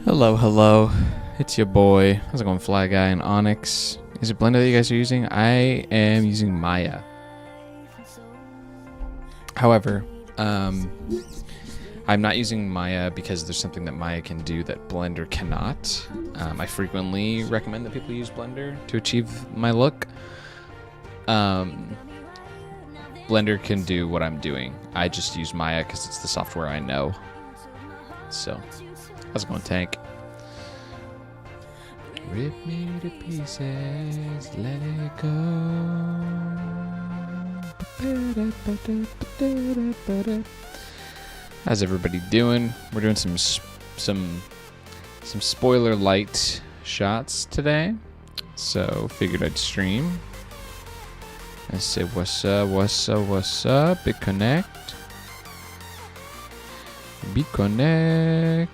Hello, hello. It's your boy. How's it going, Fly Guy and Onyx? Is it Blender that you guys are using? I am using Maya. However, I'm not using Maya because there's something that Maya can do that Blender cannot. I frequently recommend that people use Blender to achieve my look. Blender can do what I'm doing. I just use Maya because it's the software I know. So, how's it going, Tank? Rip me to pieces, let it go. How's everybody doing? We're doing some spoiler light shots today, so figured I'd stream. I said, what's up? Big Connect. Big Connect.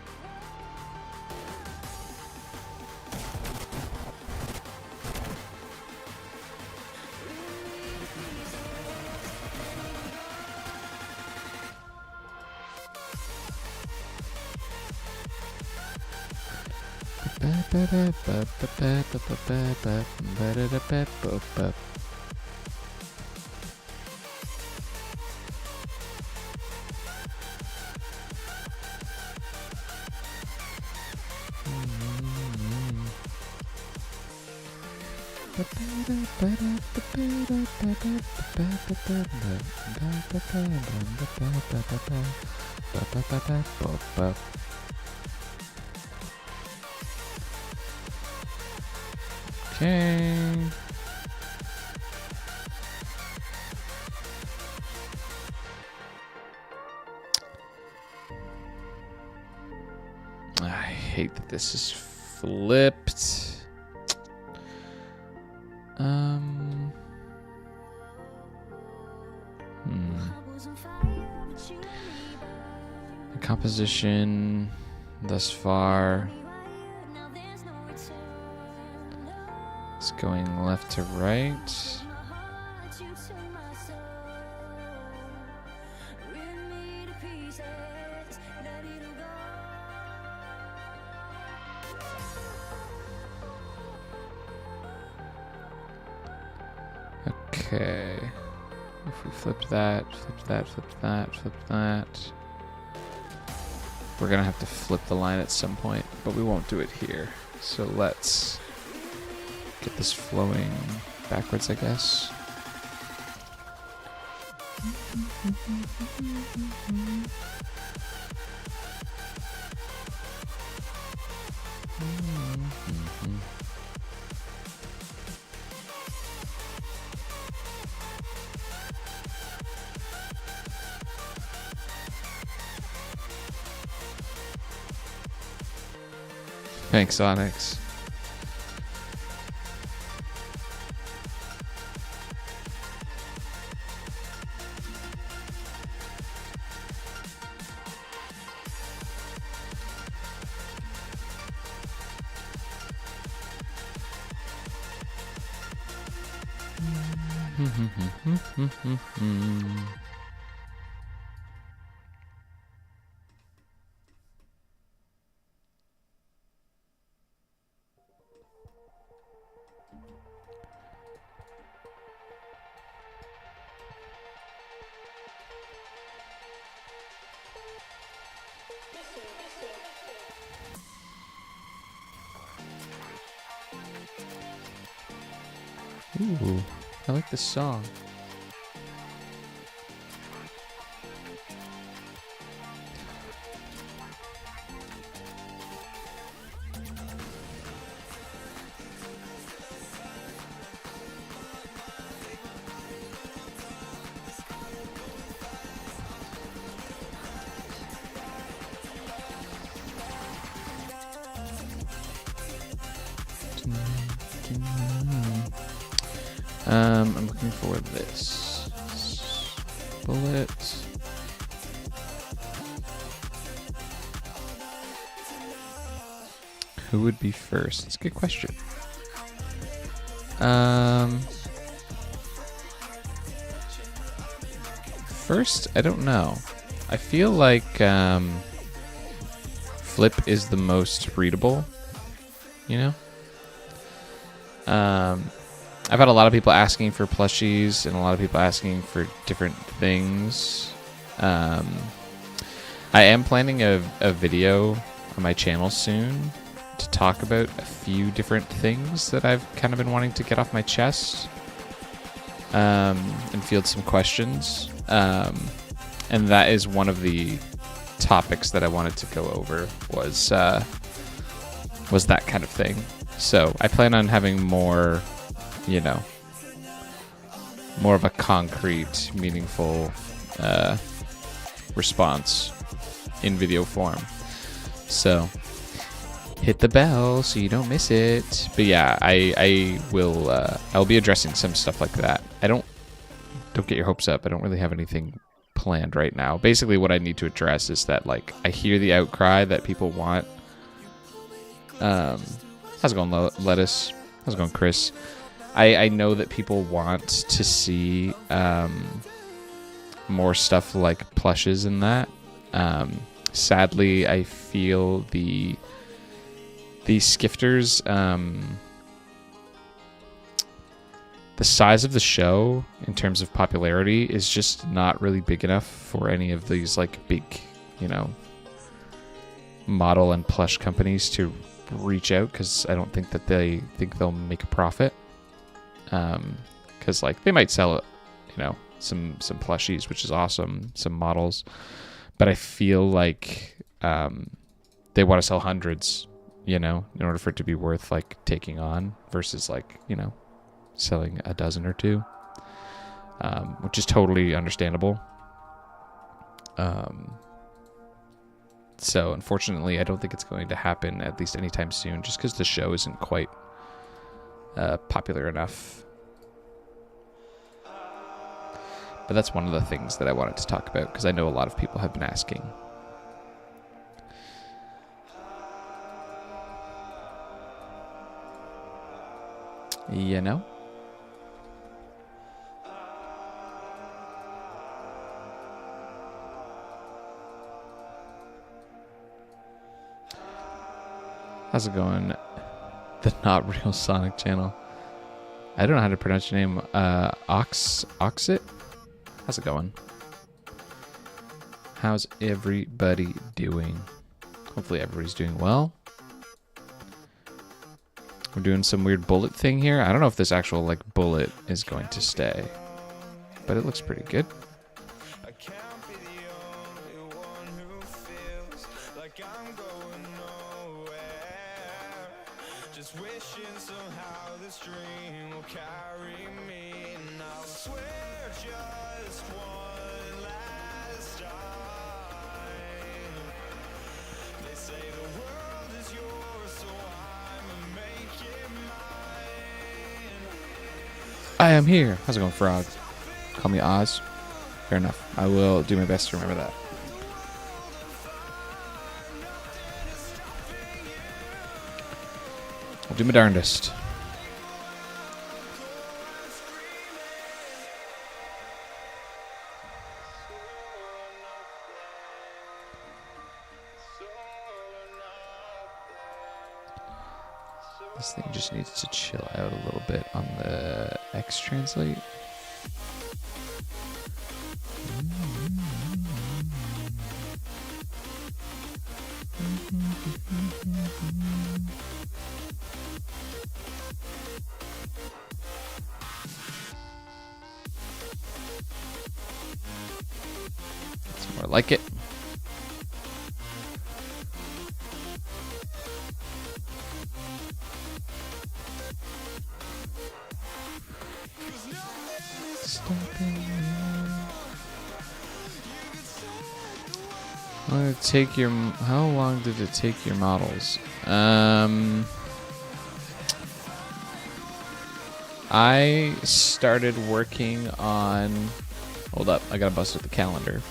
Okay. I hate that this is flipped. The composition thus far is going left to right. Okay, if we flip that, we're gonna have to flip the line at some point, but we won't do it here. So let's get this flowing backwards, I guess. Thanks, Onyx. Ooh, I like this song. I'm looking for this bullet. Who would be first? That's a good question. first, I don't know. I feel like Flip is the most readable, you know? I've had a lot of people asking for plushies and a lot of people asking for different things. I am planning a video on my channel soon to talk about a few different things that I've kind of been wanting to get off my chest and field some questions. And that is one of the topics that I wanted to go over was that kind of thing. So I plan on having more, you know, more of a concrete, meaningful response in video form. So hit the bell so you don't miss it. But yeah, I will. I'll be addressing some stuff like that. Don't get your hopes up. I don't really have anything planned right now. Basically, what I need to address is that, like, I hear the outcry that people want. How's it going, Lettuce? How's it going, Chris? I know that people want to see more stuff like plushes and that. Sadly, I feel the Skifters, the size of the show in terms of popularity is just not really big enough for any of these like big, you know, model and plush companies to reach out, because I don't think that they think they'll make a profit. Because like they might sell, you know, some plushies, which is awesome, some models, but I feel like they want to sell hundreds, you know, in order for it to be worth like taking on, versus like, you know, selling a dozen or two, which is totally understandable. So unfortunately, I don't think it's going to happen, at least anytime soon, just because the show isn't quite popular enough. But that's one of the things that I wanted to talk about, because I know a lot of people have been asking. You know? How's it going? The Not Real Sonic channel. I don't know how to pronounce your name. Oxit? How's it going? How's everybody doing? Hopefully everybody's doing well. We're doing some weird bullet thing here. I don't know if this actual like bullet is going to stay, but it looks pretty good. I am here. How's it going, Frog? Call me Oz. Fair enough. I will do my best to remember that. I'll do my darndest. This thing just needs to chill out a little bit on the X translate. That's more like it. Take your. How long did it take your models? I started working on. Hold up, I gotta bust up the calendar,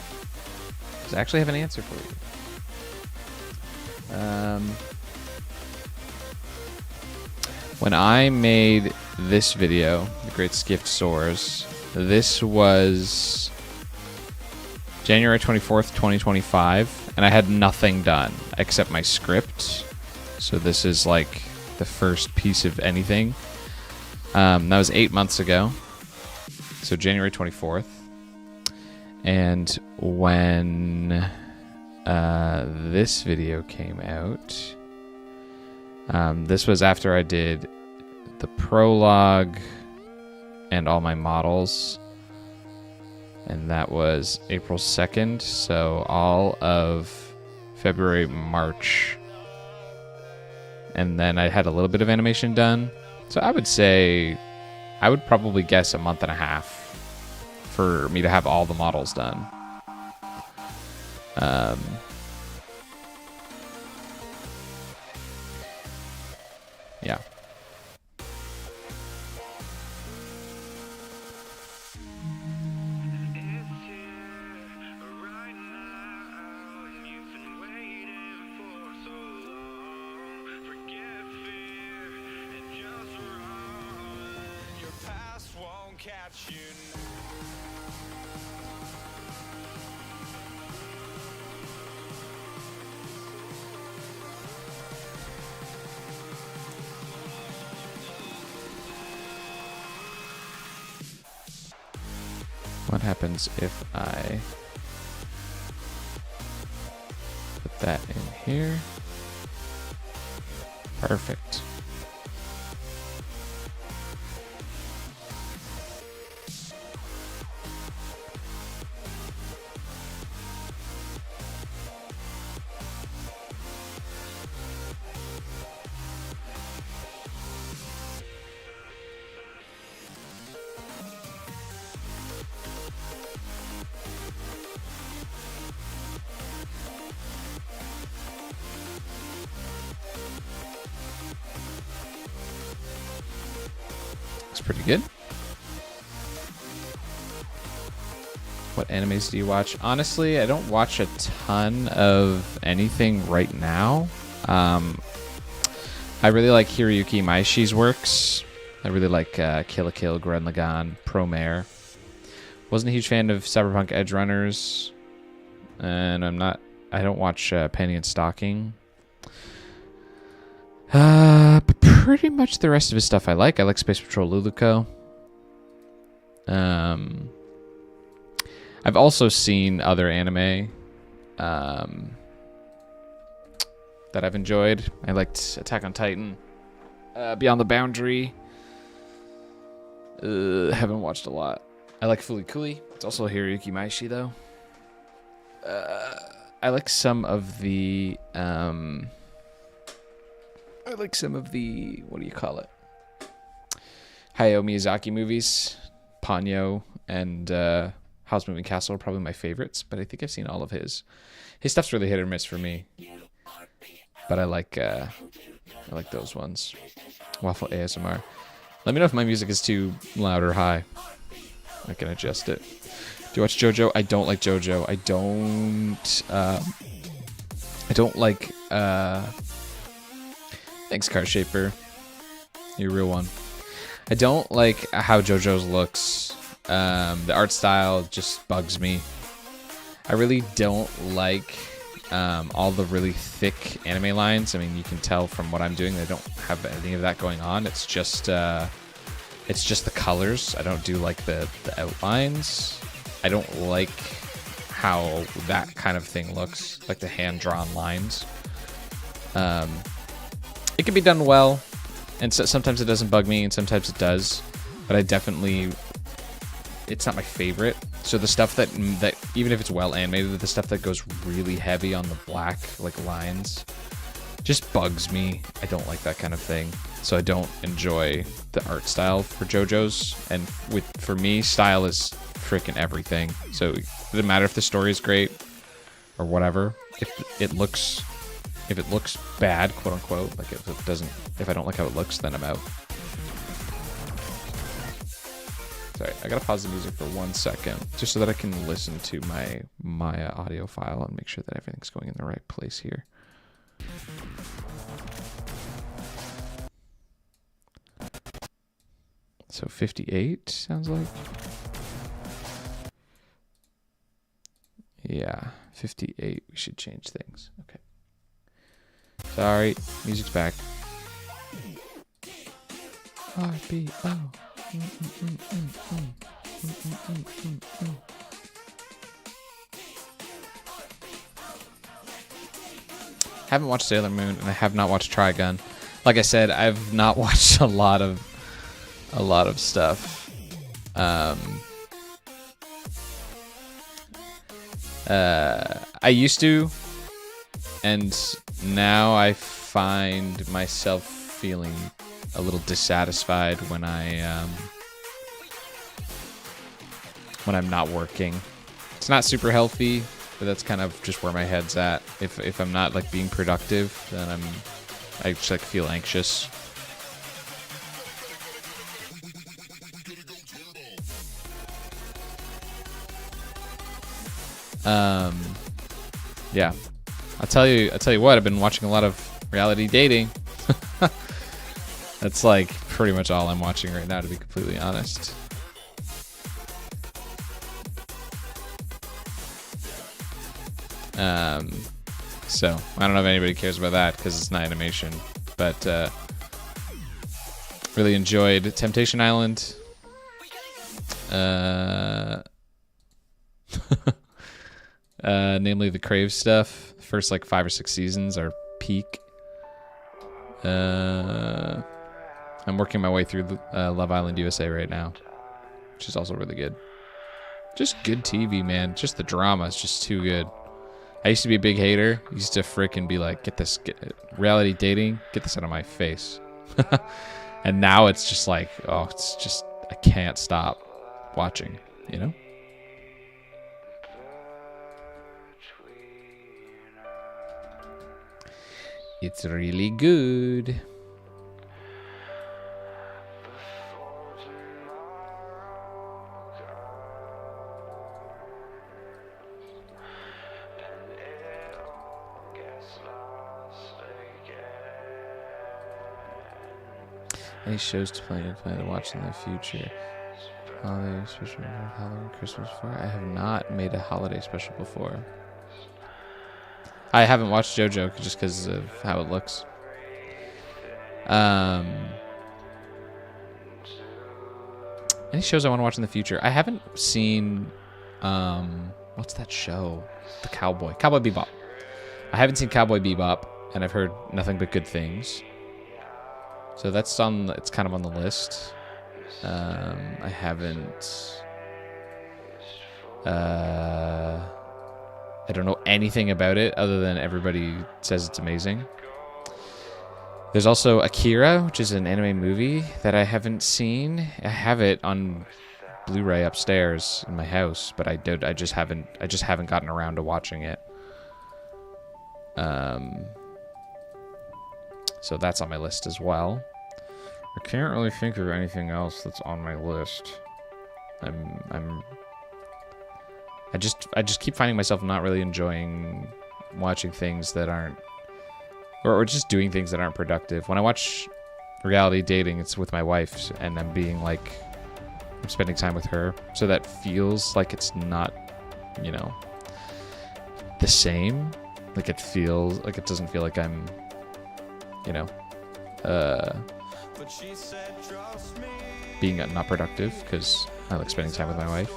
because I actually have an answer for you. When I made this video, the Great Skift Soars, this was January 24th, 2025, and I had nothing done except my script. So this is like the first piece of anything. That was 8 months ago. So January 24th. And when this video came out, this was after I did the prologue and all my models. And that was April 2nd, so all of February, March. And then I had a little bit of animation done. So I would say, I would probably guess a month and a half for me to have all the models done. Yeah. What happens if I put that in here? Perfect. It's pretty good. What animes do you watch? Honestly, I don't watch a ton of anything right now. I really like Hiroyuki Maishi's works. I really like Kill la Kill, Gurren Lagann, Promare. Wasn't a huge fan of Cyberpunk Edge Runners. And I don't watch Penny and Stocking. But pretty much the rest of his stuff I like. I like Space Patrol Luluco. I've also seen other anime that I've enjoyed. I liked Attack on Titan, Beyond the Boundary. Haven't watched a lot. I like Fooly Cooly. It's also Hiroyuki Maishi though. I like some of the what do you call it? Hayao Miyazaki movies. Ponyo and Howl's Moving Castle are probably my favorites, but I think I've seen all of his. His stuff's really hit or miss for me. But I like those ones. Waffle ASMR. Let me know if my music is too loud or high. I can adjust it. Do you watch JoJo? I don't like JoJo. I don't like thanks, Car Shaper. You're a real one. I don't like how JoJo's looks. The art style just bugs me. I really don't like all the really thick anime lines. I mean, you can tell from what I'm doing, I don't have any of that going on. It's just the colors. I don't do like the outlines. I don't like how that kind of thing looks, like the hand-drawn lines. It can be done well, and so, sometimes it doesn't bug me, and sometimes it does. But I definitely, it's not my favorite. So the stuff that even if it's well animated, the stuff that goes really heavy on the black like lines just bugs me. I don't like that kind of thing. So I don't enjoy the art style for JoJo's. And for me, style is freaking everything. So it doesn't matter if the story is great or whatever. If it looks bad, quote unquote, like if I don't like how it looks, then I'm out. Sorry, I gotta pause the music for 1 second, just so that I can listen to my Maya audio file and make sure that everything's going in the right place here. So 58 sounds like. Yeah, 58. We should change things. Okay. Sorry, music's back. RBO. Haven't watched Sailor Moon, and I have not watched Trigun. Like I said, I've not watched a lot of stuff. I used to, and now I find myself feeling a little dissatisfied when I'm not working. It's not super healthy, but that's kind of just where my head's at. If I'm not like being productive, then I just like feel anxious. Yeah. I'll tell you what, I've been watching a lot of reality dating. That's like pretty much all I'm watching right now, to be completely honest. So I don't know if anybody cares about that because it's not animation, but really enjoyed Temptation Island. Namely the Crave stuff. The first like 5 or 6 seasons are peak. I'm working my way through Love Island USA right now, which is also really good. Just good TV, man. Just the drama is just too good. I used to be a big hater. I used to frickin' be like, get reality dating, get this out of my face. And now it's just like, oh, it's just, I can't stop watching, you know? It's really good. Any shows to plan to watch in the future? Holiday special, Halloween, Christmas before? I have not made a holiday special before. I haven't watched JoJo just because of how it looks. Any shows I want to watch in the future? I haven't seen, what's that show? Cowboy Bebop. I haven't seen Cowboy Bebop, and I've heard nothing but good things. So that's it's kind of on the list. I haven't, I don't know anything about it other than everybody says it's amazing. There's also Akira, which is an anime movie that I haven't seen. I have it on Blu-ray upstairs in my house, but I just haven't gotten around to watching it. So that's on my list as well. I can't really think of anything else that's on my list. I just keep finding myself not really enjoying watching things that aren't, or just doing things that aren't productive. When I watch reality dating, it's with my wife, and I'm being like, I'm spending time with her, so that feels like it's not, you know, the same. Like it feels like it doesn't feel like I'm, you know, being not productive, because I like spending time with my wife.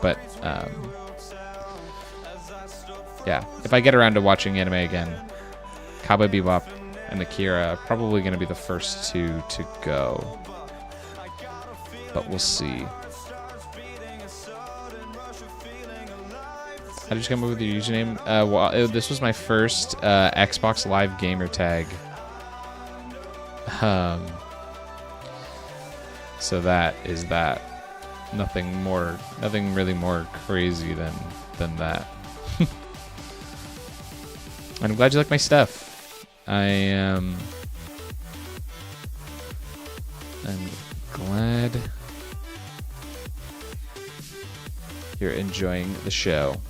But yeah, if I get around to watching anime again, Cowboy Bebop and Akira are probably going to be the first two to go. But we'll see. How did you come up with your username? Well, this was my first Xbox Live gamer tag. So that is that. Nothing really more crazy than that. And I'm glad you like my stuff. I'm glad you're enjoying the show.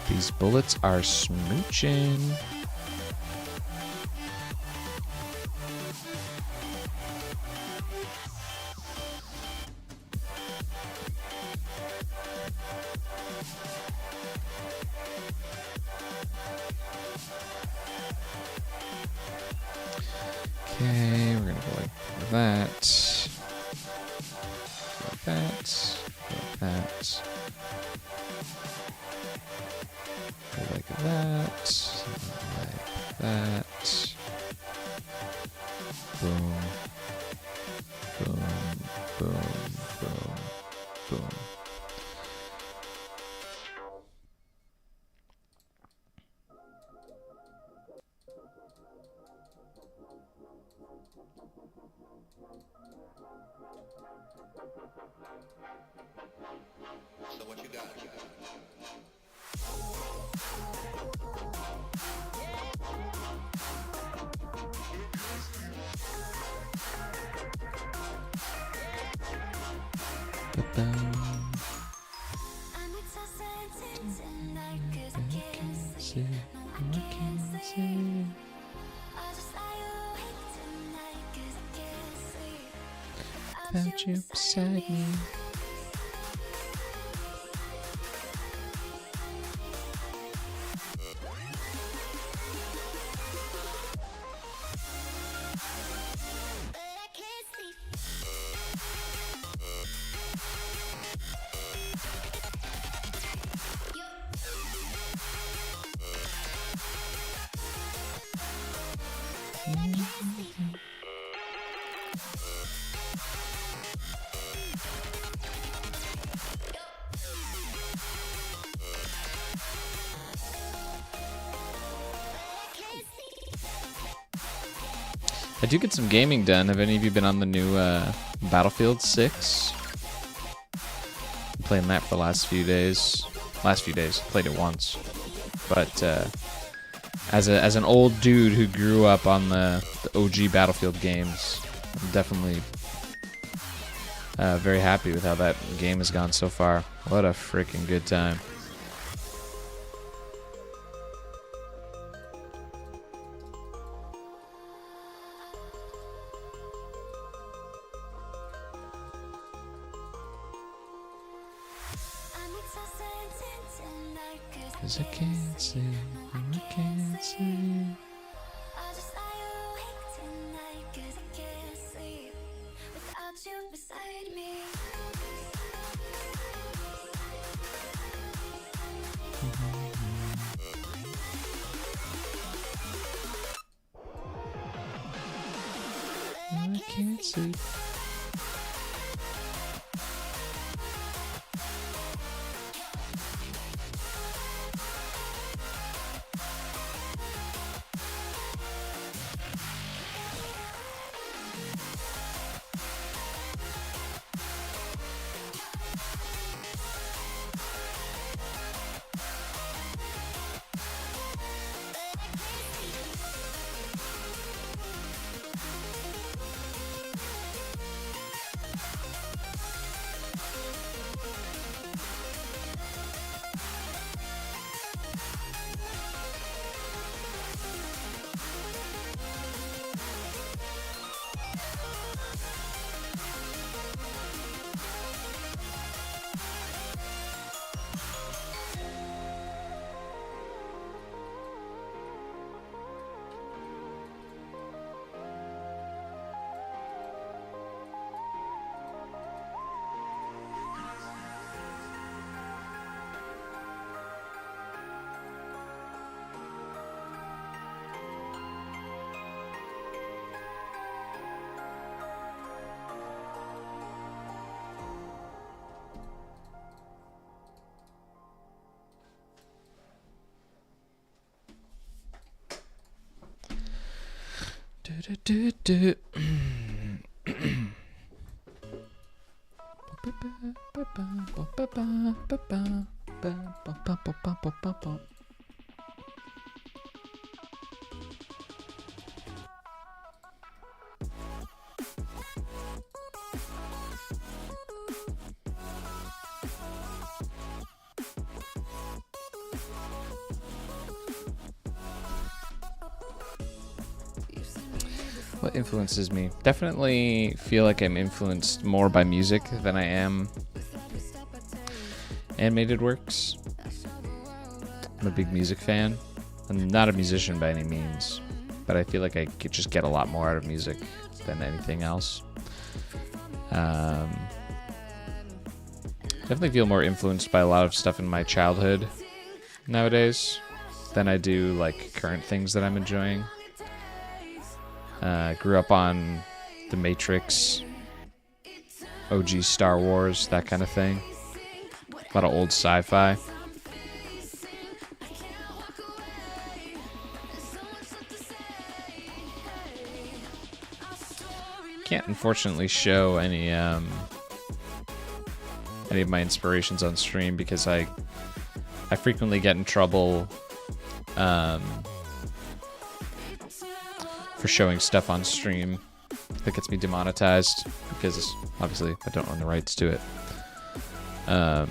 These bullets are smooching. Okay, we're gonna go like that. Like that. Like that. Like that. Like that. Boom. Boom. Boom. Boom. Boom. So what you got? Without you beside me. I do get some gaming done. Have any of you been on the new Battlefield 6? I'm playing that for the last few days. Played it once. But as an old dude who grew up on the OG Battlefield games, I'm definitely very happy with how that game has gone so far. What a freaking good time. Cause I can't see, I can't see. I can't see. What influences me? Definitely feel like I'm influenced more by music than I am animated works. I'm a big music fan. I'm not a musician by any means, but I feel like I could just get a lot more out of music than anything else. Definitely feel more influenced by a lot of stuff in my childhood nowadays than I do like current things that I'm enjoying. Grew up on The Matrix, OG Star Wars, that kind of thing. A lot of old sci-fi. Can't unfortunately show any of my inspirations on stream because I frequently get in trouble for showing stuff on stream that gets me demonetized because obviously I don't own the rights to it. But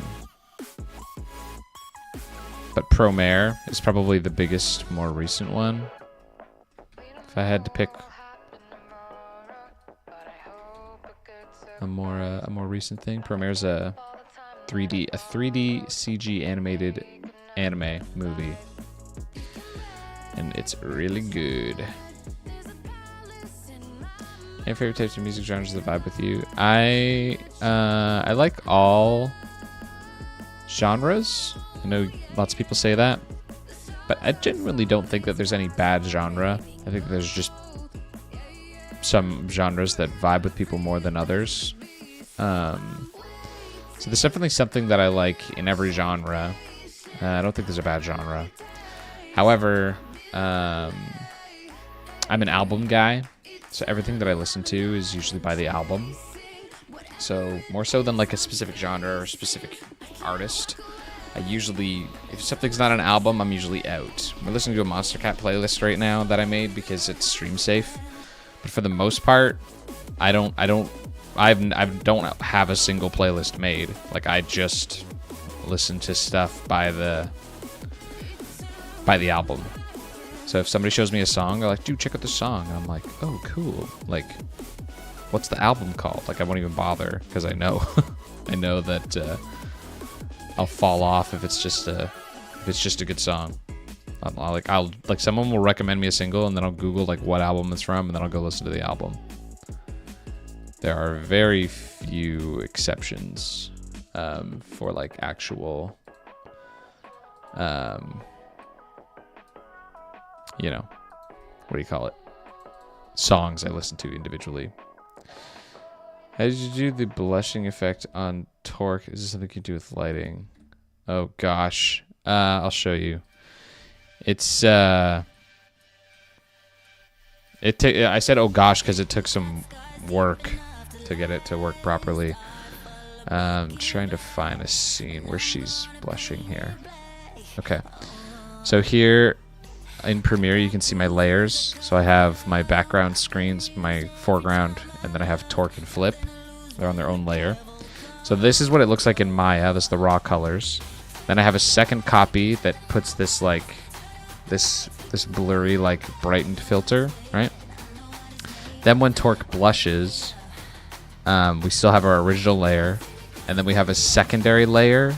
Promare is probably the biggest, more recent one. If I had to pick a more recent thing, Promare's a 3D CG animated anime movie, and it's really good. Any favorite types of music genres that vibe with you? I like all genres. I know lots of people say that, but I genuinely don't think that there's any bad genre. I think there's just some genres that vibe with people more than others. So there's definitely something that I like in every genre. I don't think there's a bad genre. However, I'm an album guy, so everything that I listen to is usually by the album. So more so than like a specific genre or a specific artist. I usually, if something's not an album, I'm usually out. We're listening to a Monster Cat playlist right now that I made because it's stream safe. But for the most part, I don't have a single playlist made. Like I just listen to stuff by the album. So if somebody shows me a song, they're like, dude, check out this song. And I'm like, oh, cool. Like, what's the album called? Like, I won't even bother because I know, I know that I'll fall off if it's just a good song. I'll someone will recommend me a single and then I'll Google like what album it's from and then I'll go listen to the album. There are very few exceptions for like actual, what do you call it? Songs I listen to individually. How did you do the blushing effect on Torque? Is this something you can do with lighting? Oh gosh, I'll show you. It's I said oh gosh because it took some work to get it to work properly. Trying to find a scene where she's blushing here. Okay, so here in Premiere you can see my layers. So I have my background screens, my foreground, and then I have Torque and Flip. They're on their own layer. So this is what it looks like in Maya. This is the raw colors. Then I have a second copy that puts this like this blurry like brightened filter, right? Then when Torque blushes, we still have our original layer, and then we have a secondary layer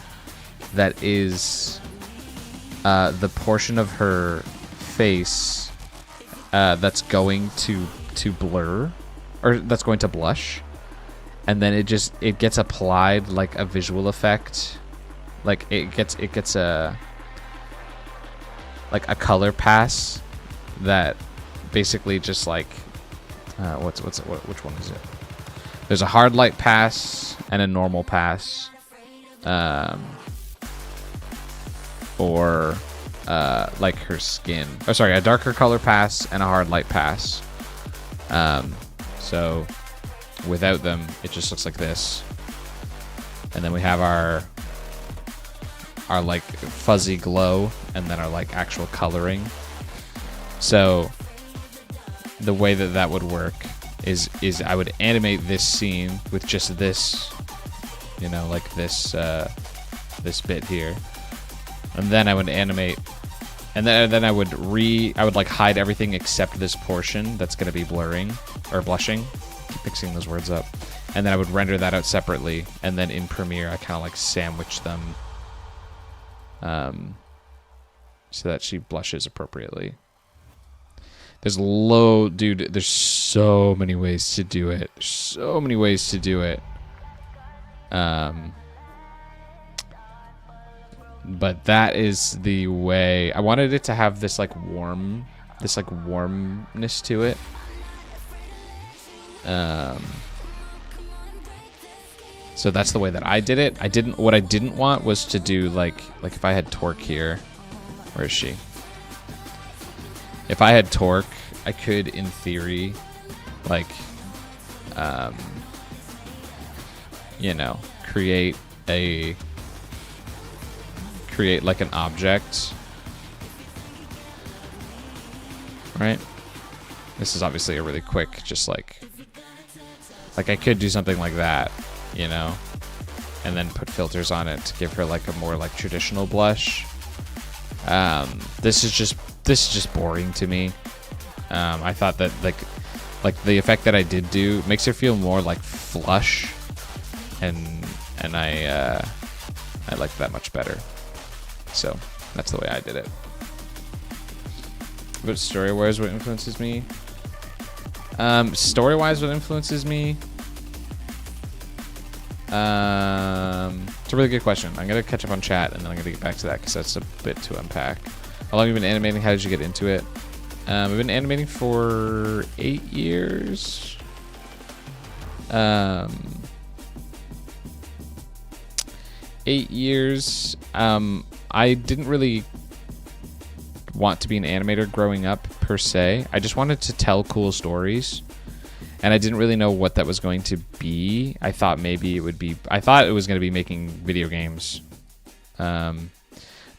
that is the portion of her face that's going to blur, or that's going to blush, and then it gets applied like a visual effect, like it gets a color pass that basically just like which one is it? There's a hard light pass and a normal pass for like her skin. Oh, sorry, a darker color pass and a hard light pass. So without them, it just looks like this. And then we have our like fuzzy glow, and then our like actual coloring. So the way that would work is I would animate this scene with just this, like this this bit here, and then I would animate And then I would like hide everything except this portion that's going to be blurring or blushing. Keep mixing those words up. And then I would render that out separately. And then in Premiere, I kind of like sandwich them so that she blushes appropriately. There's there's so many ways to do it. There's so many ways to do it. But that is the way. I wanted it to have this like warmness to it. So that's the way that I did it. What I didn't want was to do like if I had Torque here. Where is she? If I had Torque, I could, in theory, like, create like an object, right? This is obviously a really quick, just like I could do something like that, and then put filters on it to give her like a more like traditional blush. This is just boring to me. I thought that like the effect that I did do makes her feel more like flush, and I liked that much better. So that's the way I did it. But story-wise, what influences me? Story-wise, what influences me? It's a really good question. I'm gonna catch up on chat and then I'm gonna get back to that because that's a bit to unpack. How long have you been animating? How did you get into it? I've been animating for 8 years. 8 years. I didn't really want to be an animator growing up per se. I just wanted to tell cool stories, and I didn't really know what that was going to be. I thought maybe it would be. I thought it was going to be making video games, but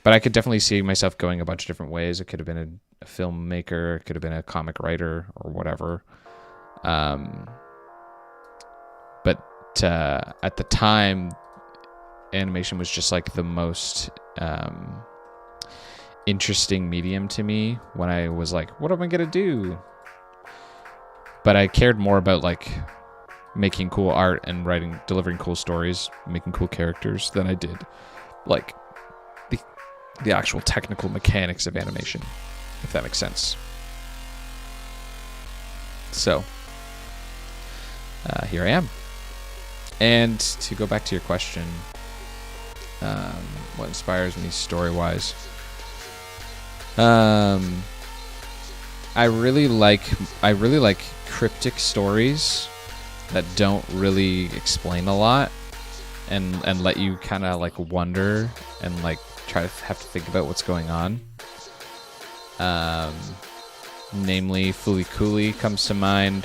I could definitely see myself going a bunch of different ways. It could have been a filmmaker, it could have been a comic writer, or whatever. But at the time, animation was just like the most interesting medium to me when I was like, what am I gonna do? But I cared more about like making cool art and delivering cool stories, making cool characters than I did like the actual technical mechanics of animation, if that makes sense. So here I am. And to go back to your question, what inspires me story-wise? I really like cryptic stories that don't really explain a lot and let you kind of like wonder and like try to have to think about what's going on. Namely, Fooly Cooly comes to mind.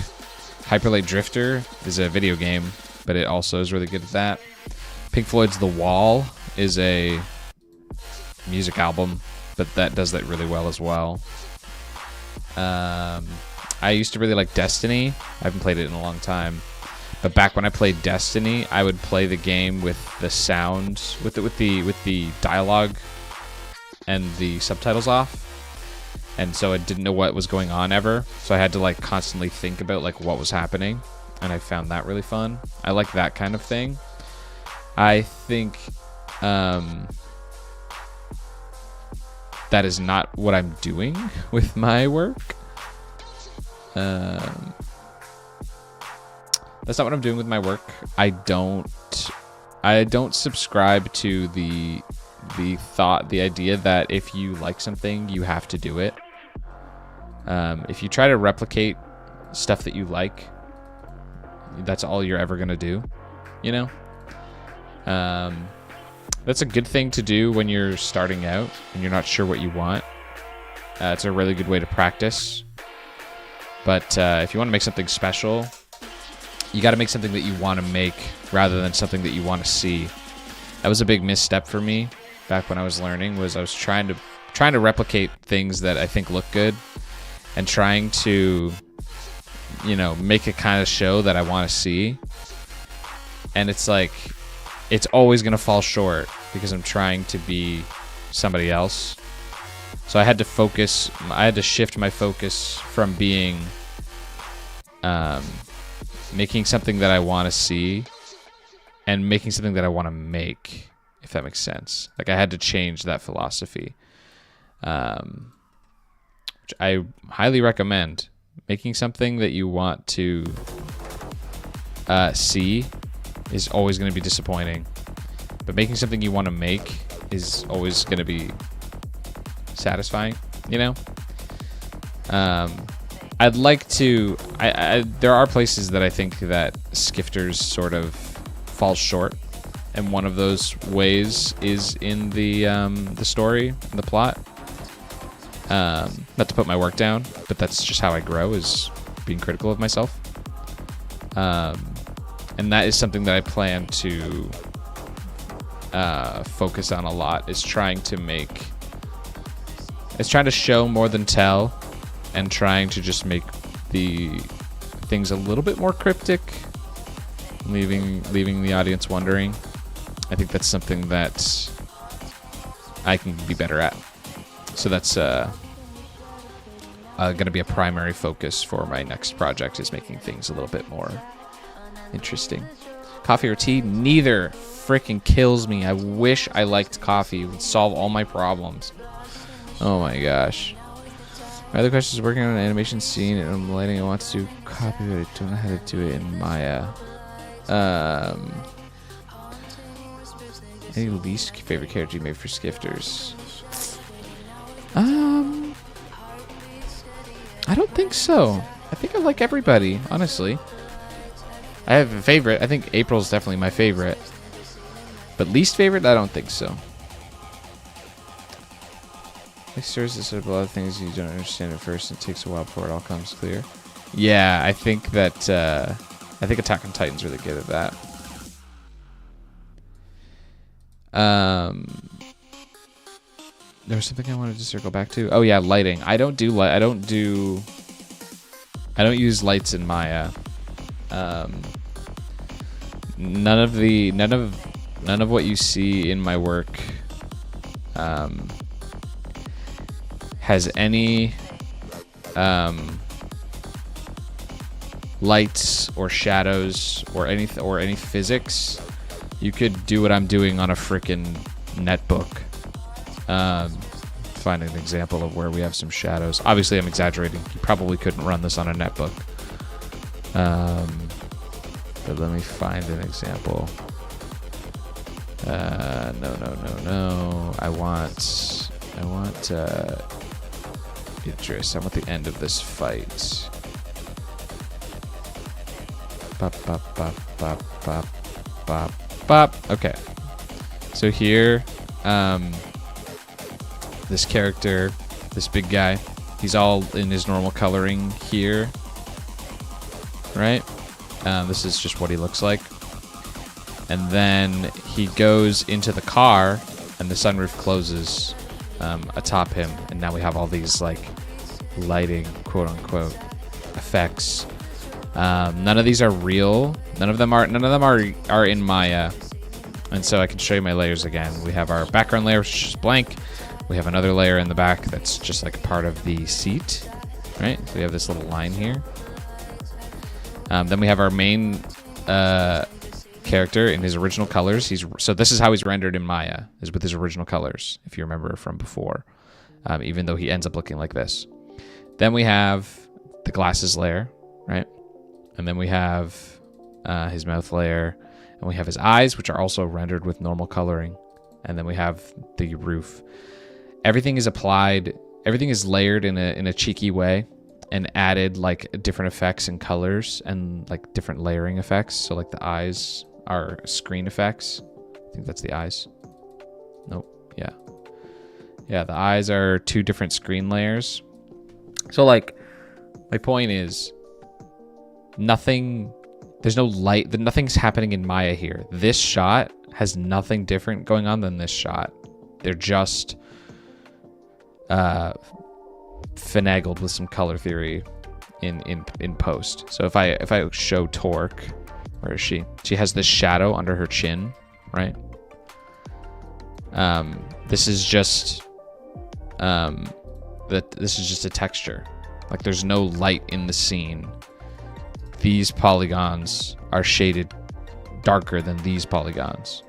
Hyperlight Drifter is a video game, but it also is really good at that. Pink Floyd's The Wall is a music album, but that does that really well as well. I used to really like Destiny. I haven't played it in a long time, but back when I played Destiny, I would play the game with the sound, with the dialogue and the subtitles off, and so I didn't know what was going on ever. So I had to like constantly think about like what was happening, and I found that really fun. I like that kind of thing. I think that is not what I'm doing with my work. That's not what I'm doing with my work. I don't subscribe to the idea that if you like something, you have to do it. If you try to replicate stuff that you like, that's all you're ever gonna do, you know? That's a good thing to do when you're starting out and you're not sure what you want. It's a really good way to practice. But if you want to make something special, you got to make something that you want to make rather than something that you want to see. That was a big misstep for me back when I was learning. Was I was trying to replicate things that I think look good and trying to, make a kind of show that I want to see. And it's like, it's always going to fall short because I'm trying to be somebody else. So I had to focus. I had to shift my focus from being making something that I want to see and making something that I want to make, if that makes sense. Like I had to change that philosophy, which I highly recommend. Making something that you want to see is always going to be disappointing, but making something you want to make is always going to be satisfying, you know? I'd like to... there are places that I think that Skifters sort of falls short, and one of those ways is in the story, in the plot. Not to put my work down, but that's just how I grow, is being critical of myself. And that is something that I plan to focus on a lot, is trying to make... It's trying to show more than tell, and trying to just make the things a little bit more cryptic, leaving the audience wondering. I think that's something that I can be better at. So that's going to be a primary focus for my next project, is making things a little bit more interesting. Coffee or tea? Neither. Freaking kills me. I wish I liked coffee. It would solve all my problems. Oh my gosh. My other question is, working on an animation scene and I'm lighting. I want to do copy, but I don't know how to do it in Maya. Any least favorite character you made for Skifters? I don't think so. I think I like everybody, honestly. I have a favorite. I think April's definitely my favorite. But least favorite, I don't think so. Skifters is a lot of things you don't understand at first, and it takes a while before it all comes clear. Yeah, I think that I think Attack on Titan's really good at that. There was something I wanted to circle back to. Oh yeah, lighting. I don't use lights in Maya. None of what you see in my work has any lights or shadows or any physics. You could do what I'm doing on a frickin' netbook. Find an example of where we have some shadows. Obviously, I'm exaggerating. You probably couldn't run this on a netbook. But let me find an example. No. I want Idris. I want the end of this fight. Bop, bop, bop, bop, bop, bop, bop. Okay. So here, this character, this big guy, he's all in his normal coloring here, right? This is just what he looks like. And then he goes into the car, and the sunroof closes atop him, and now we have all these like lighting, quote unquote, effects. None of these are real. None of them are in Maya. And so I can show you my layers again. We have our background layer, which is blank. We have another layer in the back that's just like part of the seat, right? So we have this little line here. Then we have our main character in his original colors. So this is how he's rendered in Maya, is with his original colors, if you remember from before, even though he ends up looking like this. Then we have the glasses layer, right? And then we have his mouth layer, and we have his eyes, which are also rendered with normal coloring. And then we have the roof. Everything is applied, everything is layered in a cheeky way, and added like different effects and colors and like different layering effects. So like the eyes are screen effects. I think that's the eyes. Nope. Yeah. Yeah, the eyes are two different screen layers. So like, my point is, there's no light, nothing's happening in Maya here. This shot has nothing different going on than this shot. They're just finagled with some color theory in post. So if I show Torque, where is she? She has this shadow under her chin, right? This is just that this is just a texture. Like there's no light in the scene. These polygons are shaded darker than these polygons.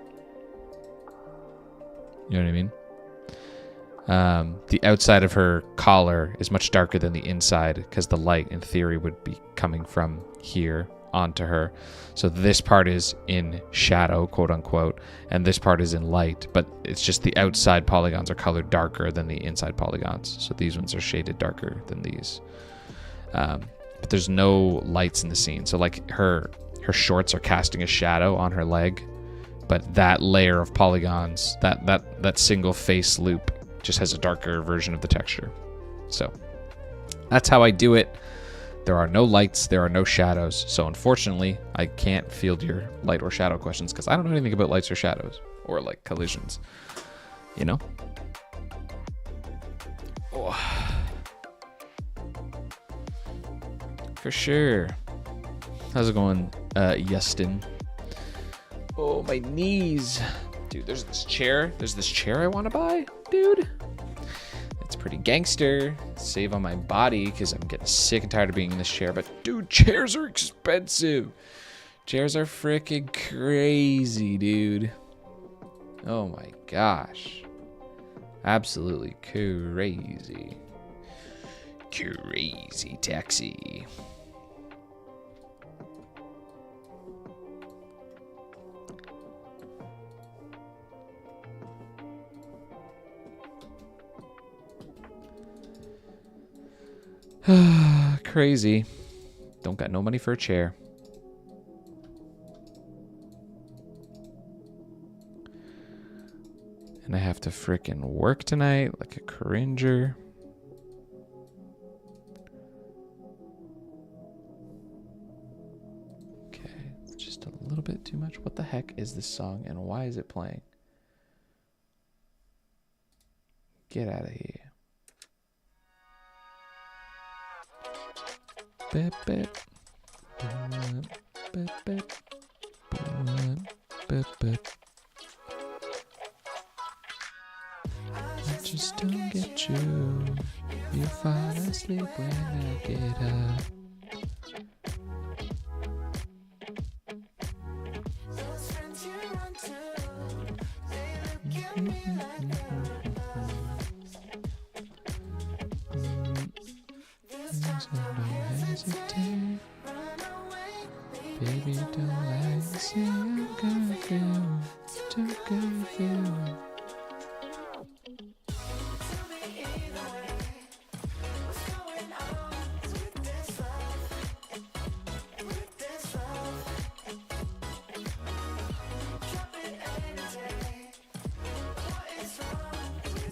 You know what I mean? The outside of her collar is much darker than the inside because the light, in theory, would be coming from here onto her. So this part is in shadow, quote unquote, and this part is in light, but it's just the outside polygons are colored darker than the inside polygons. So these ones are shaded darker than these. But there's no lights in the scene. So like her shorts are casting a shadow on her leg, but that layer of polygons, that single face loop just has a darker version of the texture. So that's how I do it. There are no lights, there are no shadows. So unfortunately, I can't field your light or shadow questions because I don't know anything about lights or shadows or like collisions, you know? Oh. For sure. How's it going, Yustin? Oh, my knees. Dude, there's this chair I want to buy, dude. It's pretty gangster. Save on my body because I'm getting sick and tired of being in this chair. But dude, chairs are expensive. Chairs are freaking crazy, dude. Oh my gosh. Absolutely crazy. Crazy taxi. Crazy. Don't got no money for a chair. And I have to frickin' work tonight like a cringer. Okay, it's just a little bit too much. What the heck is this song and why is it playing? Get out of here. Bip, bip. Bip, bip. Bip, bip. I just don't get you. You fall asleep when I get up. Baby, don't lie, say I'm gonna feel too good for you.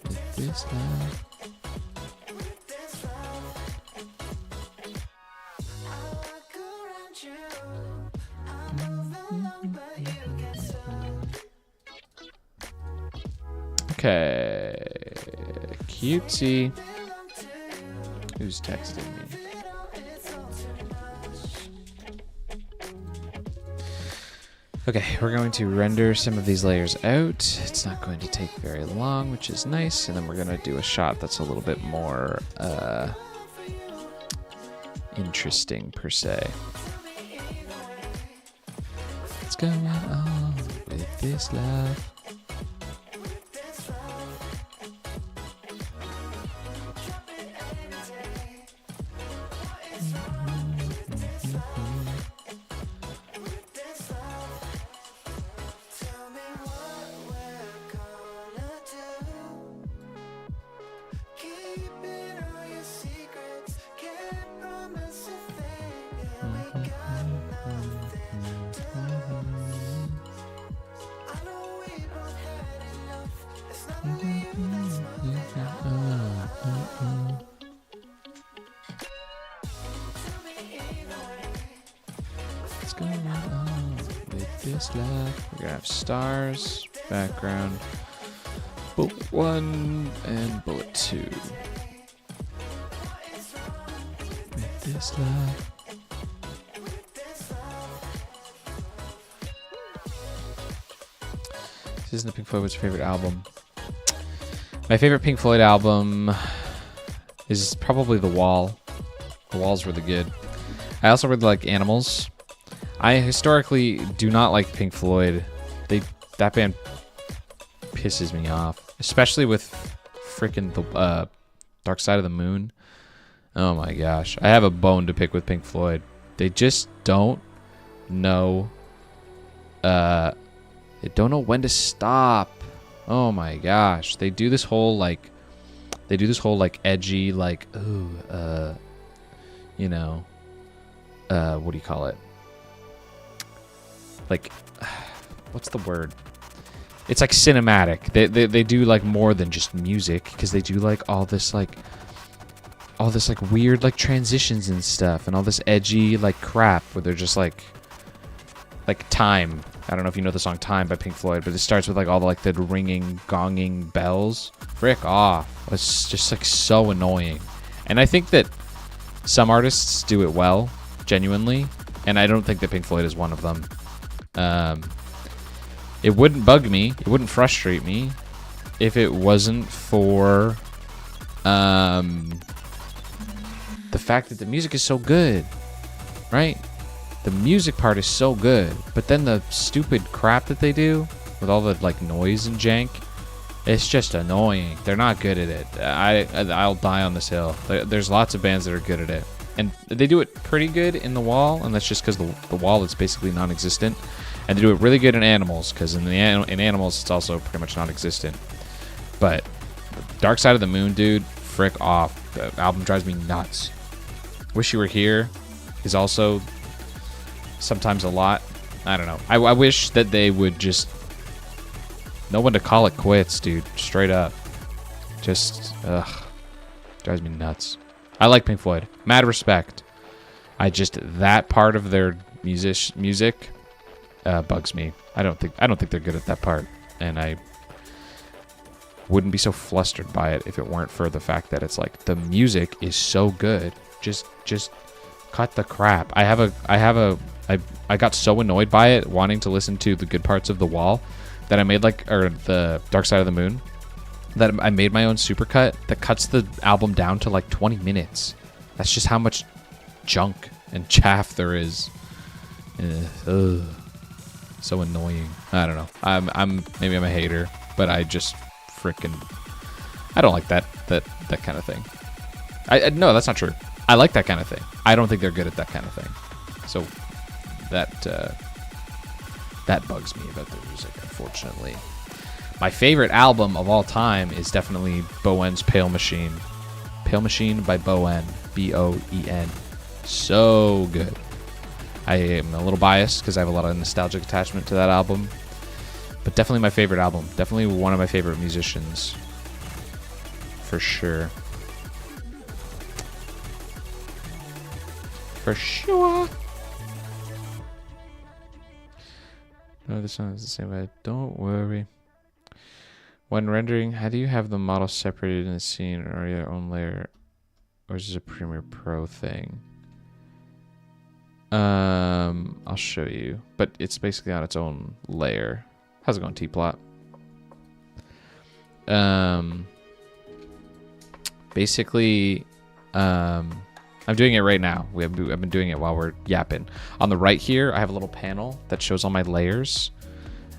With this love. Okay, cutesy. Who's texting me? Okay, we're going to render some of these layers out. It's not going to take very long, which is nice. And then we're going to do a shot that's a little bit more interesting, per se. What's going on with this love? What's going on with this love? We're gonna have stars, background, bullet 1 and bullet 2. With this love. This isn't the Pink Floyd. What's your favorite album? My favorite Pink Floyd album is probably the wall. The wall's really good. I also really like Animals. I historically do not like Pink Floyd. That band pisses me off, especially with freaking the Dark Side of the Moon. Oh my gosh, I have a bone to pick with Pink Floyd. They just don't know. They don't know when to stop. Oh my gosh, they do this whole like edgy like you know, what do you call it? Like, what's the word? It's like cinematic. They do like more than just music, because they do like all this like weird like transitions and stuff, and all this edgy like crap where they're just like Time. I don't know if you know the song Time by Pink Floyd, but it starts with like all the like the ringing, gonging bells. Frick off. It's just like so annoying. And I think that some artists do it well, genuinely, and I don't think that Pink Floyd is one of them. It wouldn't bug me, it wouldn't frustrate me if it wasn't for the fact that the music is so good, right? The music part is so good, but then the stupid crap that they do with all the like noise and jank, it's just annoying. They're not good at it. I'll die on this hill. There's lots of bands that are good at it, and they do it pretty good in The Wall, and that's just because the Wall is basically non-existent. And they do it really good in Animals, because in Animals it's also pretty much non-existent. But Dark Side of the Moon, dude, frick off. The album drives me nuts. Wish You Were Here is also sometimes a lot. I don't know. I wish that they would just know when to call it quits, dude. Straight up. Just, drives me nuts. I like Pink Floyd. Mad respect. That part of their music bugs me. I don't think they're good at that part, and I wouldn't be so flustered by it if it weren't for the fact that it's like the music is so good. Just cut the crap. I got so annoyed by it, wanting to listen to the good parts of The Wall, that I made the Dark Side of the Moon, that I made my own supercut that cuts the album down to like 20 minutes. That's just how much junk and chaff there is. So annoying. I don't know. Maybe I'm a hater, but I just I don't like that kind of thing. No, that's not true. I like that kind of thing. I don't think they're good at that kind of thing. So that bugs me about their music, unfortunately. My favorite album of all time is definitely Bowen's Pale Machine. Pale Machine by Bowen. Boen. So good. I am a little biased because I have a lot of nostalgic attachment to that album. But definitely my favorite album. Definitely one of my favorite musicians. For sure. For sure. No, this one is the same way. Don't worry. When rendering, how do you have the model separated in the scene or your own layer? Or is this a Premiere Pro thing? I'll show you. But it's basically on its own layer. How's it going, T-Plot? Basically, I'm doing it right now. I've been doing it while we're yapping. On the right here, I have a little panel that shows all my layers.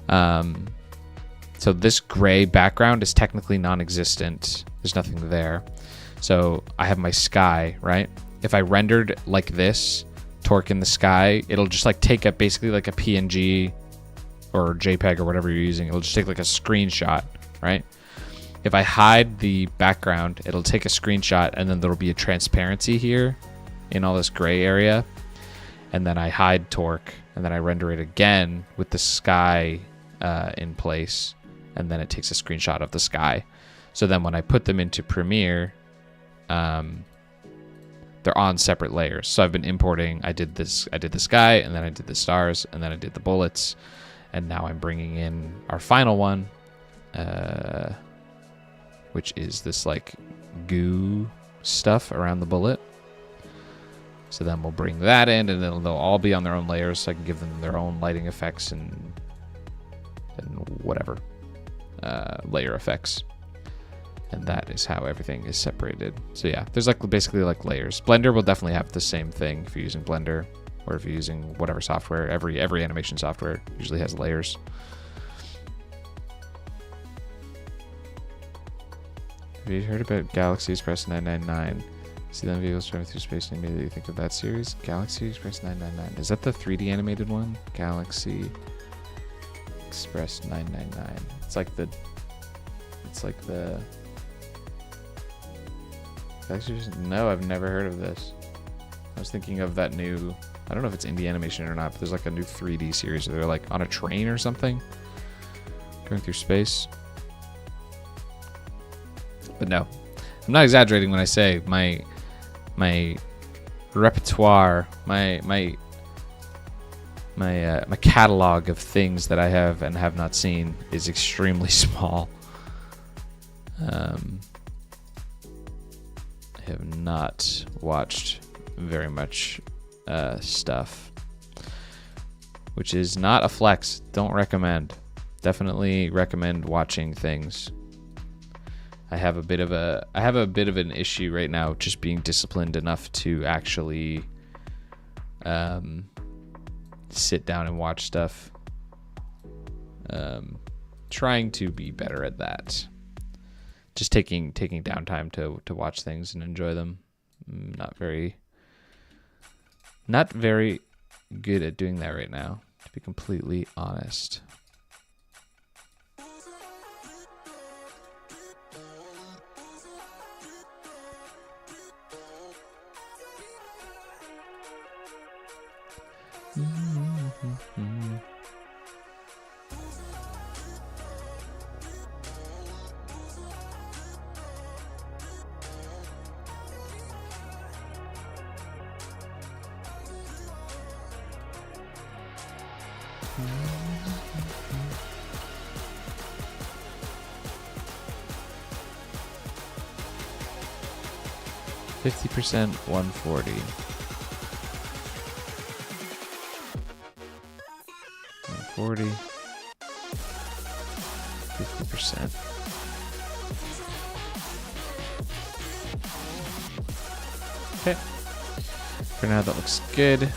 So this gray background is technically non-existent. There's nothing there. So I have my sky, right? If I rendered like this, torque in the sky, it'll just like take up basically like a PNG or JPEG or whatever you're using. It'll just take like a screenshot, right? If I hide the background, it'll take a screenshot, and then there'll be a transparency here in all this gray area. And then I hide torque, and then I render it again with the sky in place, and then it takes a screenshot of the sky. So then when I put them into Premiere, they're on separate layers. So I've been importing. I did the sky, and then I did the stars, and then I did the bullets, and now I'm bringing in our final one, which is this like goo stuff around the bullet. So then we'll bring that in, and then they'll all be on their own layers, so I can give them their own lighting effects and whatever layer effects. And that is how everything is separated. So yeah, there's like basically like layers. Blender will definitely have the same thing if you're using Blender, or if you're using whatever software. Every animation software usually has layers. Have you heard about Galaxy Express 999? See them vehicles driving through space and immediately think of that series? Galaxy Express 999. Is that the 3D animated one? Galaxy Express 999. It's like the Actually, no, I've never heard of this. I was thinking of that new, I don't know if it's indie animation or not, but there's like a new 3D series where they're like on a train or something, going through space. But no, I'm not exaggerating when I say my repertoire, my catalog of things that I have and have not seen is extremely small. I have not watched very much stuff, which is not a flex. Don't recommend. Definitely recommend watching things. I have a bit of an issue right now just being disciplined enough to actually sit down and watch stuff. Trying to be better at that. Just taking downtime to watch things and enjoy them. Not very good at doing that right now, to be completely honest. Mm-hmm. 50%, 140. 140. 50%. Okay. For now, that looks good.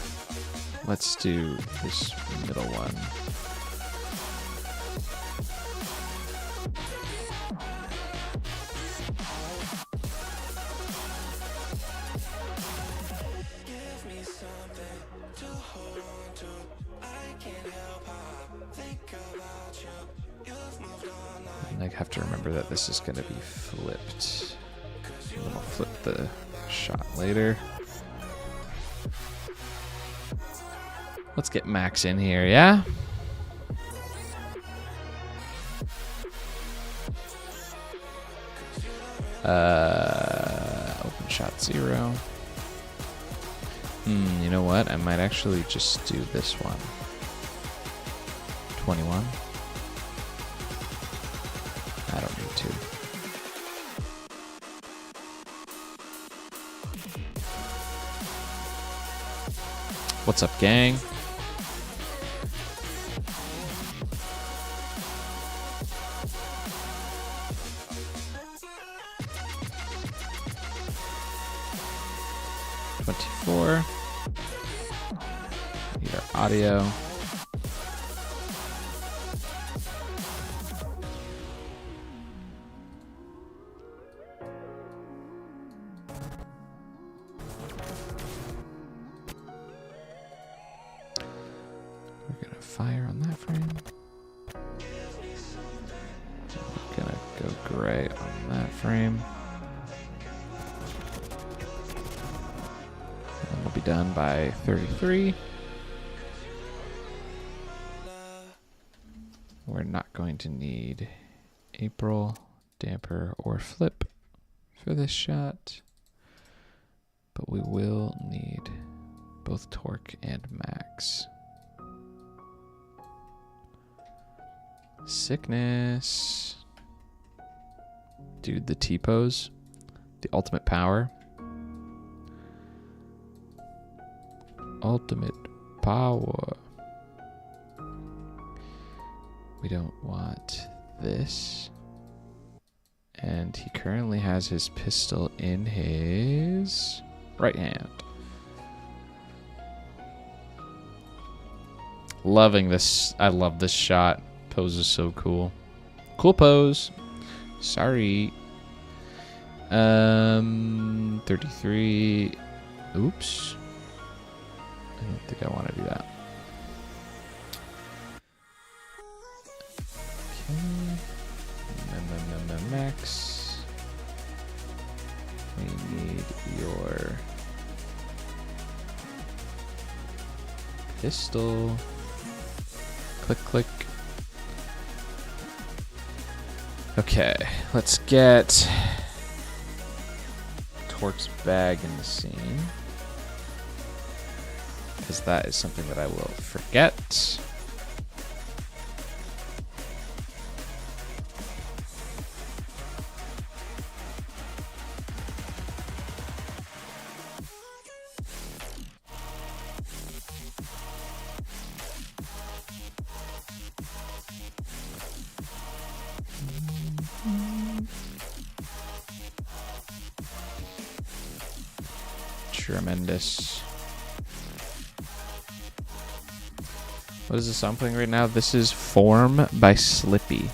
Let's do this middle one. And I have to remember that this is going to be flipped. And then I'll flip the shot later. Let's get Max in here, yeah? Open shot 0. You know what? I might actually just do this one. 21. I don't need to. What's up, gang? Need our audio. We're gonna fire on that frame. We're gonna go gray on that frame. Will be done by 33. We're not going to need April, damper, or flip for this shot, but we will need both torque and max. Sickness. Dude, the T-pose, the ultimate power. Ultimate power. We don't want this. And he currently has his pistol in his right hand. Loving this. I love this shot. Pose is so cool. Cool pose. Sorry. 33. Oops. I don't think I want to do that. Okay. Max. We need your pistol. Click, click. Okay, let's get Torque's bag in the scene, because that is something that I will forget. Tremendous. What is the song playing right now? This is Form by Slippy.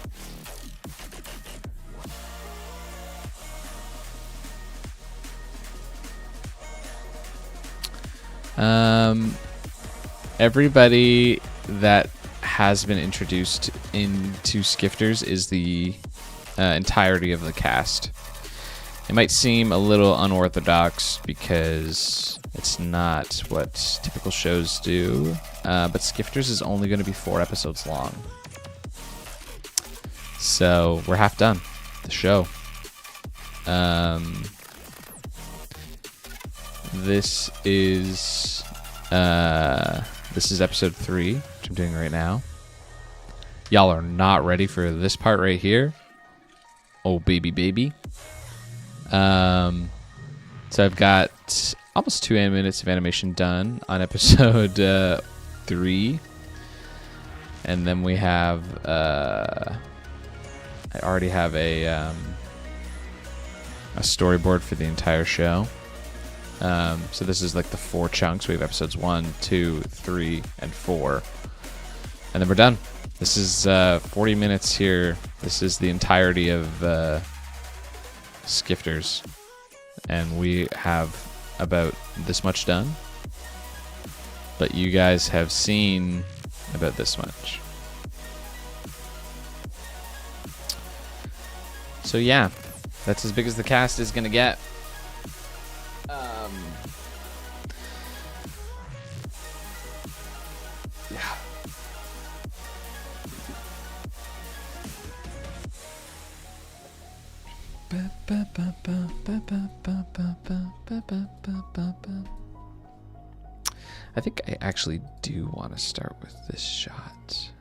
Everybody that has been introduced into Skifters is the entirety of the cast. It might seem a little unorthodox because it's not what typical shows do, but Skifters is only going to be 4 episodes long. So we're half done, the show. This is episode 3, which I'm doing right now. Y'all are not ready for this part right here. Oh, baby. So I've got almost 2 minutes of animation done on episode 3. And then we have, I already have a storyboard for the entire show. So this is like the 4 chunks. We have episodes 1, 2, 3, and 4. And then we're done. This is 40 minutes here. This is the entirety of Skifters. And we have about this much done. But you guys have seen about this much. So yeah, that's as big as the cast is going to get. Yeah. I think I actually do want to start with this shot.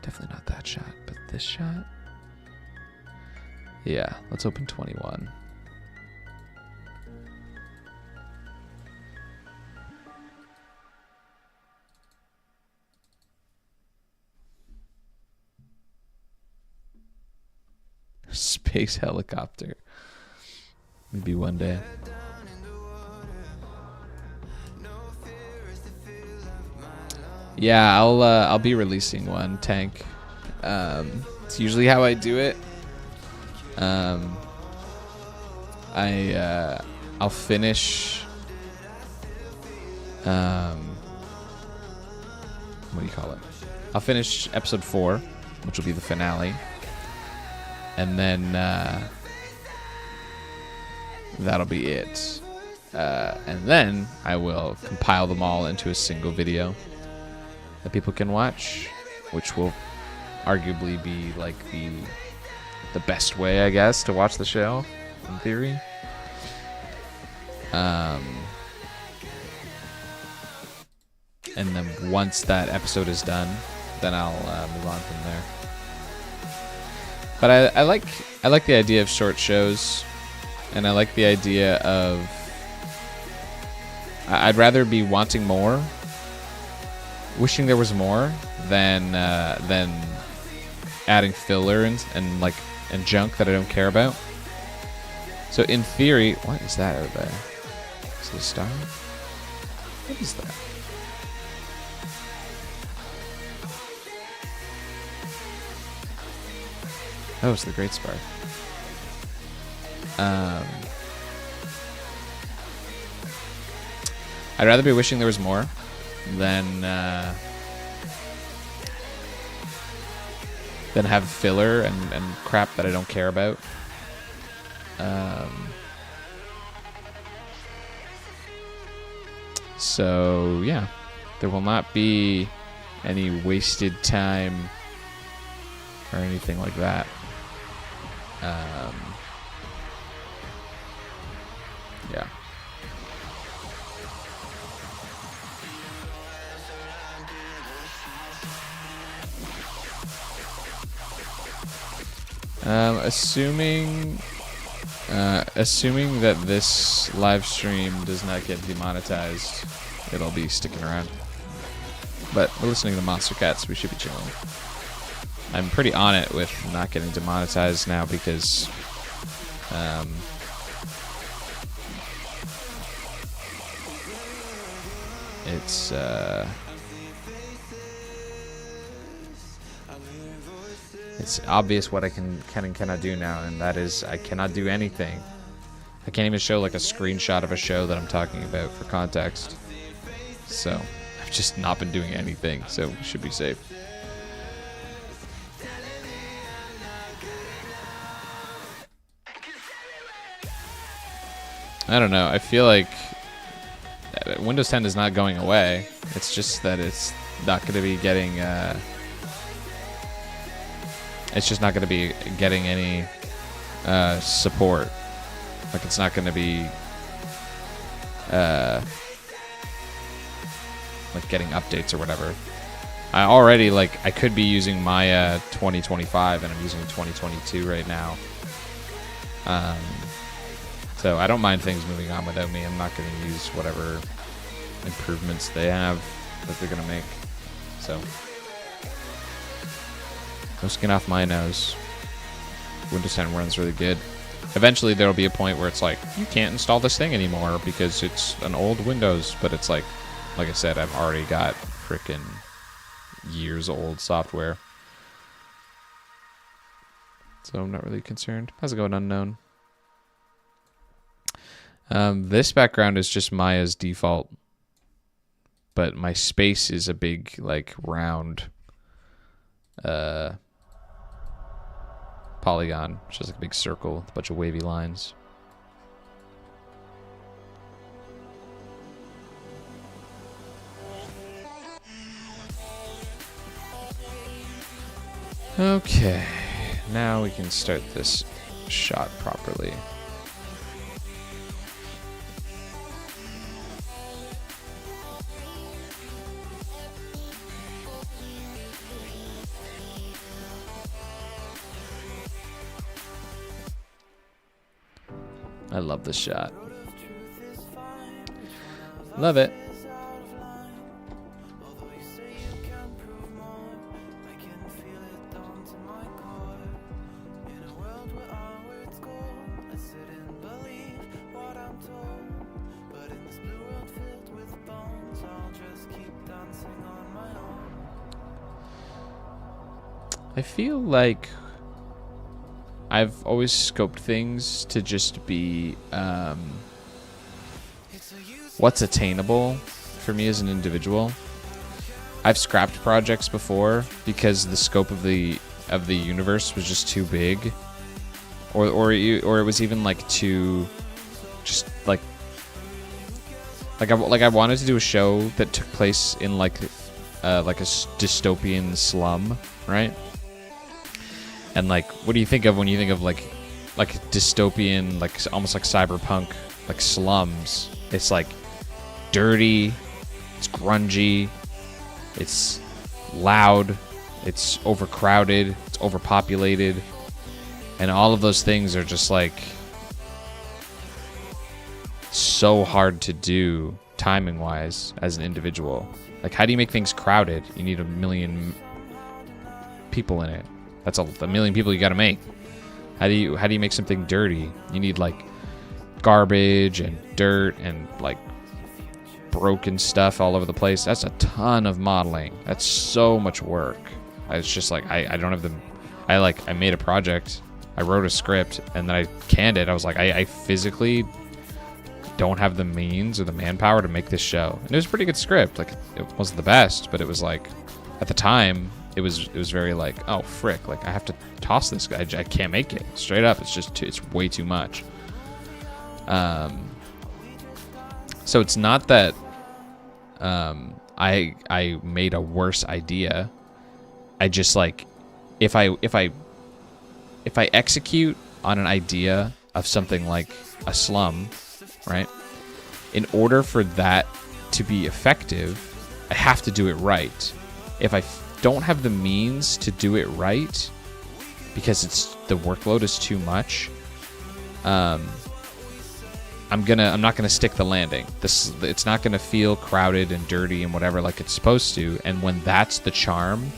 Definitely not that shot, but this shot. Yeah, let's open 21. Space helicopter. Maybe one day. Yeah, I'll be releasing one, Tank. It's usually how I do it. I'll finish. What do you call it? I'll finish episode 4, which will be the finale, and then that'll be it. And then I will compile them all into a single video that people can watch, which will arguably be like the best way, I guess, to watch the show, in theory. And then once that episode is done, then I'll move on from there. But I like the idea of short shows, and I like the idea of I'd rather be wanting more, wishing there was more, than adding filler and junk that I don't care about. So in theory, what is that out there? Is it a star? What is that? Oh, it's the Great Spark. I'd rather be wishing there was more than have filler and crap that I don't care about. So yeah, there will not be any wasted time or anything like that. Yeah. Assuming that this live stream does not get demonetized, it'll be sticking around. But we're listening to Monster Cats, we should be chilling. I'm pretty on it with not getting demonetized now because it's obvious what I can and cannot do now, and that is I cannot do anything. I can't even show like a screenshot of a show that I'm talking about for context. So I've just not been doing anything, so we should be safe. I don't know. I feel like Windows 10 is not going away. It's just that it's not going to be getting. It's just not going to be getting any support. Like it's not going to be like getting updates or whatever. I already I could be using Maya 2025 and I'm using 2022 right now. So I don't mind things moving on without me. I'm not going to use whatever improvements they have that they're going to make. So no skin off my nose. Windows 10 runs really good. Eventually there'll be a point where it's like, you can't install this thing anymore because it's an old Windows. But it's like I said, I've already got frickin' years old software. So I'm not really concerned. How's it going, Unknown? This background is just Maya's default. But my space is a big, round polygon, which is like a big circle with a bunch of wavy lines. Okay, now we can start this shot properly. I love this shot. Love it. I feel like I've always scoped things to just be what's attainable for me as an individual. I've scrapped projects before because the scope of the universe was just too big, or it was even too just like I wanted to do a show that took place in like a dystopian slum, right? And what do you think of when you think of like dystopian, almost like cyberpunk, slums? It's dirty, it's grungy, it's loud, it's overcrowded, it's overpopulated, and all of those things are just so hard to do timing wise as an individual. How do you make things crowded? You need 1 million people in it. That's a million people you got to make. How do you make something dirty? You need like garbage and dirt and like broken stuff all over the place. That's a ton of modeling. That's so much work. It's just like I don't have the I made a project, I wrote a script, and then I canned it. I was like, I physically don't have the means or the manpower to make this show. And it was a pretty good script. Like, it wasn't the best, but it was like, at the time, it was very like, oh frick, like I have to toss this guy. I can't make it. Straight up, it's just it's way too much. So it's not that I made a worse idea. I just like if I execute on an idea of something like a slum, right? In order for that to be effective, I have to do it right. If I don't have the means to do it right because the workload is too much, I'm not gonna stick the landing. It's not gonna feel crowded and dirty and whatever like it's supposed to. And when that's the charm,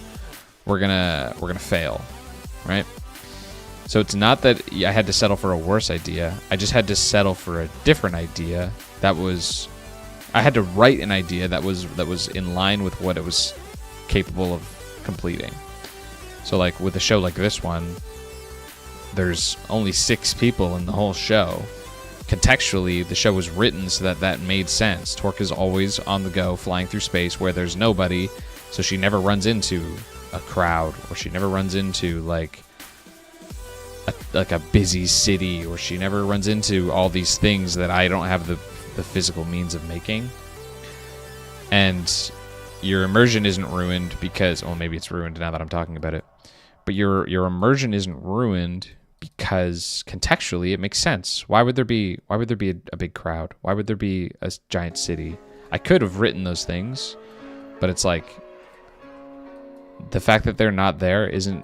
we're gonna fail, right? So it's not that I had to settle for a worse idea. I just had to settle for a different idea. I had to write an idea that was in line with what it was capable of completing. So like with a show like this one, there's only 6 people in the whole show. Contextually, the show was written so that made sense. Torque is always on the go, flying through space where there's nobody, so she never runs into a crowd, or she never runs into like a busy city, or she never runs into all these things that I don't have the physical means of making. And your immersion isn't ruined because, well, maybe it's ruined now that I'm talking about it, but your immersion isn't ruined because contextually it makes sense. Why would there be a big crowd? Why would there be a giant city? I could have written those things, but it's like the fact that they're not there isn't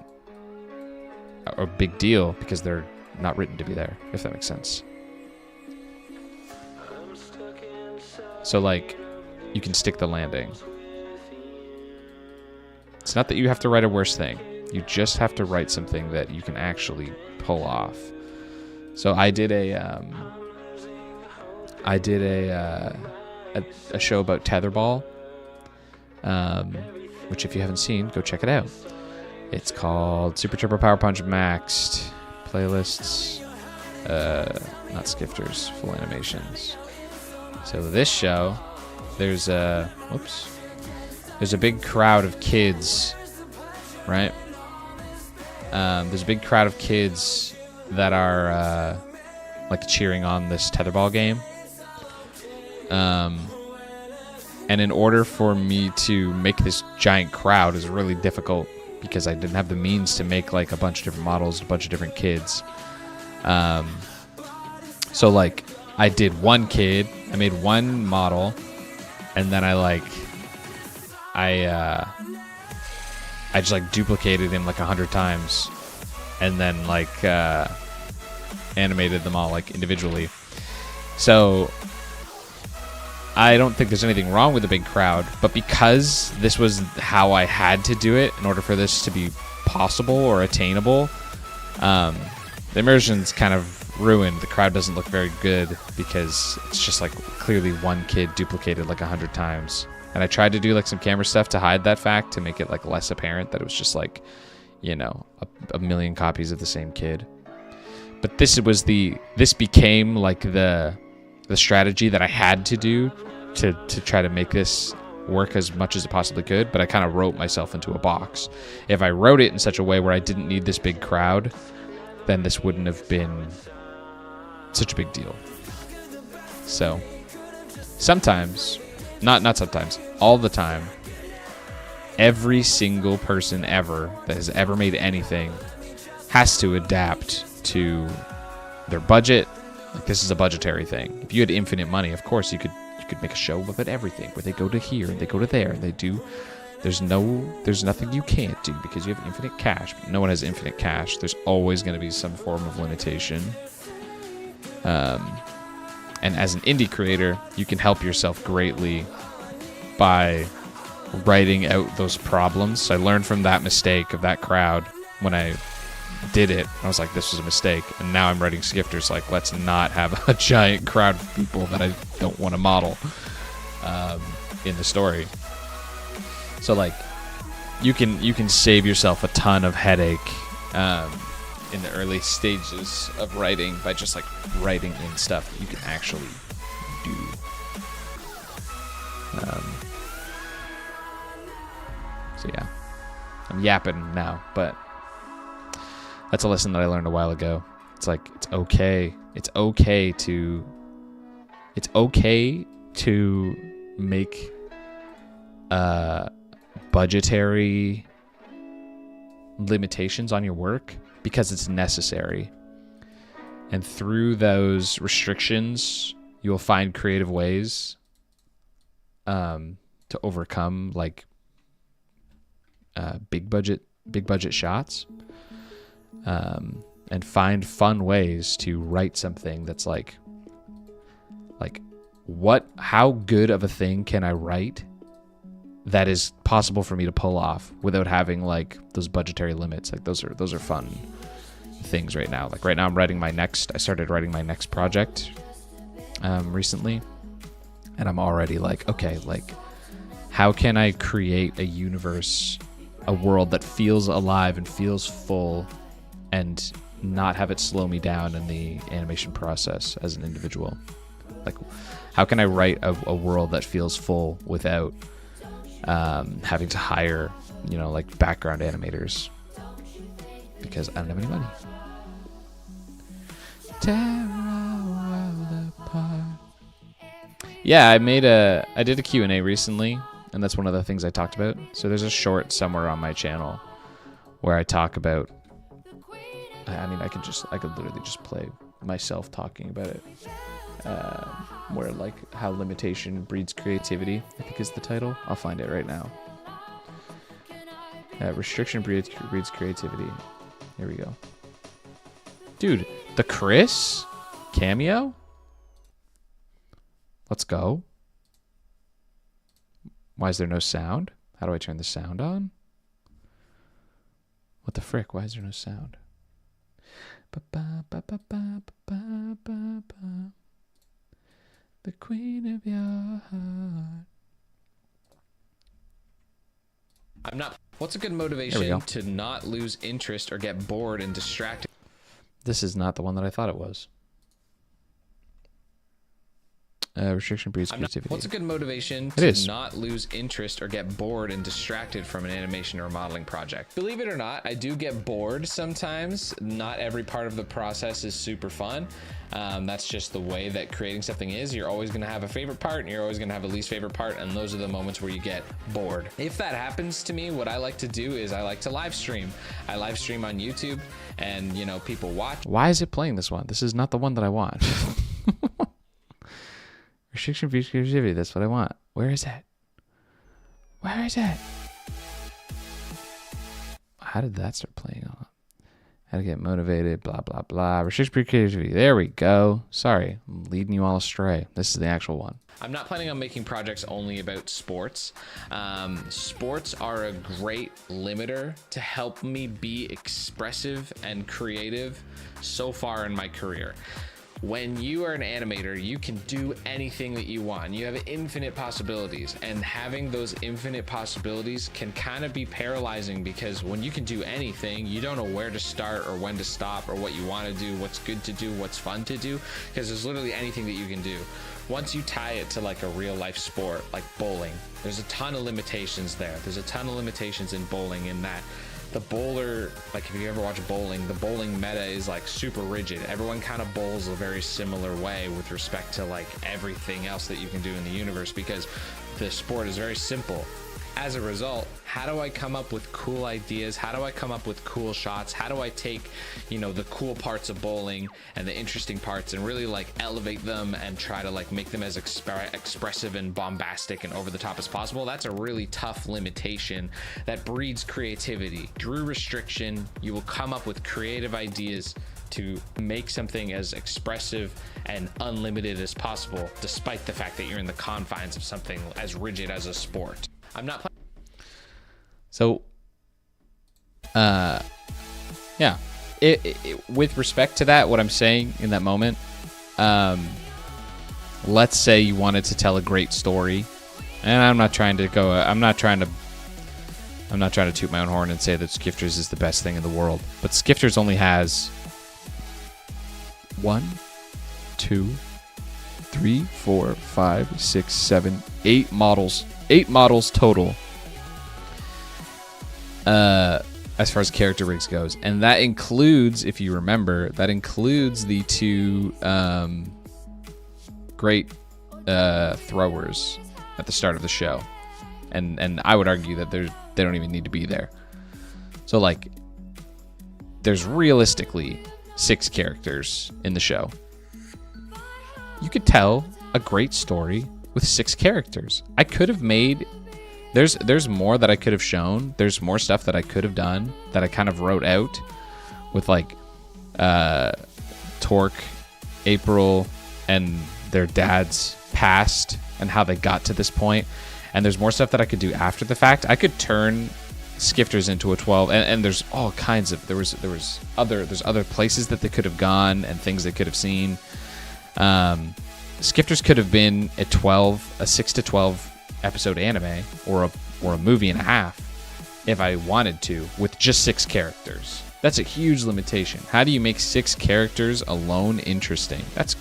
a big deal because they're not written to be there, if that makes sense. So like, you can stick the landing. It's not that you have to write a worse thing. You just have to write something that you can actually pull off. So I did a show about tetherball, which if you haven't seen, go check it out. It's called Super Turbo Power Punch Maxed. Playlists, not Skifters, full animations. So this show, there's a big crowd of kids, right? There's a big crowd of kids that are like cheering on this tetherball game. And in order for me to make this giant crowd is really difficult because I didn't have the means to make like a bunch of different models, a bunch of different kids. So like I did one kid, I made one model, and then I just like duplicated him like 100 times, and then like animated them all like individually. So I don't think there's anything wrong with a big crowd, but because this was how I had to do it in order for this to be possible or attainable, the immersion's kind of ruined. The crowd doesn't look very good because it's just like clearly one kid duplicated like 100 times. And I tried to do like some camera stuff to hide that fact, to make it like less apparent that it was just like, you know, a million copies of the same kid. But this became like the strategy that I had to do to try to make this work as much as it possibly could, but I kind of wrote myself into a box. If I wrote it in such a way where I didn't need this big crowd, then this wouldn't have been such a big deal. So sometimes, not sometimes, all the time, every single person ever that has ever made anything has to adapt to their budget. Like, this is a budgetary thing. If you had infinite money, of course you could make a show about everything where they go to here and they go to there and they do. There's nothing you can't do because you have infinite cash. But no one has infinite cash. There's always going to be some form of limitation. And as an indie creator, you can help yourself greatly by writing out those problems. So I learned from that mistake of that crowd when I did it, I was like, this was a mistake. And now I'm writing Skifters like, let's not have a giant crowd of people that I don't want to model in the story. So like, you can save yourself a ton of headache in the early stages of writing by just like writing in stuff that you can actually do. So yeah, I'm yapping now, but that's a lesson that I learned a while ago. It's like, it's okay to make budgetary limitations on your work because it's necessary. And through those restrictions, you'll find creative ways to overcome like big budget shots, and find fun ways to write something that's like how good of a thing can I write that is possible for me to pull off without having like those budgetary limits. Like those are fun things right now. Like right now I started writing my next project recently, and I'm already like, okay, like how can I create a universe, a world that feels alive and feels full and not have it slow me down in the animation process as an individual? Like, how can I write a world that feels full without having to hire, like background animators, because I don't have any money. Tear our world apart. Yeah, I did a Q&A recently, and that's one of the things I talked about. So there's a short somewhere on my channel where I talk about, I mean, I could literally just play myself talking about it. Where like how limitation breeds creativity, I think is the title. I'll find it right now. Restriction breeds creativity. Here we go. Dude, the Chris cameo? Let's go. Why is there no sound? How do I turn the sound on? What the frick? Why is there no sound? The queen of your heart. What's a good motivation to not lose interest or get bored and distracted? This is not the one that I thought it was. Restriction breeds creativity. What's a good motivation to not lose interest or get bored and distracted from an animation or modeling project? Believe it or not, I do get bored sometimes. Not every part of the process is super fun. That's just the way that creating something is. You're always going to have a favorite part and you're always going to have a least favorite part, and those are the moments where you get bored. If that happens to me, what I like to do is I like to live stream. I live stream on YouTube, and people watch. Why is it playing this one? This is not the one that I want. Restriction breeds creativity. That's what I want. Where is it? Where is it? How did that start playing on? How to get motivated, blah, blah, blah. Restriction breeds creativity. There we go. Sorry, I'm leading you all astray. This is the actual one. I'm not planning on making projects only about sports. Sports are a great limiter to help me be expressive and creative so far in my career. When you are an animator, you can do anything that you want. You have infinite possibilities, and having those infinite possibilities can kind of be paralyzing, because when you can do anything, you don't know where to start or when to stop or what you want to do, what's good to do, what's fun to do, because there's literally anything that you can do. Once you tie it to like a real life sport like bowling, there's a ton of limitations there. There's a ton of limitations in bowling, in that the bowler, like if you ever watch bowling, the bowling meta is like super rigid. Everyone kind of bowls a very similar way with respect to like everything else that you can do in the universe, because the sport is very simple. As a result, how do I come up with cool ideas? How do I come up with cool shots? How do I take, the cool parts of bowling and the interesting parts and really like elevate them and try to like make them as expressive and bombastic and over the top as possible? That's a really tough limitation that breeds creativity. Through restriction, you will come up with creative ideas to make something as expressive and unlimited as possible, despite the fact that you're in the confines of something as rigid as a sport. I'm not. So, Yeah. With respect to that, what I'm saying in that moment, let's say you wanted to tell a great story, and I'm not trying to toot my own horn and say that Skifters is the best thing in the world, but Skifters only has 1, 2, 3, 4, 5, 6, 7, 8 models. 8 models total. As far as character rigs goes, and that includes, if you remember, the 2 great throwers at the start of the show, and I would argue that they don't even need to be there. So like, there's realistically 6 characters in the show. You could tell a great story with 6 characters. I could have made. There's more that I could have shown. There's more stuff that I could have done that I kind of wrote out with like Torque, April, and their dad's past and how they got to this point. And there's more stuff that I could do after the fact. I could turn Skifters into a 12, and there's all kinds of there's other places that they could have gone and things they could have seen. Skifters could have been a 6 to 12 episode anime or a movie and a half if I wanted to, with just 6 characters. That's a huge limitation. How do you make 6 characters alone interesting? That's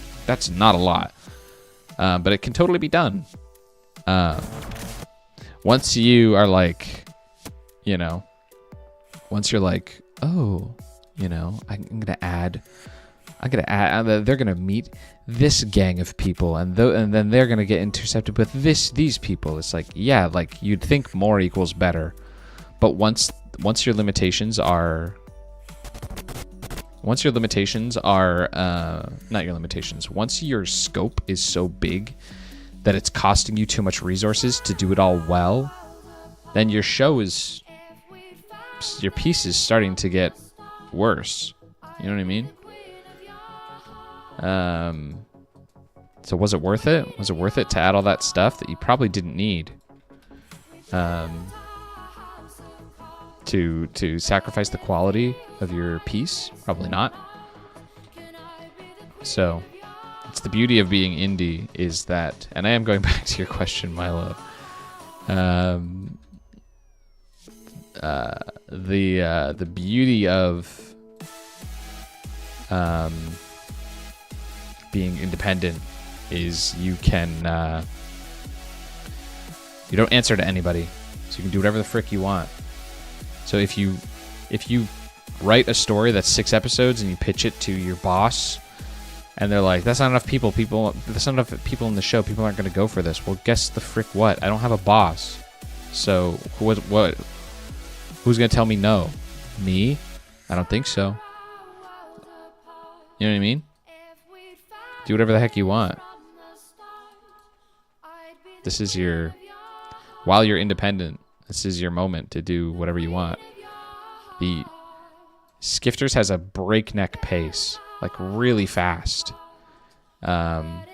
not a lot, but it can totally be done. Once you are like, once you're like, oh, I'm gonna add, they're gonna meet this gang of people, and then they're gonna get intercepted with these people. It's like, yeah, like you'd think more equals better, but once your limitations are once your scope is so big that it's costing you too much resources to do it all well, then your piece is starting to get worse. You know what I mean? So was it worth it? Was it worth it to add all that stuff that you probably didn't need? To sacrifice the quality of your piece? Probably not. So it's the beauty of being indie is that, and I am going back to your question, Milo. The beauty of being independent is you don't answer to anybody, so you can do whatever the frick you want. So if you write a story that's 6 episodes and you pitch it to your boss, and they're like, that's not enough people that's not enough people in the show, people aren't going to go for this. Well, guess the frick what? I don't have a boss. So what who's going to tell me no? Me? I don't think so. You know what I mean? Do whatever the heck you want. While you're independent, this is your moment to do whatever you want. The Skifters has a breakneck pace, like really fast. And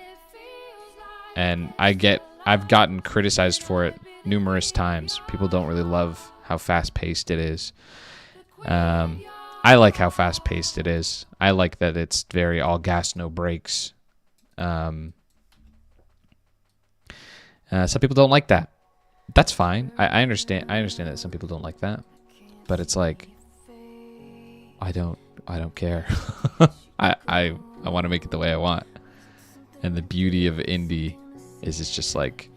I've gotten criticized for it numerous times. People don't really love how fast paced it is. I like how fast paced it is. I like that it's very all gas, no brakes. Some people don't like that. That's fine. I understand that some people don't like that, but it's like, I don't care. I want to make it the way I want. And the beauty of indie is it's just like,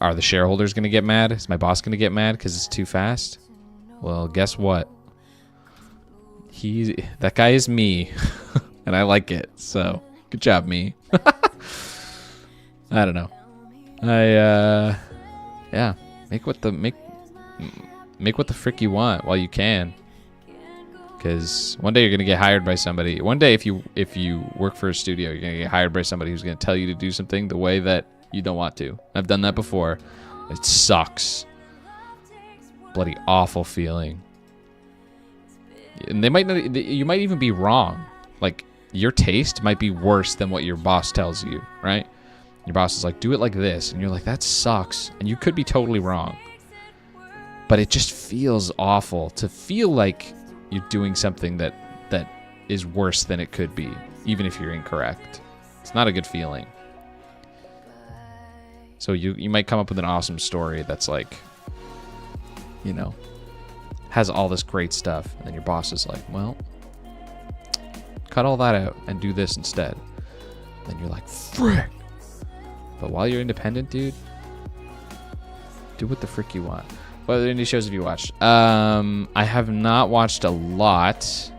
are the shareholders going to get mad? Is my boss going to get mad because it's too fast? Well, guess what? That guy is me, and I like it. So good job, me. I don't know. Yeah, make what the frick you want while you can, because one day you're gonna get hired by somebody. One day, if you work for a studio, you're gonna get hired by somebody who's gonna tell you to do something the way that you don't want to. I've done that before. It sucks. Bloody awful feeling. And they might not. You might even be wrong. Like, your taste might be worse than what your boss tells you, right? Your boss is like, do it like this. And you're like, that sucks. And you could be totally wrong. But it just feels awful to feel like you're doing something that is worse than it could be, even if you're incorrect. It's not a good feeling. So you might come up with an awesome story that's like, you know, has all this great stuff, and then your boss is like, well, cut all that out and do this instead. Then you're like, frick. But while you're independent, dude, do what the frick you want. What other indie shows have you watched? I have not watched a lot.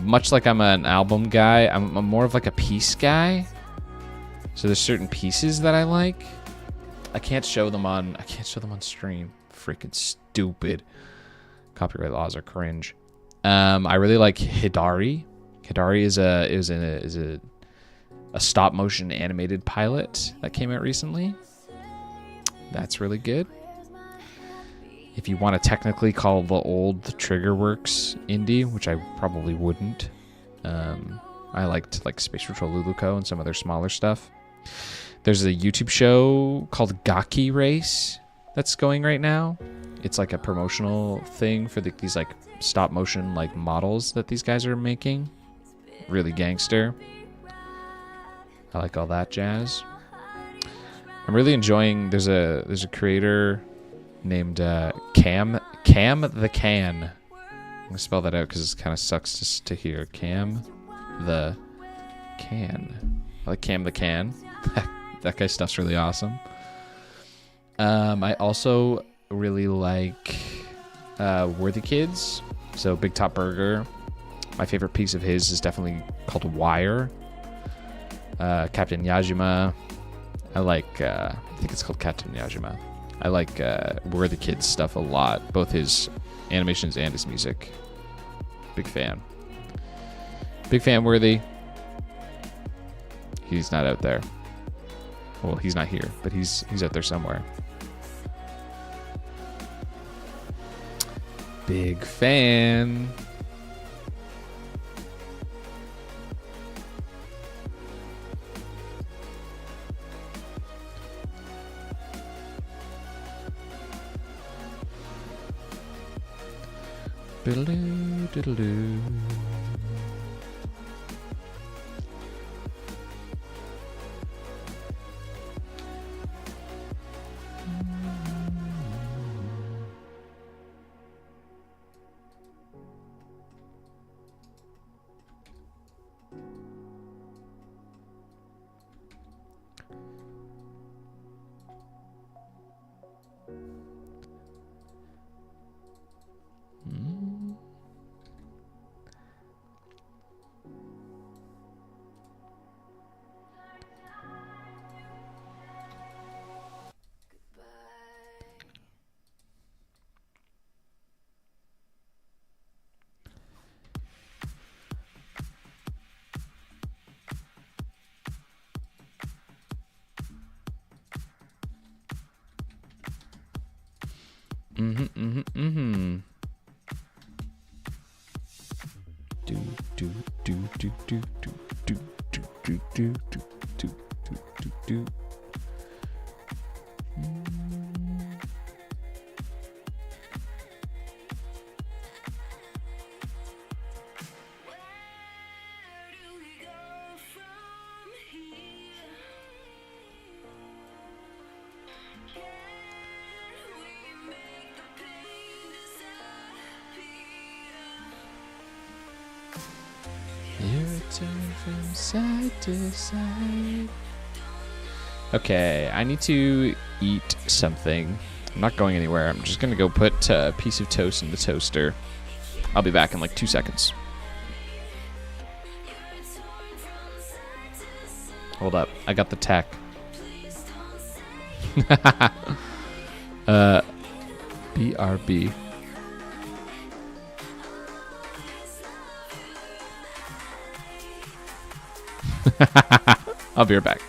Much like I'm an album guy, I'm more of like a piece guy. So there's certain pieces that I like. I can't show them on stream. Freaking stupid. Copyright laws are cringe. I really like Hidari. Hidari is a stop motion animated pilot that came out recently. That's really good. If you want to technically call the old Triggerworks indie, which I probably wouldn't, I liked like Space Patrol Luluco and some other smaller stuff. There's a YouTube show called Gaki Race that's going right now. It's like a promotional thing for these like stop motion like models that these guys are making. Really gangster. I like all that jazz. I'm really enjoying. There's a creator named Cam the Can. I'm gonna spell that out because it kind of sucks to hear. Cam the Can. I like Cam the Can. That guy's stuff's really awesome. I also really like Worthy Kids. So Big Top Burger. My favorite piece of his is definitely called Wire. Captain Yajima. I like, I think it's called Captain Yajima. I like Worthy Kids stuff a lot. Both his animations and his music. Big fan. Big fan, Worthy. He's not out there. Well, he's not here, but he's out there somewhere. Big fan. Diddle-doo, diddle-doo. From side to side. Okay, I need to eat something. I'm not going anywhere. I'm just gonna go put a piece of toast in the toaster. I'll be back in like 2 seconds. Hold up, I got the tech. BRB. I'll be right back.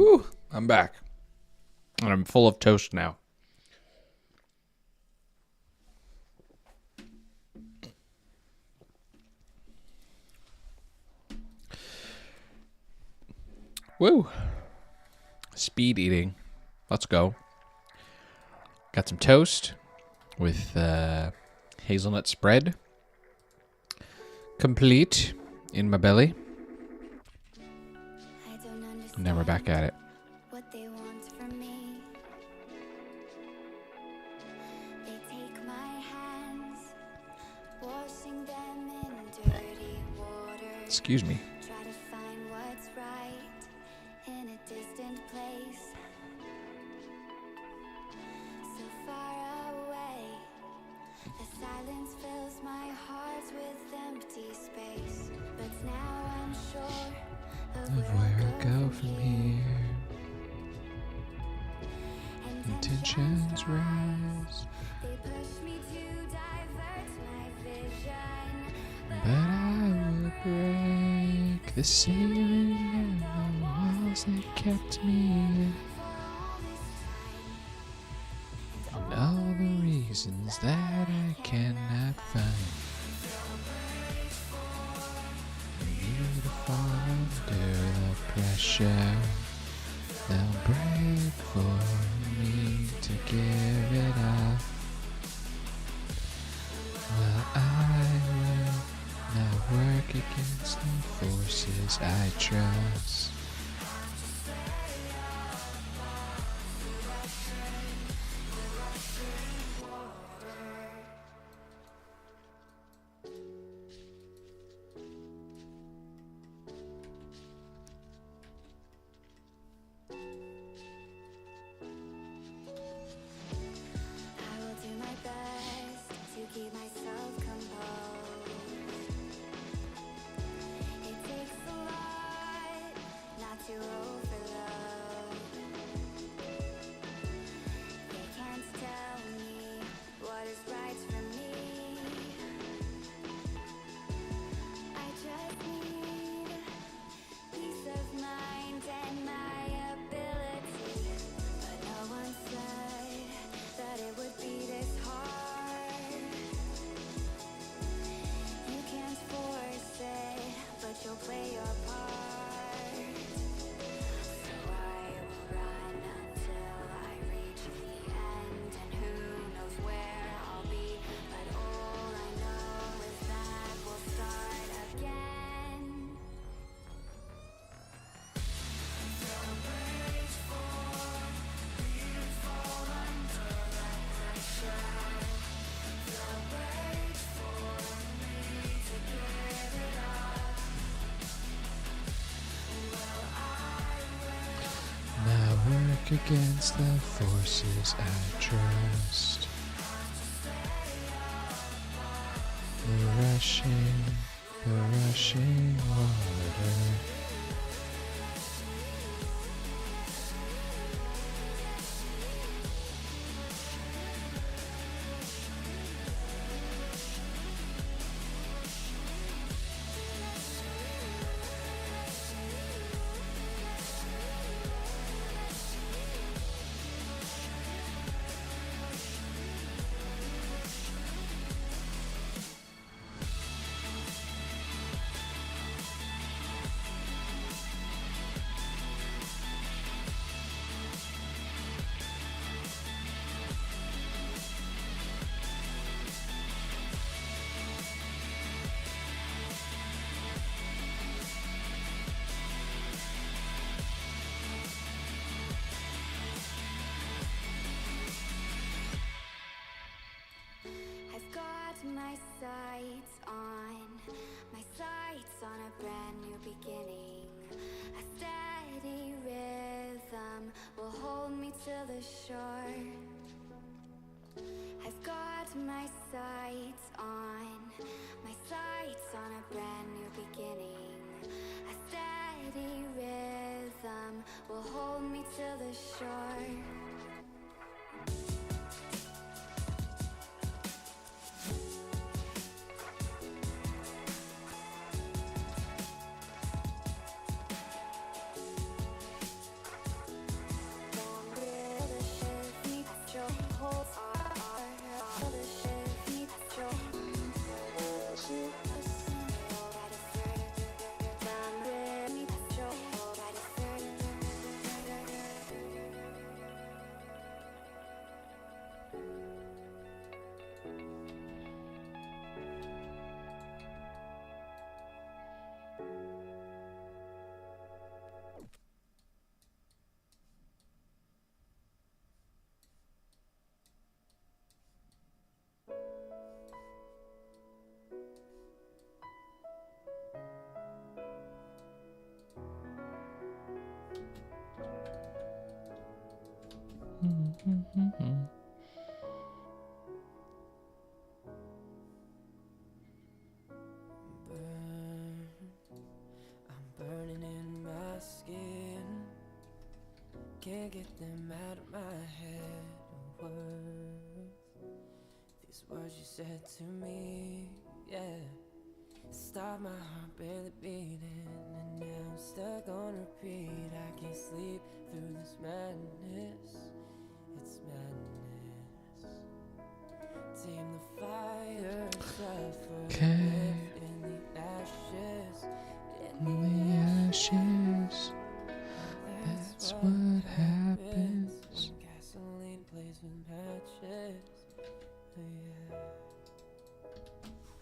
Woo! I'm back. And I'm full of toast now. Woo! Speed eating. Let's go. Got some toast with hazelnut spread. Complete in my belly. Now we're back at it. What they want from me. They take my hands, washing them in dirty water. Excuse me. Try to find what's right in a distant place. So far away, the silence fills my heart with empty space. But now I'm sure of where I'll go from here. Intentions rise, They push me to divert my vision, but I will break the ceiling and the walls that kept me in. And all the reasons that I cannot find you to fall under the pressure. They'll break for me to give it up. Well, I will not work against the forces I trust. I will do my best to keep myself composed. It takes a lot not to overload. They can't tell me what is right for me. I just need peace of mind and my ability. But no one said that it would be this hard. You can't force it, but you'll play your part. So I will run until I reach the end, and who knows where I'll be. But all I know is that we'll start again. Now work against the forces I trust. The rushing water. I've got my sights on a brand new beginning. A steady rhythm will hold me to the shore. I've got my sights on a brand new beginning. A steady rhythm will hold me to the shore. I'm burning in my skin. Can't get them out of my head. Words, these words you said to me, yeah. Stop my heart barely beating, and now I'm stuck on repeat. I can't sleep through this madness. It's madness. Tame the fire, suffer, live in the ashes. In the ashes, that's what happens. When gasoline plays with matches, yeah.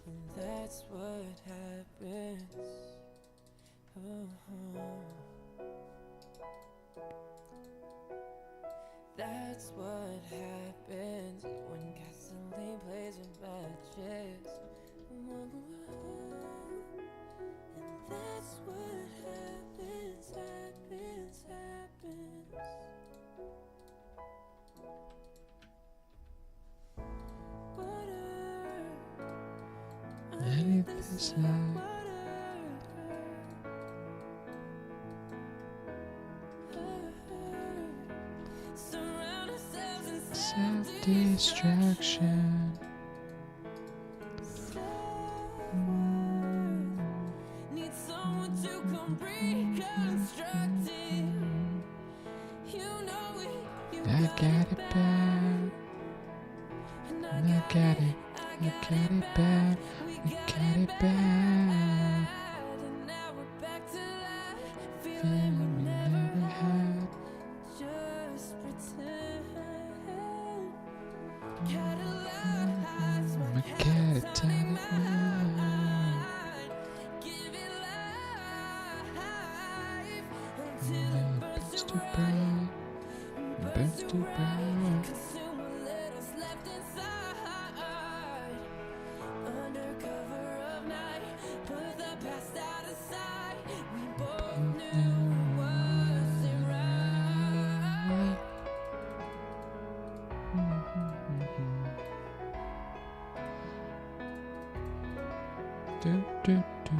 And that's what happens. That's what happens when gasoline plays with matches. And that's what happens. And it's like self-distraction. Need someone to come reconstruct it. You know it. You I got it bad. and I got it. I got it bad. We got it bad. And now we're back to life. Feeling Feeling we never had. just pretend. Catalyze my My catatonic mind. Give it life until it burns to bright. Burns too bright. Consume what little's left inside. Under cover of night, put the past out of sight. We both knew it wasn't right. Do, do, do.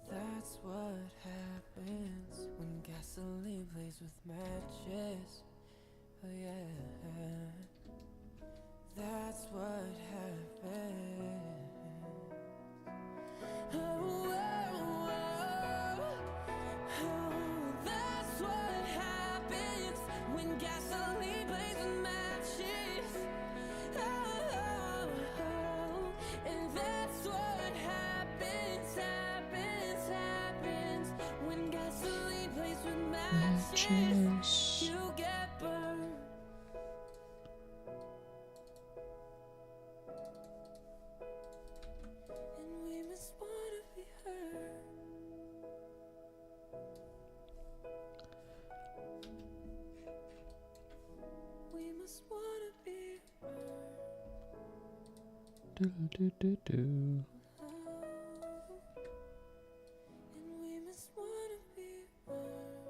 That's what happens when gasoline plays with matches. Oh yeah. That's what happens. Oh, that's what happens when gasoline plays with matches. And that's what happens when gasoline plays with matches. Matches. You get burned. And we must wanna be heard. We must wanna be heard. Do, do, do, do. And we must wanna be heard.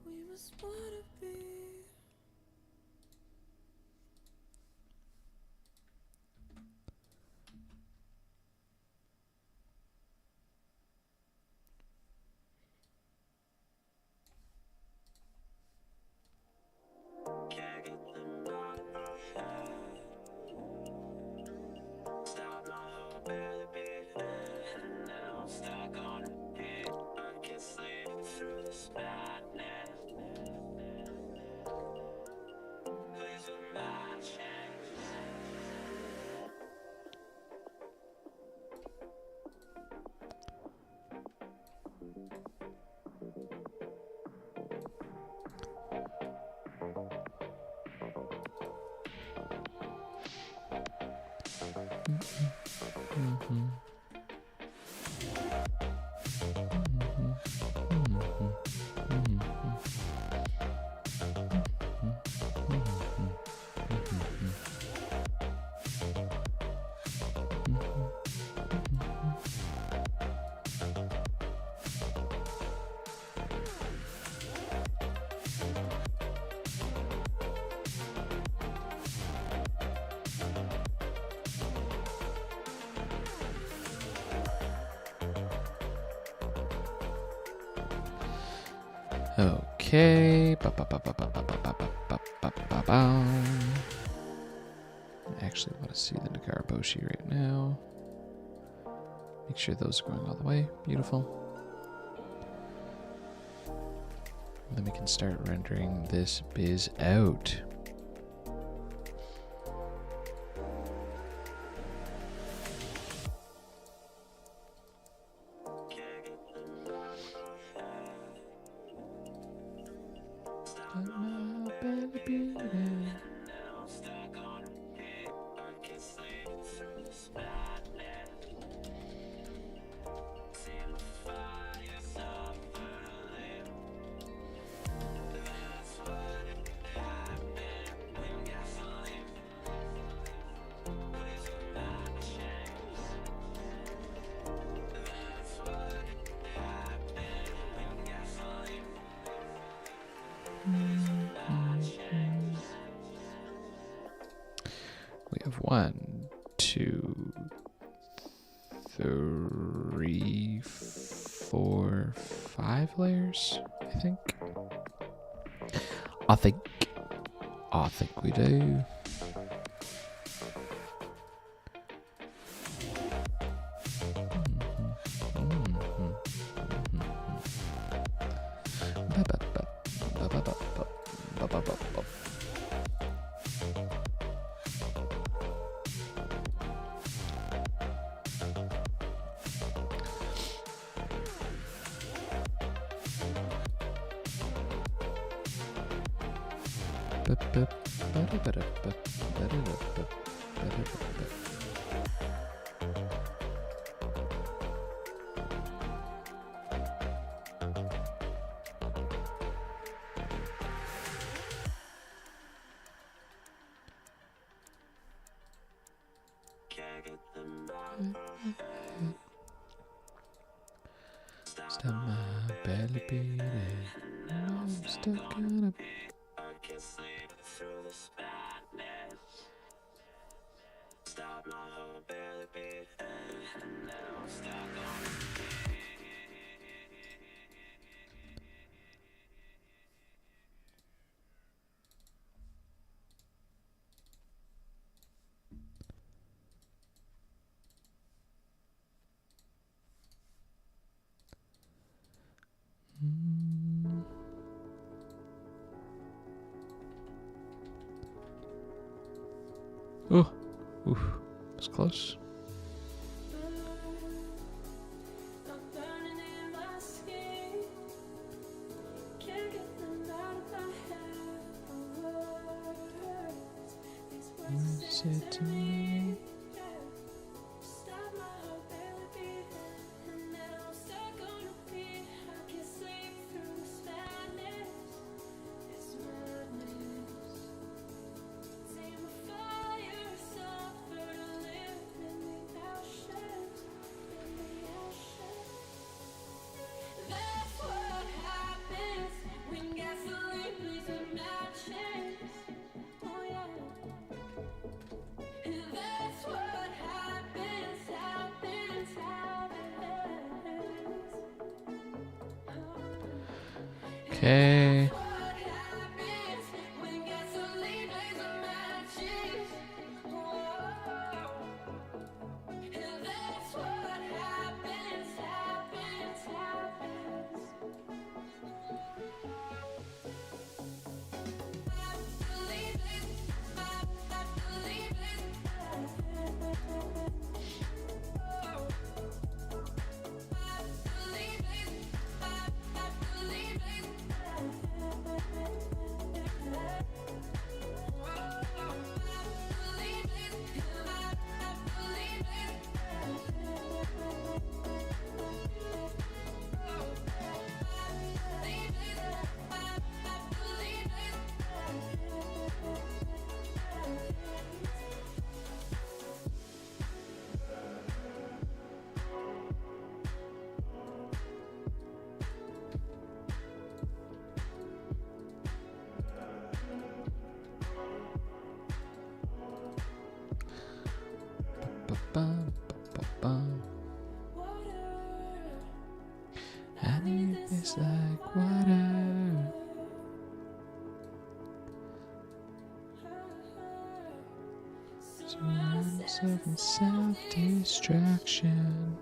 We must wanna be. Can't get them out of my head. Stop my heart barely beating, and now I'm stuck on repeat. I can't sleep through this madness. Please with my change. Okay. I actually want to see the Nagaraboshi right now. Make sure those are going all the way. Beautiful. Then we can start rendering this biz out. We have 1, 2, 3, 4, 5 layers, I think. I think we do. Stop my belly beating. I'm stuck in a... Oh, oof, it's close. Said to me. Okay. Self-distraction.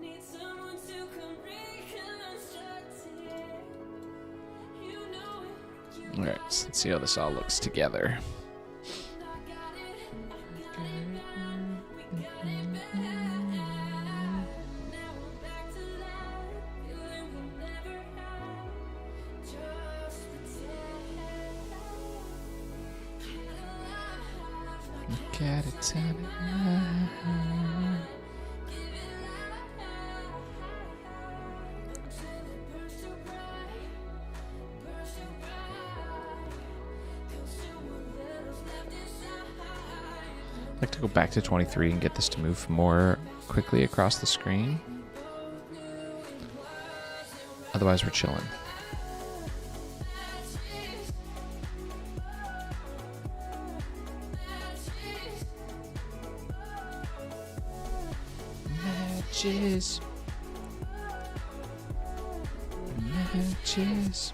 Need someone to come reconstruct it. You know it. All right, so let's see how this all looks together. I got it. We got it back. Now we're back to life. Feeling we never had. Just pretend. Look at it, time. I'd like to go back to 23 and get this to move more quickly across the screen. Otherwise, we're chilling. Matches. Matches.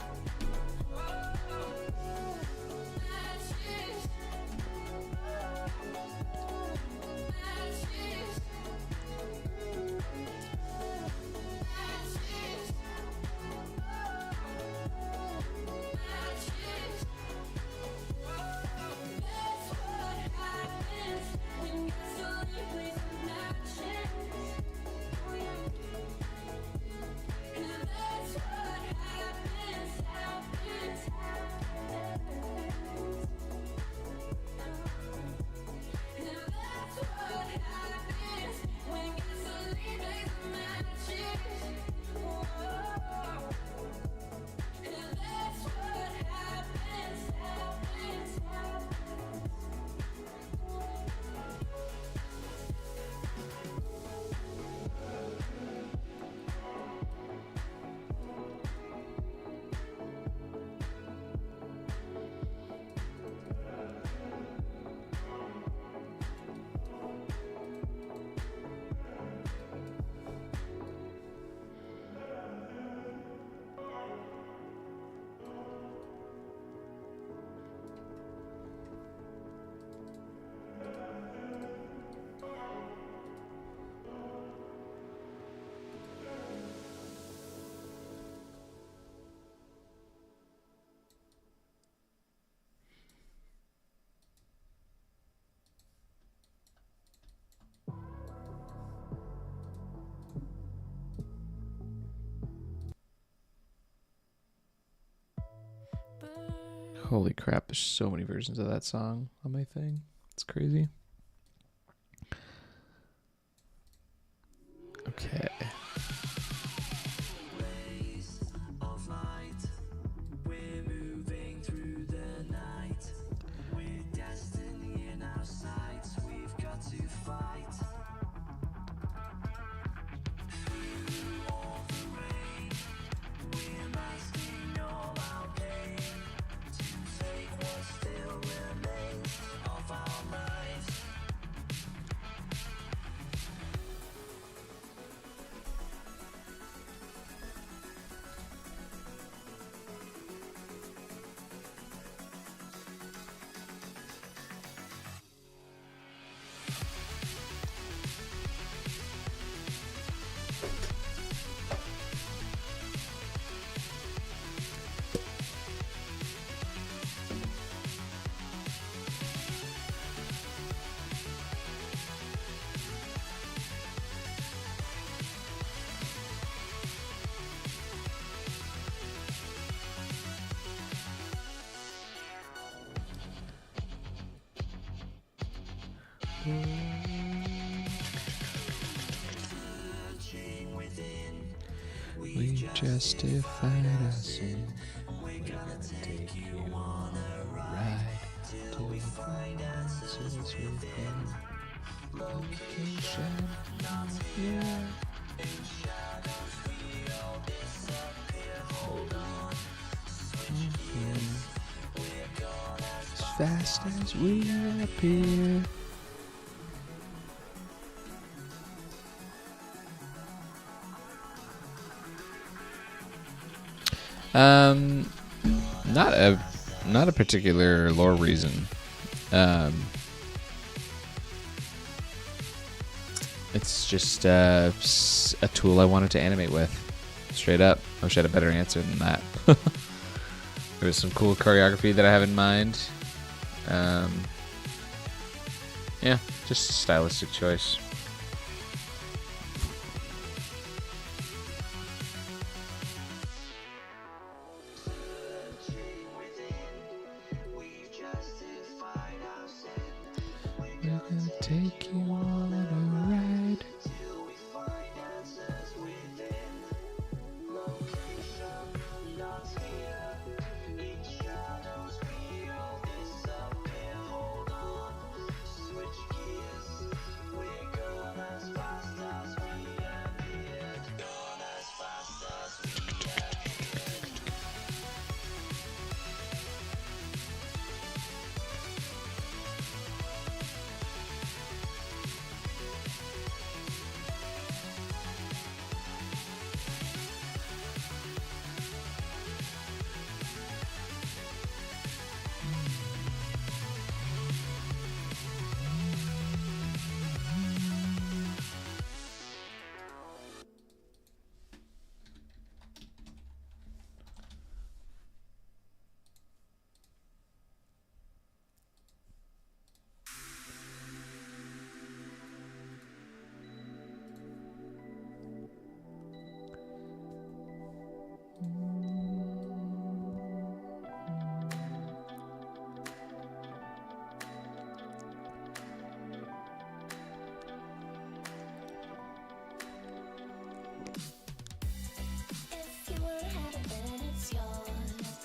Holy crap, there's so many versions of that song on my thing. It's crazy. Okay. Of light, we're moving through the night. With destiny in our sights, we've got to fight. Through all the rain, we're masking all our pain. To take what still remains of our lives. We justified our sin. We're gonna take you on a ride till we find answers within location. Yeah. As fast as we appear. Not a Not a particular lore reason. It's just a tool I wanted to animate with. Straight up. I wish I had a better answer than that. There was some cool choreography that I have in mind. Yeah, just a stylistic choice. We're gonna take you on a ride. If you wanna have it, then it's yours.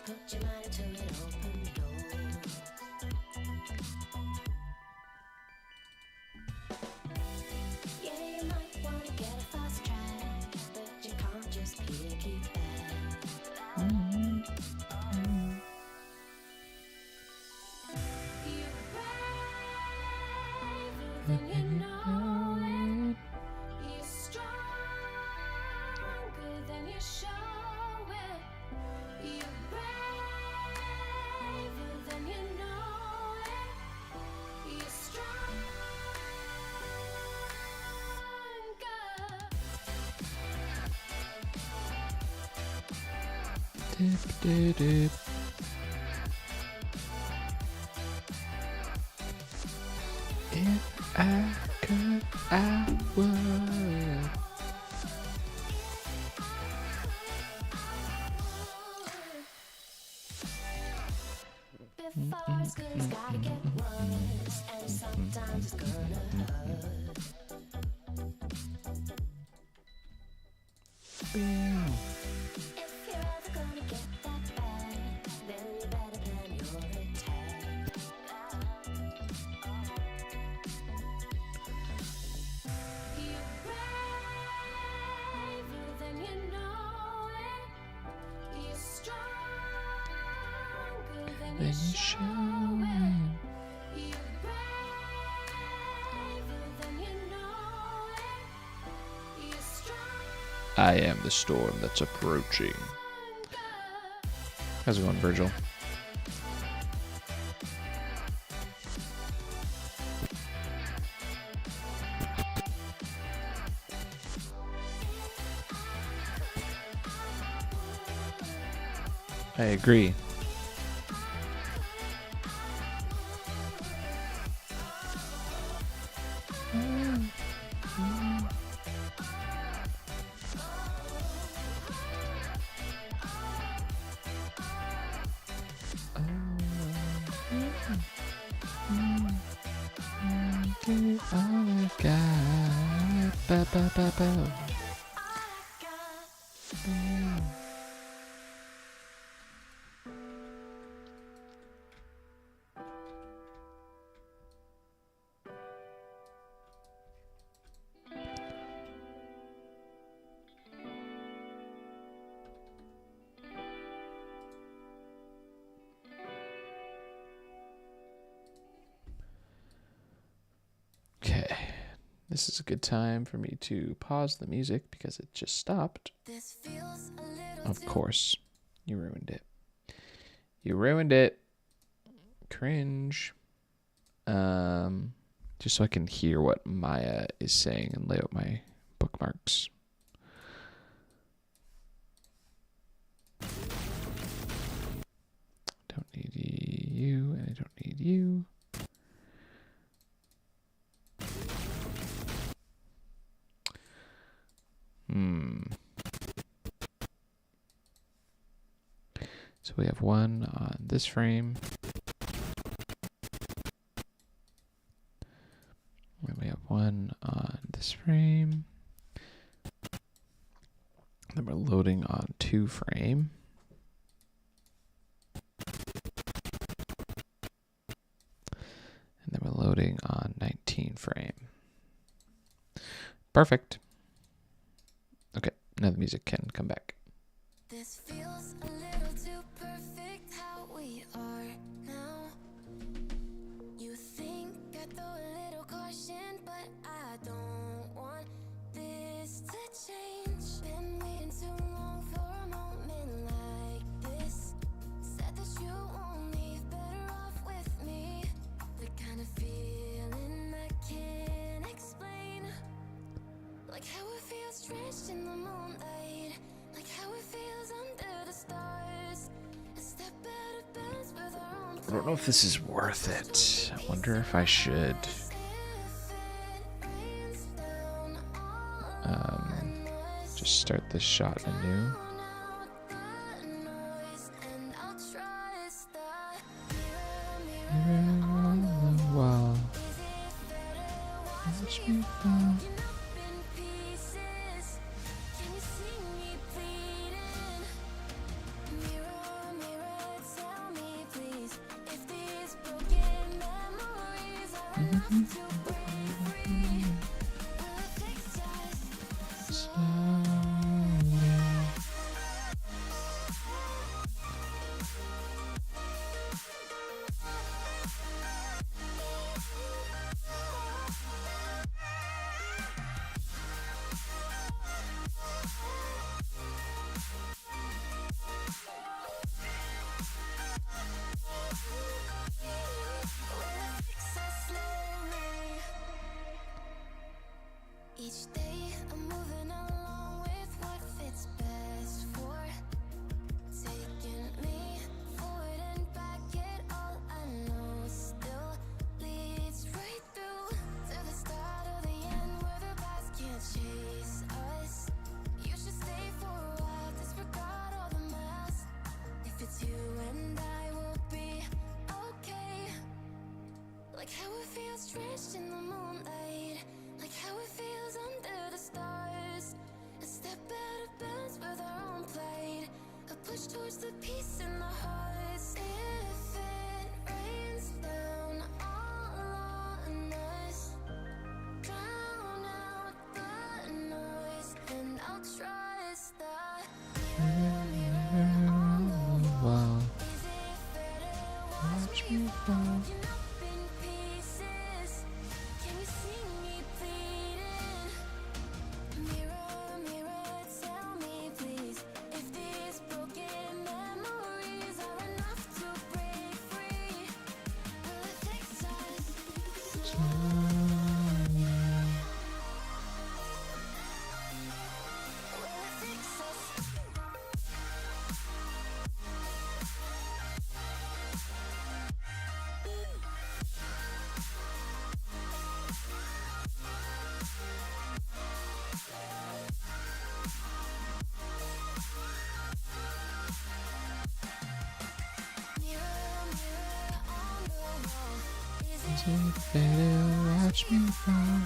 Put your mind to it, open doors. Yeah, you might wanna get a fast track, but you can't just piggyback. You're braver than you know it. You're stronger than you show it. You're braver than you know it. You're stronger. Dip, dip, dip. If I could, I would. Before school's gotta get worse, and sometimes it's gonna hurt. If you're ever gonna get that bad, then you better plan your attack. You're braver than you know it. You're stronger than you show it. You're braver than you know it. You're stronger. I am the storm that's approaching. How's it going, Virgil? I agree. All I got. Ba, ba, ba, ba. Okay. This is a good time for me to pause the music because it just stopped. This feels a little Of course. You ruined it. You ruined it. Cringe. Just so I can hear what Maya is saying and lay out my bookmarks. Don't need you, and I don't need you. So we have one on this frame. And we have one on this frame. Then we're loading on 2 frame. And then we're loading on 19 frame. Perfect. Okay, now the music can come back. This feels a little too perfect how we are now. You think I throw a little caution, but I don't want this to change. Been waiting too long for a moment like this. Said that you want me better off with me. The kind of feeling I can't explain. Like how it feels drenched in the moonlight. Like how it feels under the stars. A step out of bounds with our own I don't know if this is worth it. I wonder if I should just start this shot anew. Mirror on the wall. Watch me fall. Each day I'm moving along with what fits best for taking me forward and back. Yet all I know still leads right through to the start of the end where the past can't chase us. You should stay for a while, disregard all the masks. If it's you and I will be okay. Like how it feels drenched in the moonlight. Like how it feels under the stars. A step out of bounds with our own plight. A push towards the peace in the hearts. If it rains down all on us, drown out the noise, and I'll trust the mirror on the wall. Is it fair to watch me fall? Is it fair to watch me fall?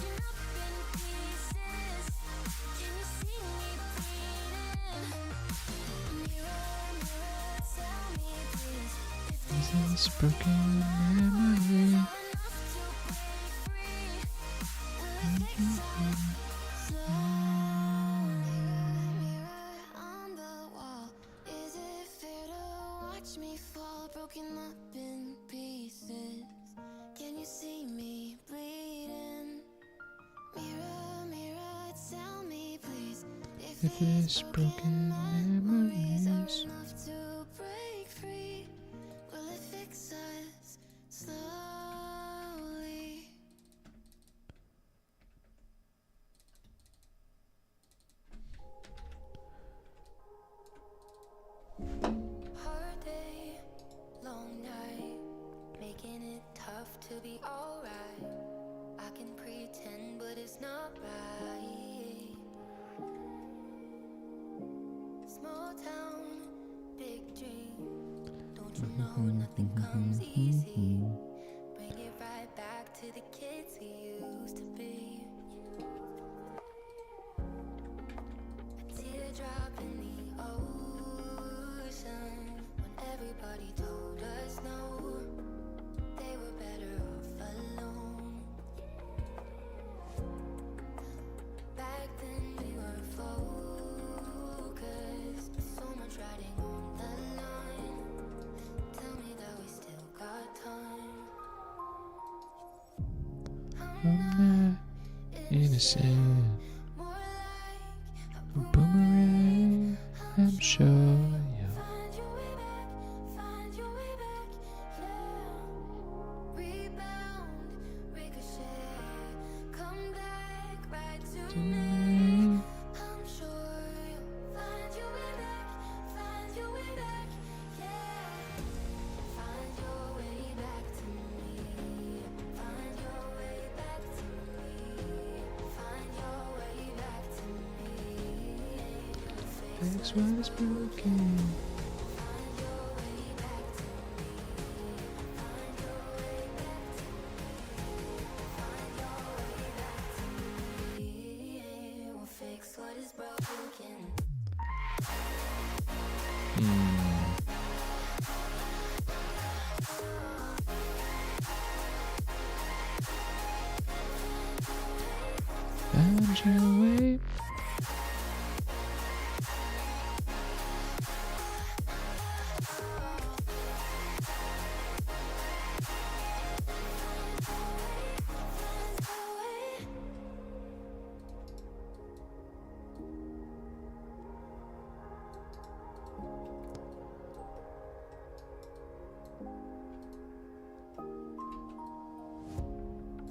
Is this broken memory? On the wall, is it fair to watch me fall, broken up in pieces? Can you see me bleeding? Mirror, mirror, tell me please if these broken memories are enough to break free. Will it fix us? Don't you know nothing comes easy? Bring it right back to the kids we used to be. A teardrop in the ocean when everybody told us no. They were better off alone. Back then we were focused, so much riding on the line. Tell me that we still got time. I'm not innocent. More like a Boomerang, I'm sure you. find your way back, find your way back, yeah. Rebound, ricochet, come back right to me. I'm sure you'll find your way back, find your way back, yeah. Find your way back to me. Find your way back to me. Find your way back to me. Fix what is broken. Find your way back to me. Find your way back to me. Find your way back to me. We'll fix what is broken. Find your way.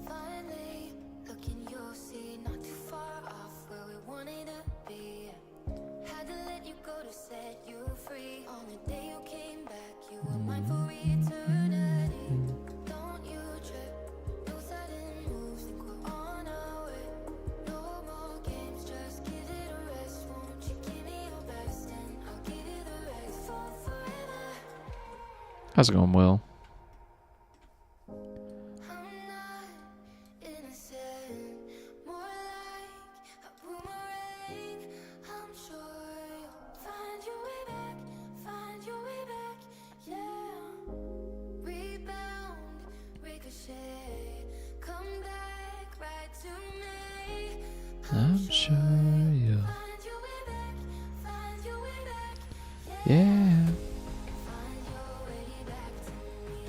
Finally, looking, you'll see not too far off where we wanted to be. Had to let you go to set you free. On the day you came back, you were mine for eternity. Don't you trip, no sudden moves, think we're on our way. No more games, just give it a rest. Won't you give me your best and I'll give you the rest for forever. How's it going, Will? I'm not innocent, more like a boomerang. I'm sure you'll find your way back, find your way back, yeah. Rebound, ricochet, come back right to me. I'm sure you. Find your way back, find your way back, Yeah. find your way back to me.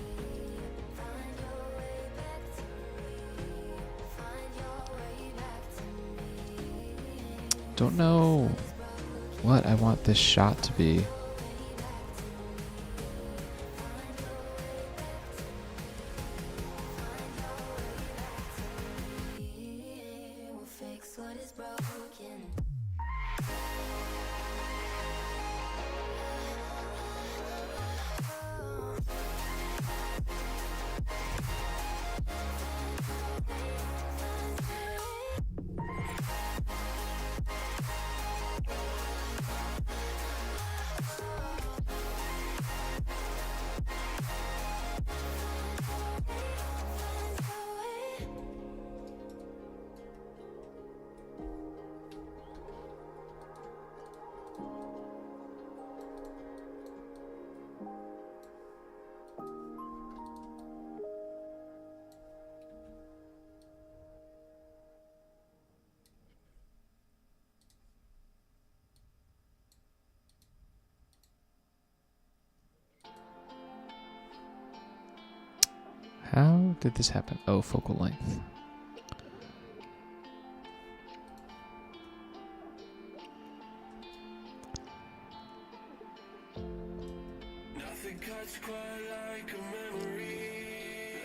Find your way back to me. Find your way back to me. Don't know what I want this shot to be. We'll fix what is broken. How did this happen? Oh, focal length. Nothing cuts quite like a memory.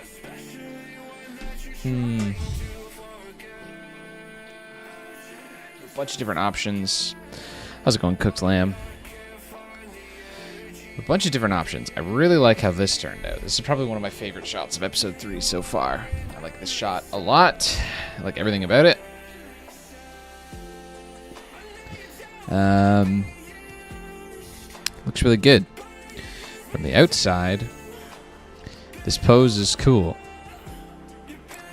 Especially one that you try to forget. A bunch of different options. How's it going, cooked lamb? A bunch of different options. I really like how this turned out. This is probably one of my favorite shots of episode 3 so far. I like this shot a lot. I like everything about it. Looks really good. From the outside, this pose is cool.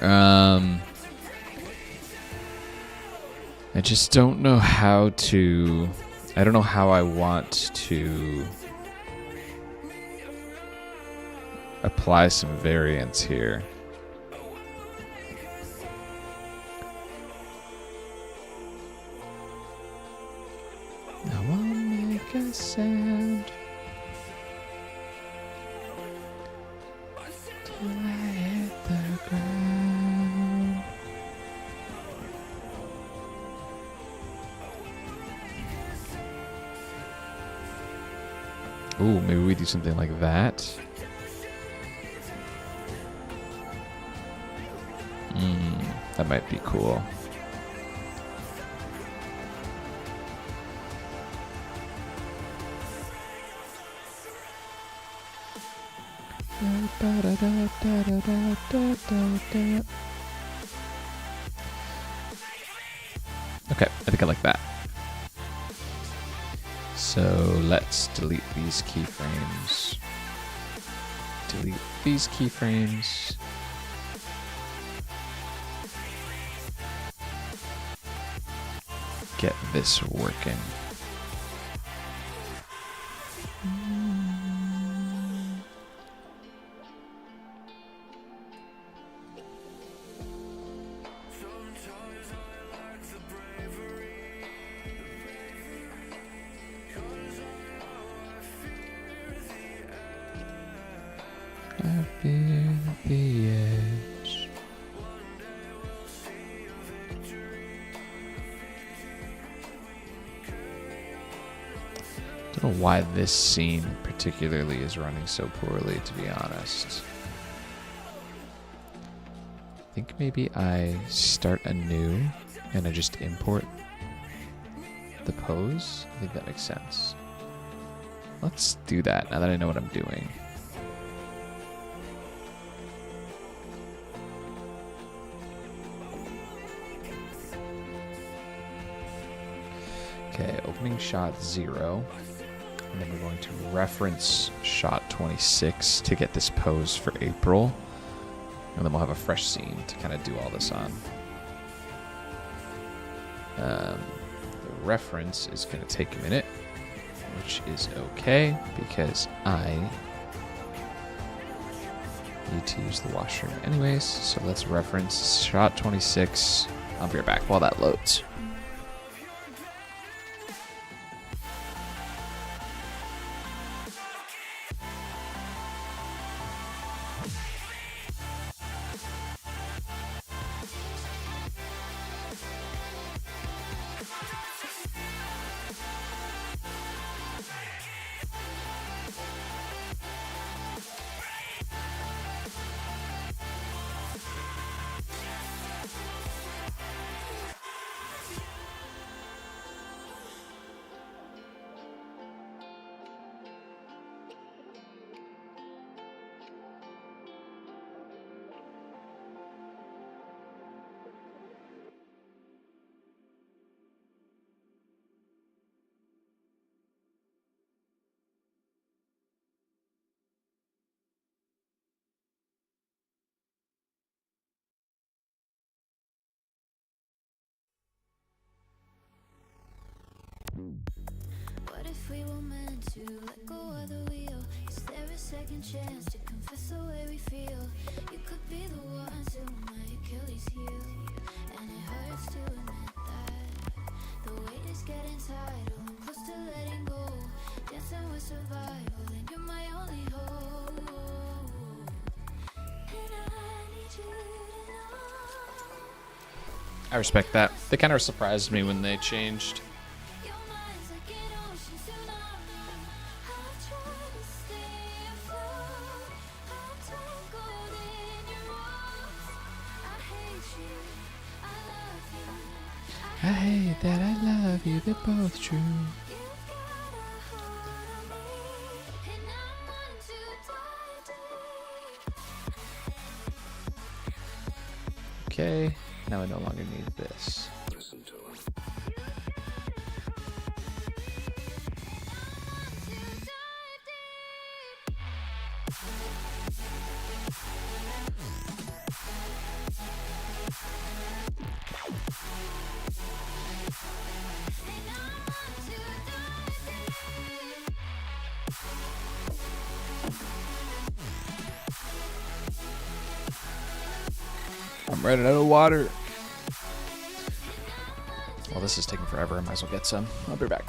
I just don't know how to... I don't know how I want to apply some variance here. I wanna make a sound till I hit the ground. Ooh, maybe we do something like that. That might be cool. Okay, I think I like that. So let's delete these keyframes. Delete these keyframes. Get this working. I feel the edge. Don't know why this scene particularly is running so poorly, to be honest. I think maybe I start anew and I just import the pose. I think that makes sense. Let's do that now that I know what I'm doing. Okay, opening shot 0. And then we're going to reference shot 26 to get this pose for April. And then we'll have a fresh scene to kind of do all this on. The reference is going to take a minute, which is okay because I need to use the washroom anyways. So let's reference shot 26. I'll be right back while that loads. What if we were meant to let go of the wheel? Is there a second chance to confess the way we feel? You could be the one to my Achilles heel, and it hurts to admit that the weight is getting tight. Oh, I'm close to letting go, dancing with survival, and you're my only hope. And I need you to know. I respect that. They kind of surprised me when they changed. I hate that I love you, they're both true. Okay, now I no longer need this. Listen to him. running out of water. Well, this is taking forever. I might as well get some. I'll be back.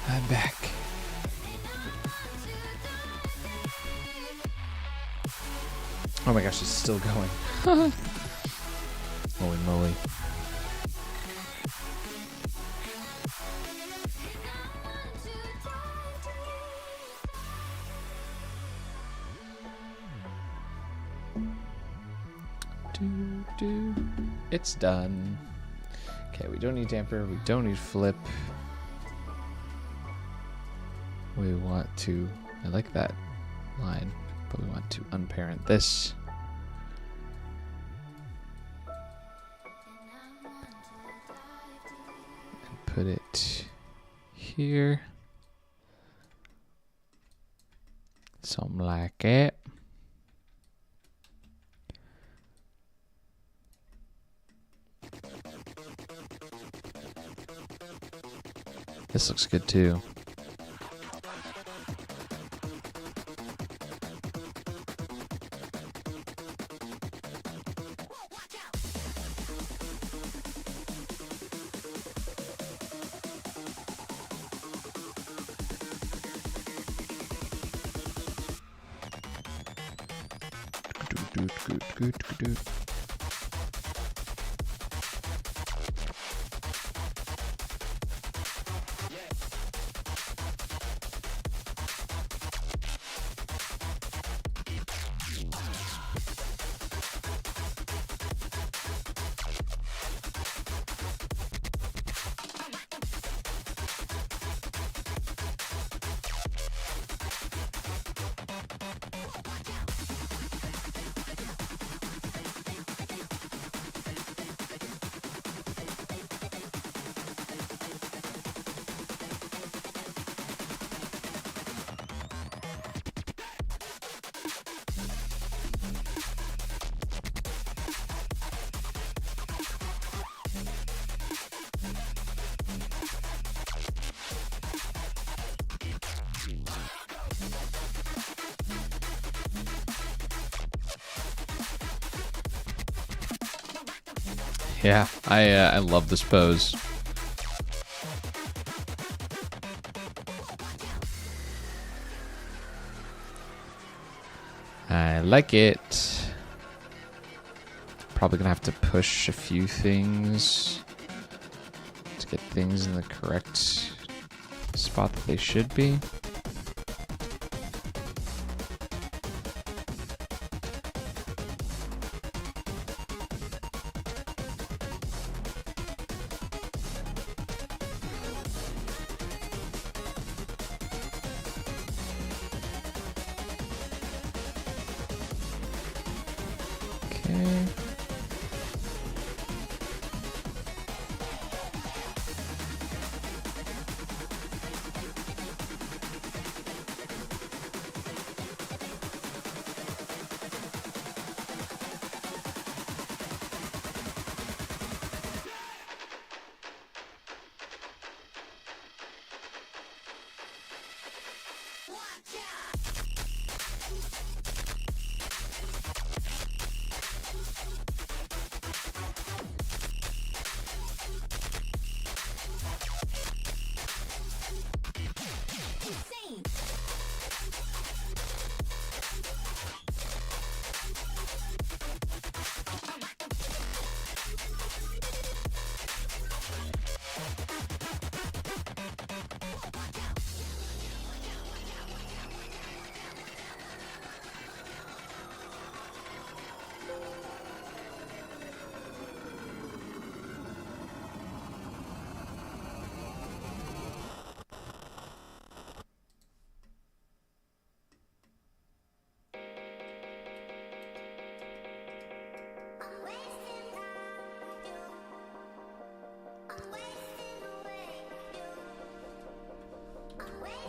I'm back. Oh my gosh, it's still going. Holy moly. It's done. Okay, we don't need damper, we don't need flip. We want to, I like that line, but we want to unparent this. And put it here. Something like it. This looks good too. Good. Yeah, I love this pose. I like it. Probably gonna have to push a few things to get things in the correct spot that they should be. Okay.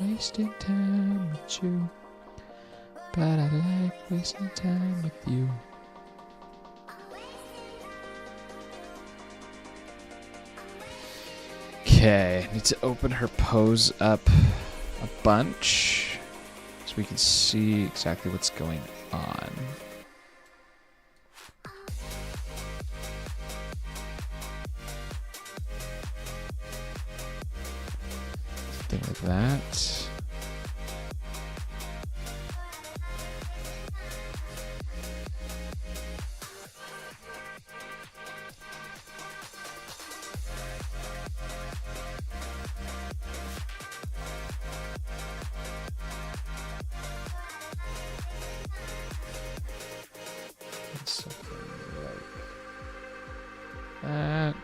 wasting time with you. But I like wasting time with you. Okay, need to open her pose up a bunch so we can see exactly what's going on. Something like that. Something like that.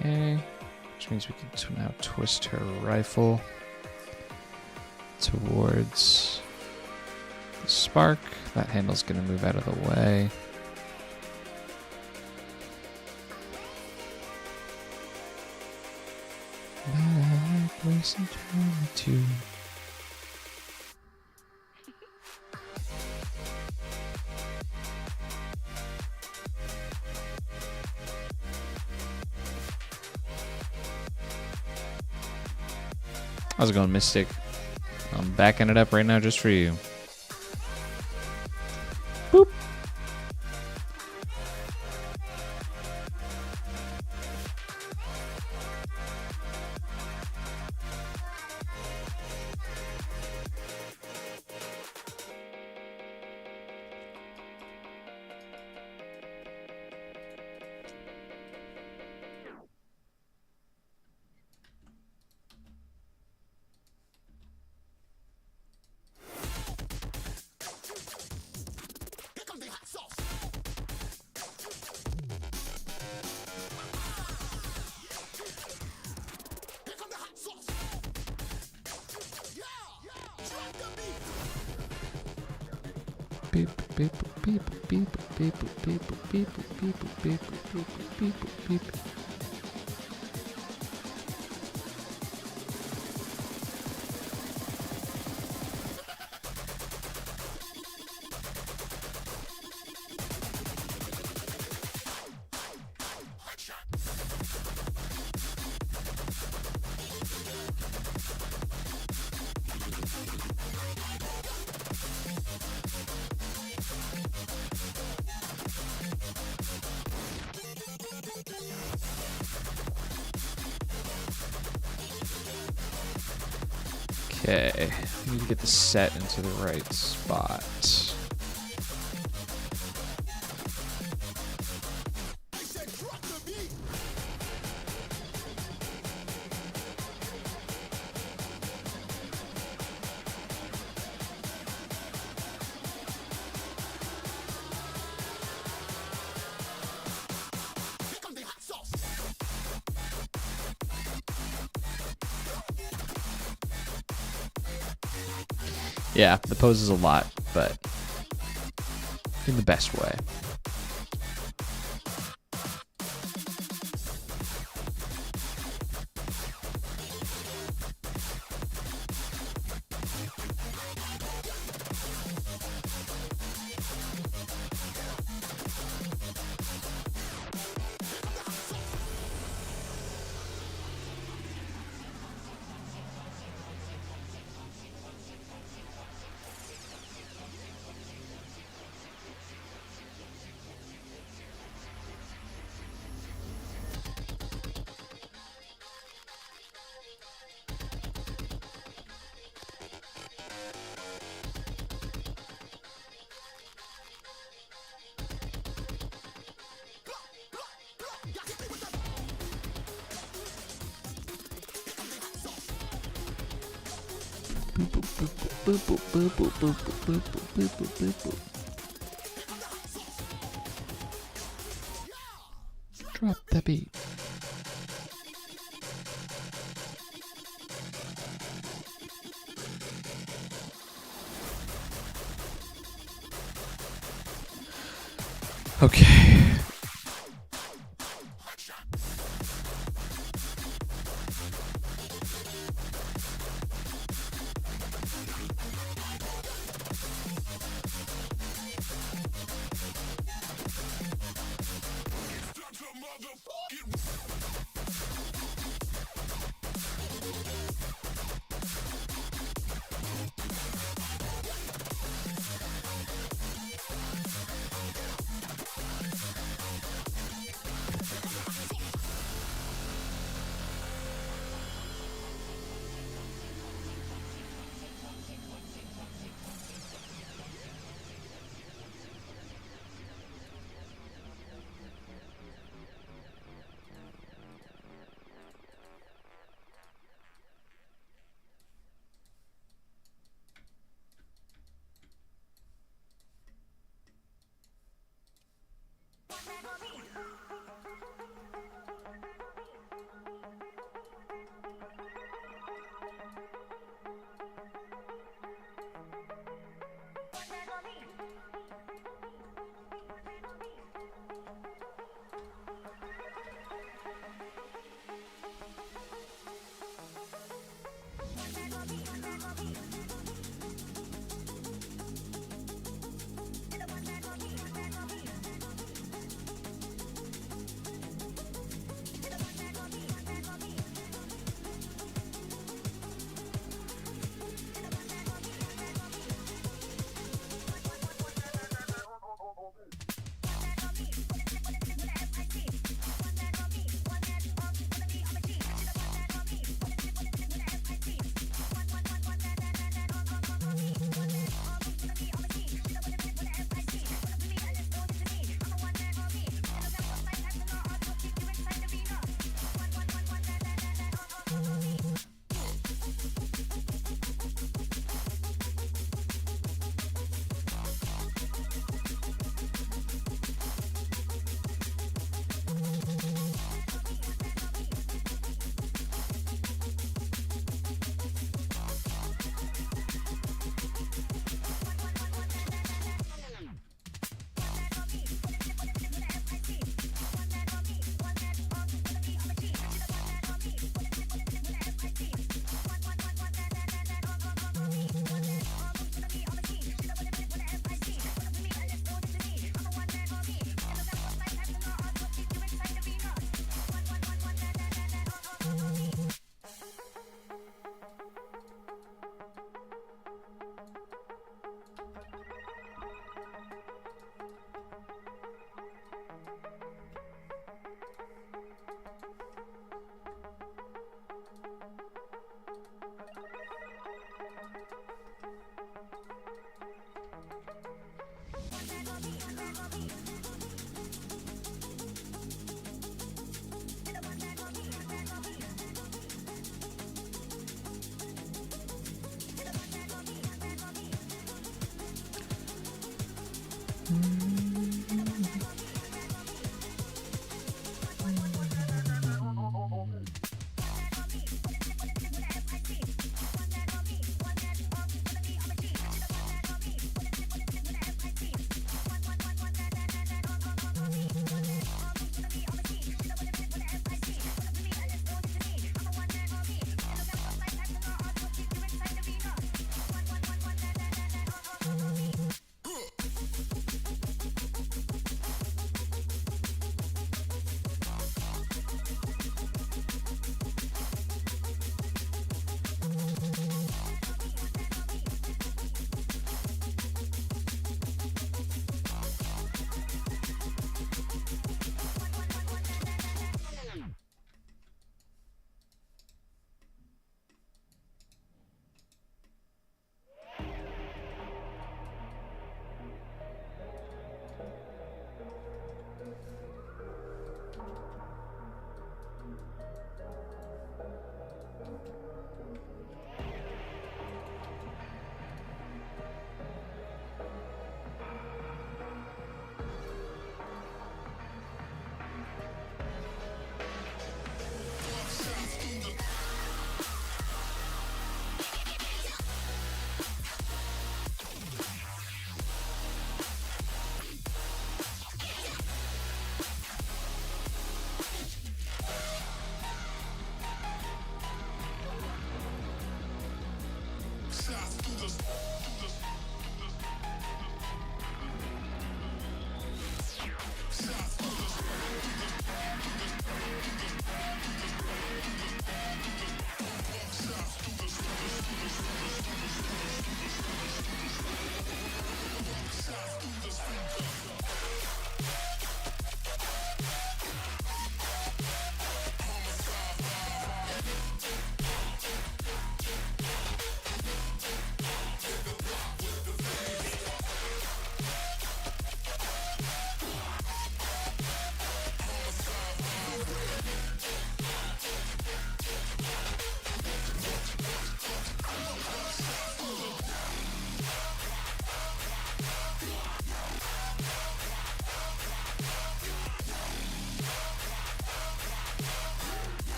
Okay, which means we can now twist her rifle towards the spark. That handle's going to move out of the way. But I like wasting time with you. How's it going, Mystic? I'm backing it up right now just for you. Boop. Beep beep beep beep beep beep beep beep beep beep beep beep. Okay, we need to get the set into the right spot. Yeah, the pose is a lot, but in the best way. Drop the beat. Okay.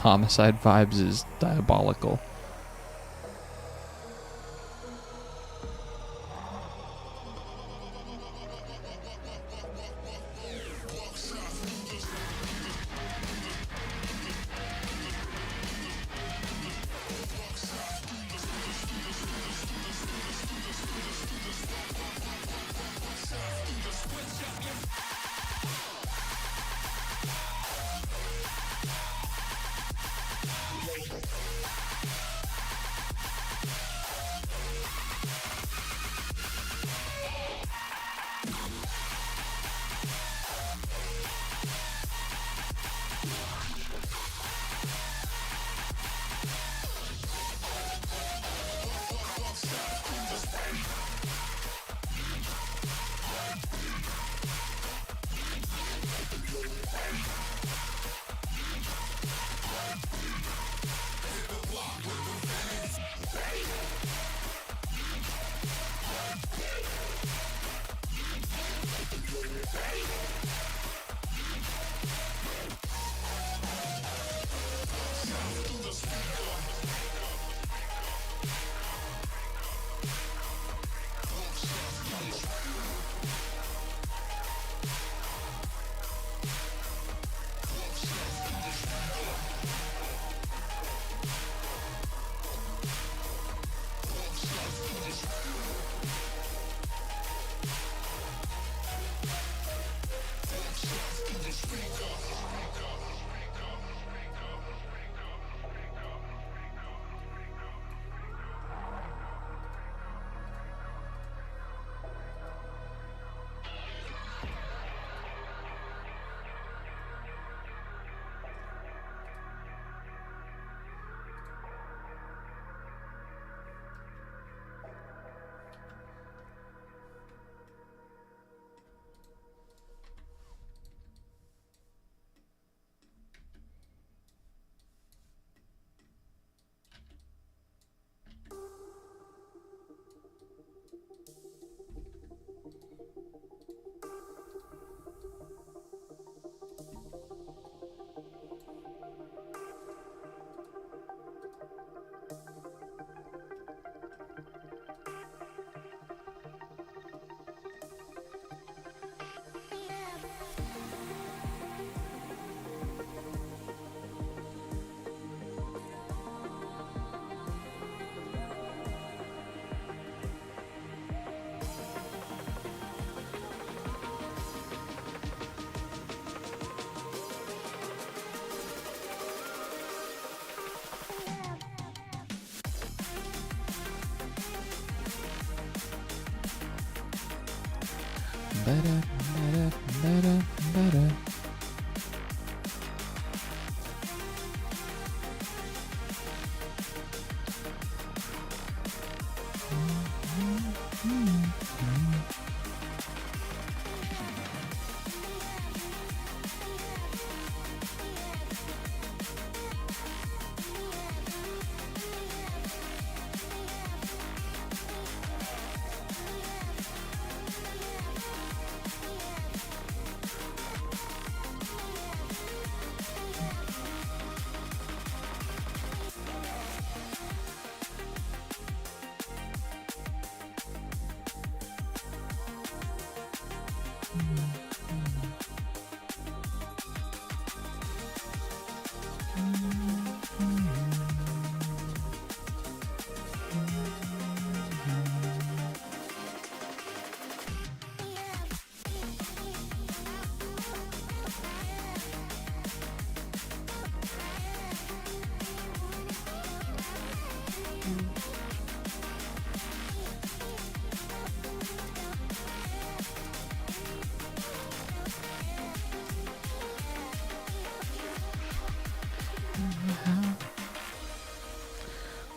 Homicide vibes is diabolical.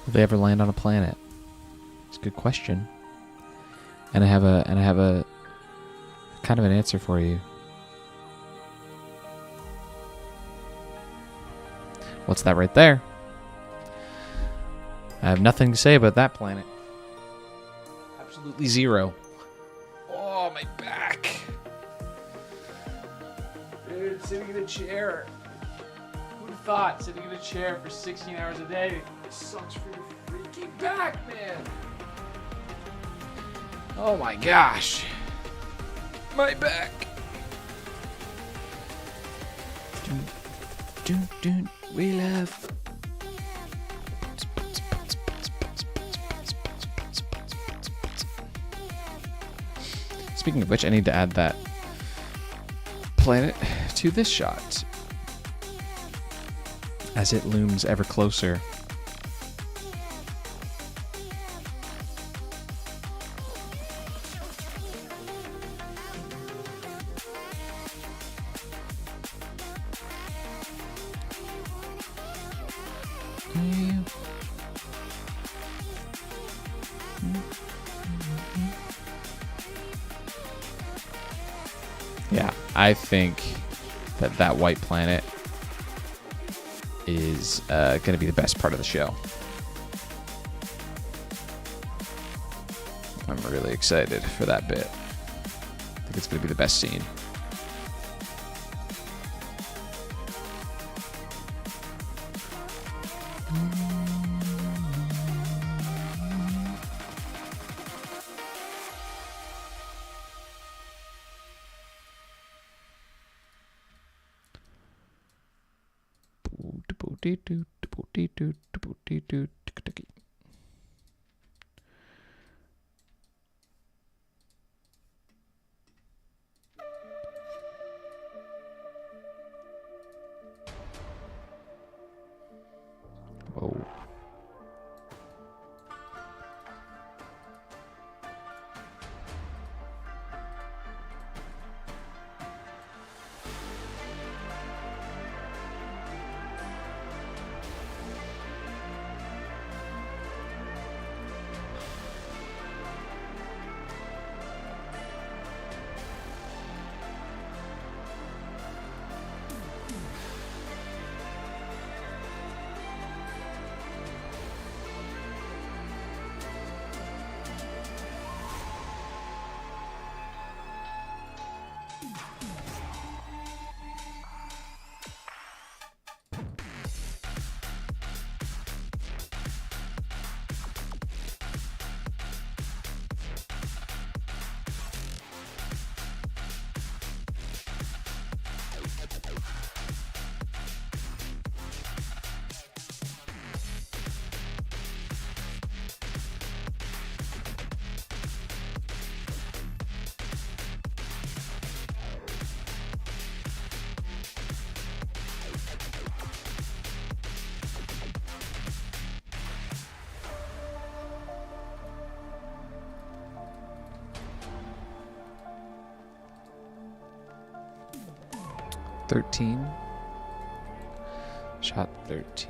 Will they ever land on a planet? It's a good question. And I have a kind of an answer for you. What's that right there? I have nothing to say about that planet. Absolutely zero. Oh, my back. Dude, sitting in a chair. Who have thought sitting in a chair for 16 hours a day? It sucks for your freaking back, man. Oh my gosh. My back. We love. Speaking of which, I need to add that planet to this shot as it looms ever closer. Yeah, I think that white planet is going to be the best part of the show. I'm really excited for that bit. I think it's going to be the best scene. Whoa. Shot 13.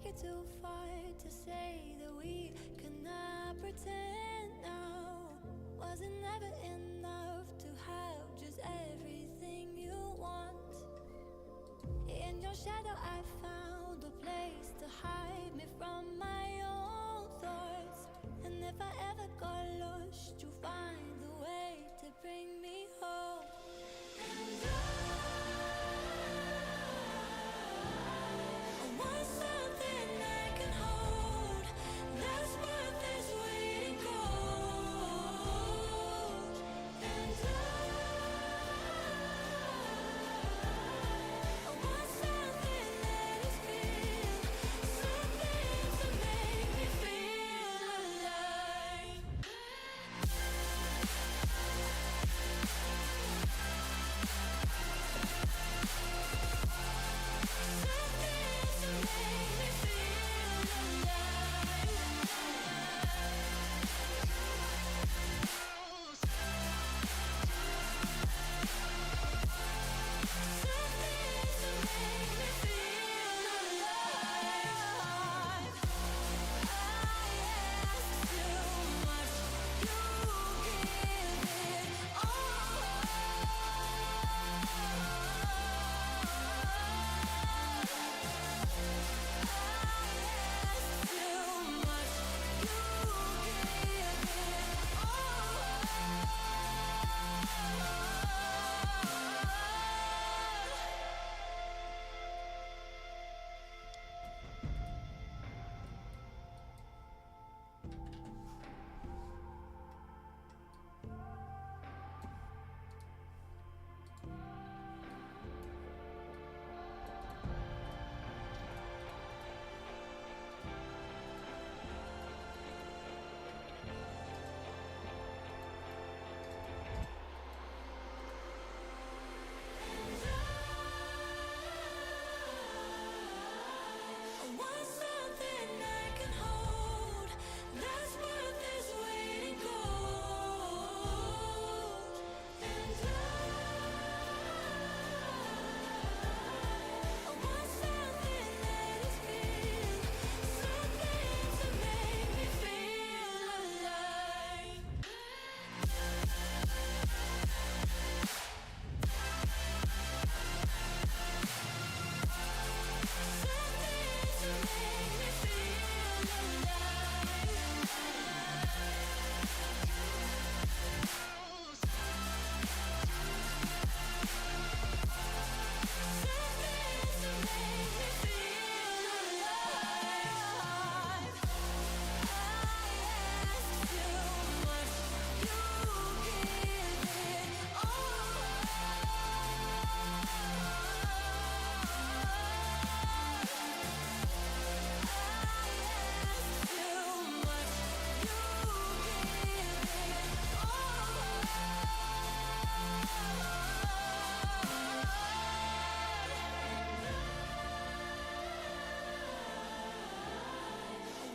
take it too far to say that we cannot pretend now. Was it never enough to have just everything you want? In your shadow I found a place to hide me from my own thoughts. And if I ever got lost, you find a way to bring me home. And I want something I can hold, that's worth this waiting cold. And I want something that is real, something to make me feel alive. I want something I can hold, that's worth this waiting cold. And I want something that is real, something to make me feel alive.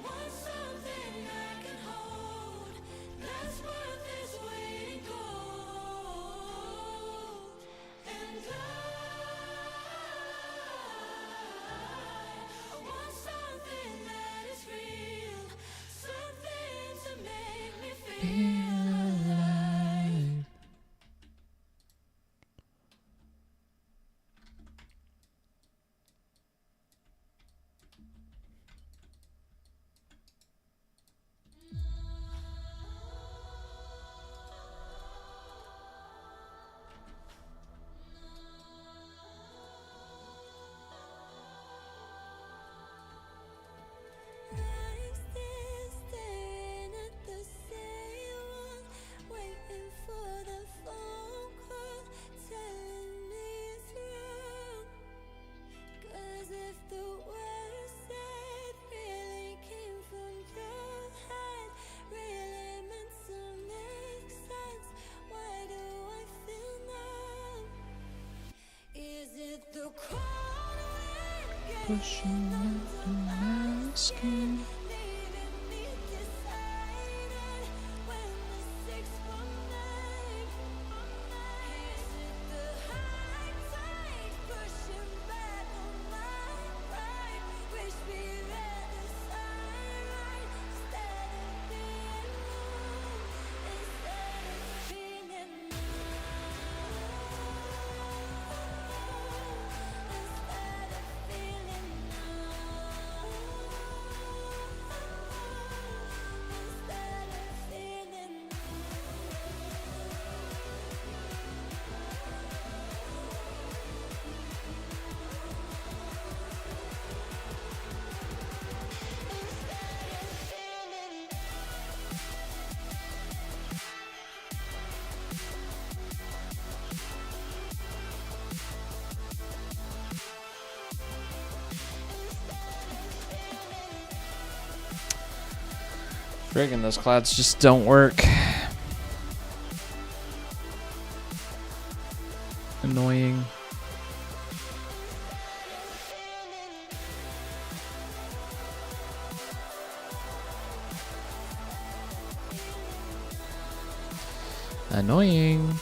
Want something I can hold, that's worth this waiting cold. And I want something that is real, something to make me feel alive. Lying still, staring at the same wall, waiting for the phone call, telling me it's wrong. 'Cause if the words said really came from your head, really meant to make sense, why do I feel numb? Is it the cold wind getting under my skin, leaving me decided when the six were made? Is it the high tide pushing back on my pride? Wish we ran Friggin', those clouds just don't work. Annoying. Annoying.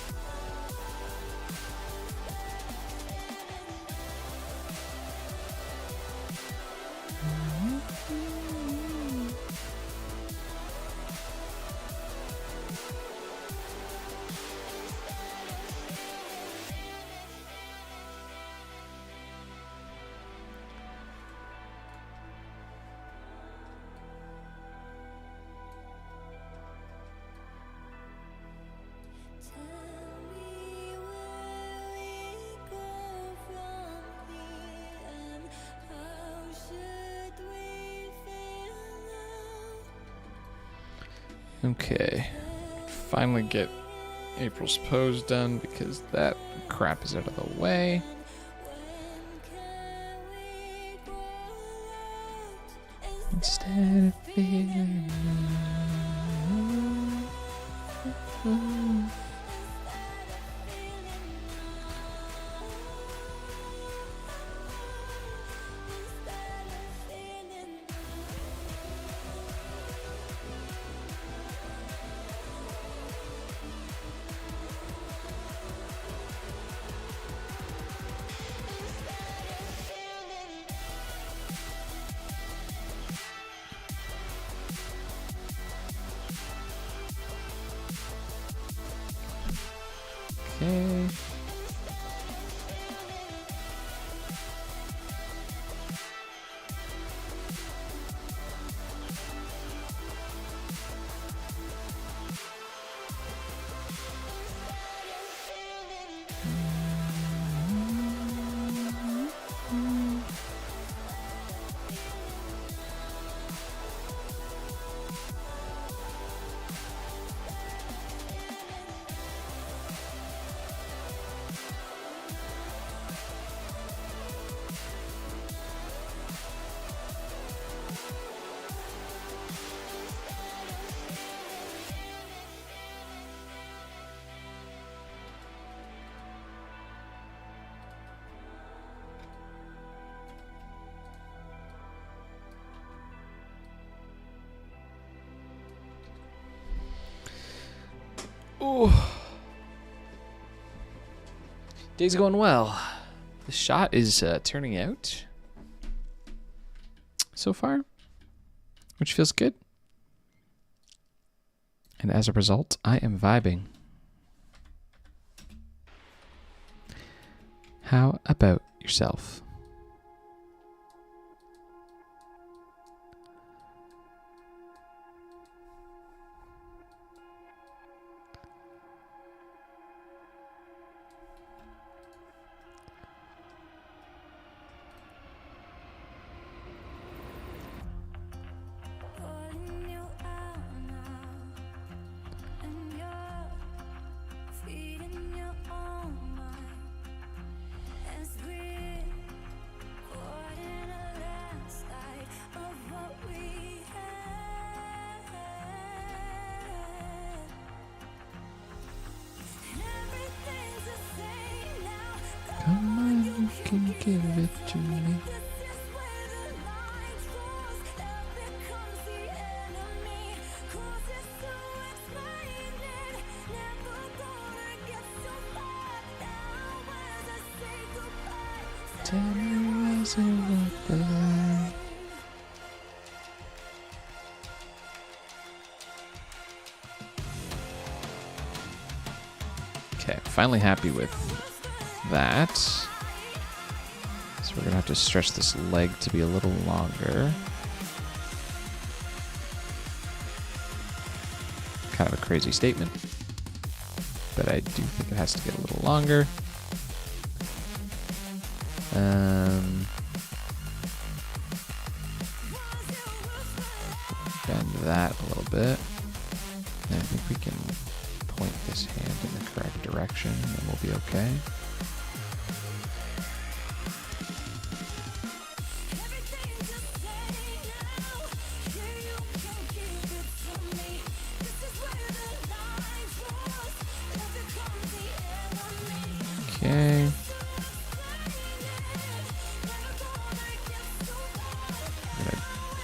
Tell me where we go from here, and how should we feel now? Okay. Finally get April's pose done because that crap is out of the way. When can we grow out Instead of feeling okay. Ooh. Day's going well. The shot is turning out so far, which feels good. And as a result, I am vibing. How about yourself? Pulling you out now, and you're feeding your own mind as we caught in a landslide of what we had. Everything's the same now. Come on, you can give it to me. This is where the line cross. Love becomes the enemy. Causes to explain it. Never gonna get so far. Now as I say goodbye. Tell me, was it worth the lie? Okay, finally happy with that. So we're gonna have to stretch this leg to be a little longer. Kind of a crazy statement, but I do think it has to get a little longer. Bend that a little bit. And I think we can point this hand in the correct direction and we'll be okay. Everything's the same now. Yeah, you can keep it to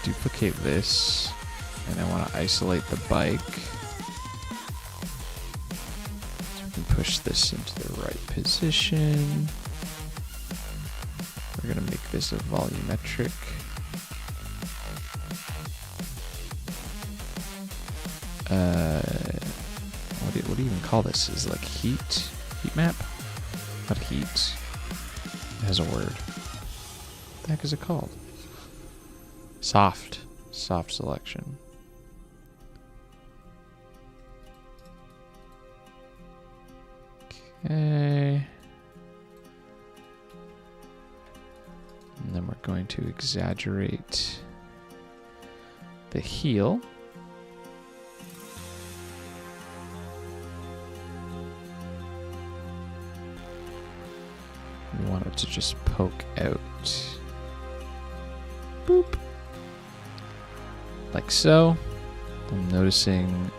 duplicate this, and I want to isolate the bike. So we can push this into the right position. We're going to make this a volumetric. What do you even call this? Is it like heat map? Not heat. It has a word. What the heck is it called? Soft selection. Okay. And then we're going to exaggerate the heel. We want it to just poke out. Boop. Like so. I'm noticing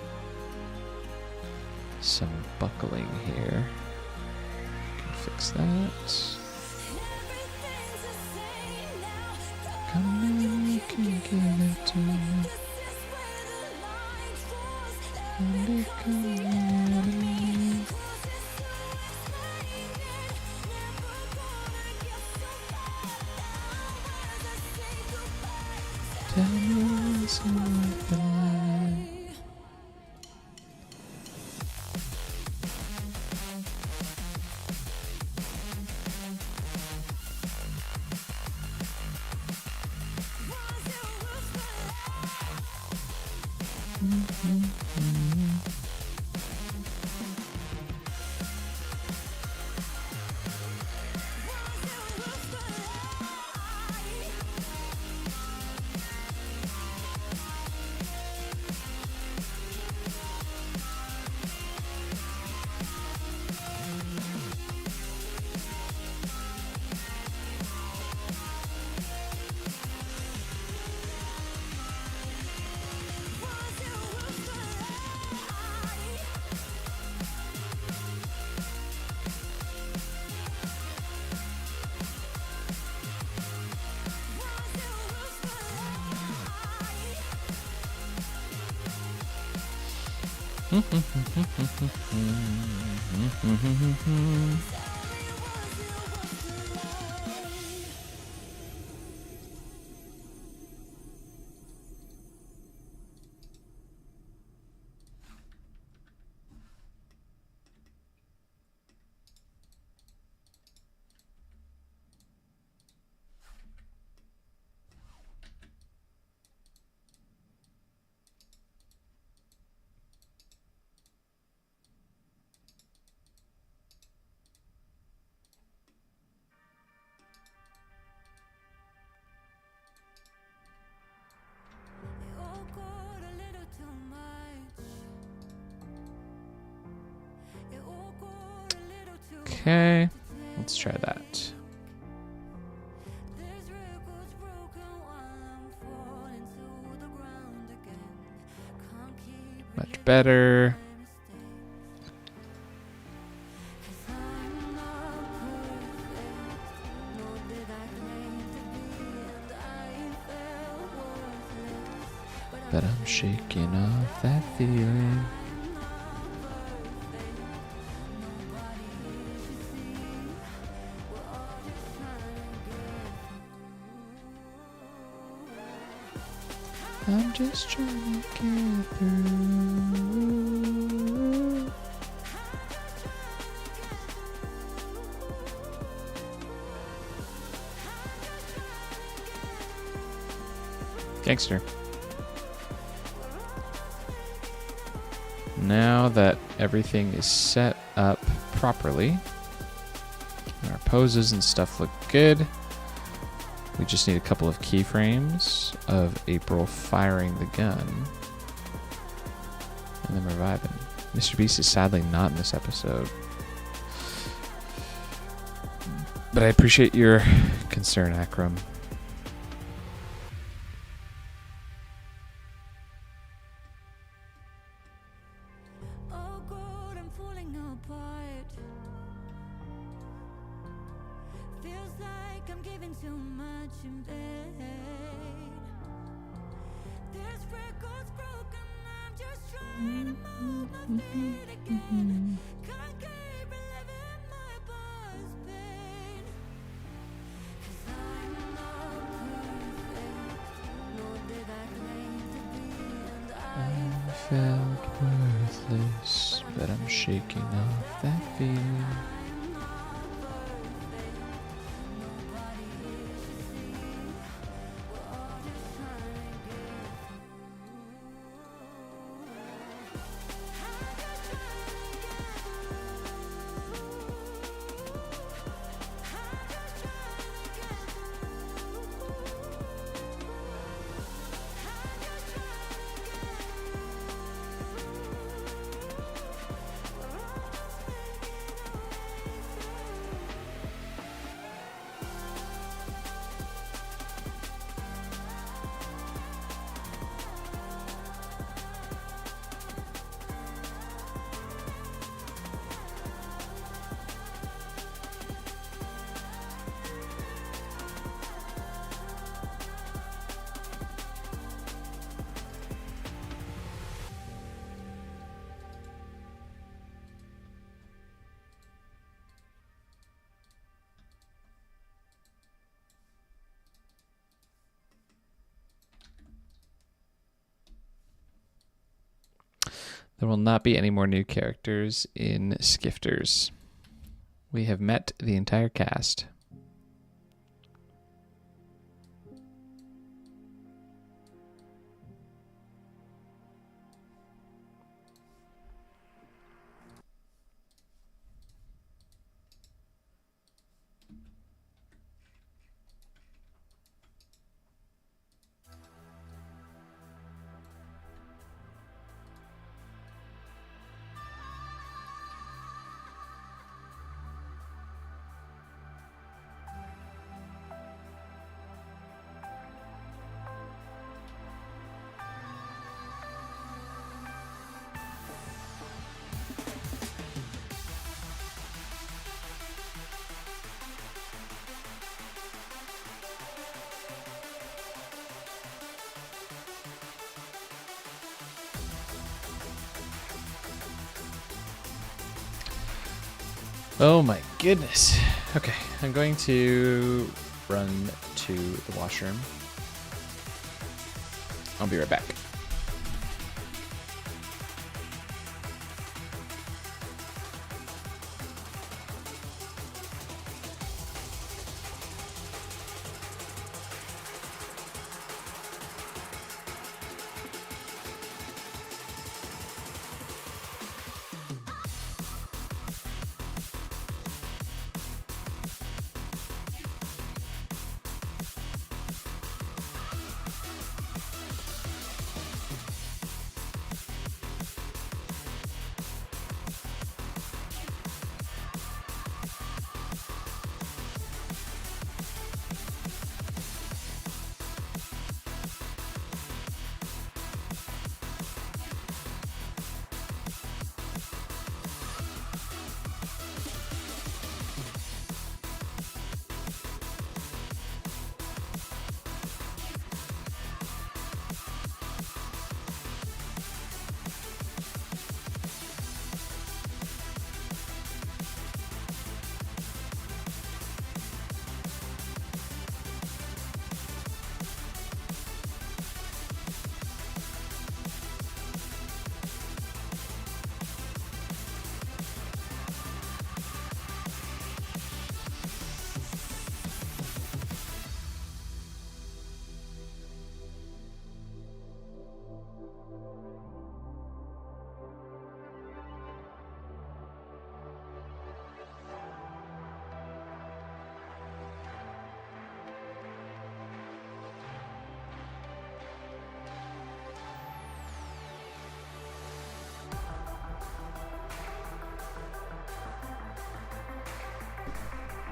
some buckling here. Can fix that. Come on, you can give it to me. And become my enemy. Tell me what's worth the lie. Okay, let's try that. Much better. But I'm shaking off that feeling. I'm just trying to get through. Gangster. Now that everything is set up properly, and our poses and stuff look good, we just need a couple of keyframes of April firing the gun. And then we're vibing. Mr. Beast is sadly not in this episode. But I appreciate your concern, Akram. Oh God, I'm falling apart. Feels like I'm giving too much in bed. I felt worthless, but I'm shaking off that feeling. There will not be any more new characters in Skifters. We have met the entire cast. Oh my goodness. Okay, I'm going to run to the washroom. I'll be right back.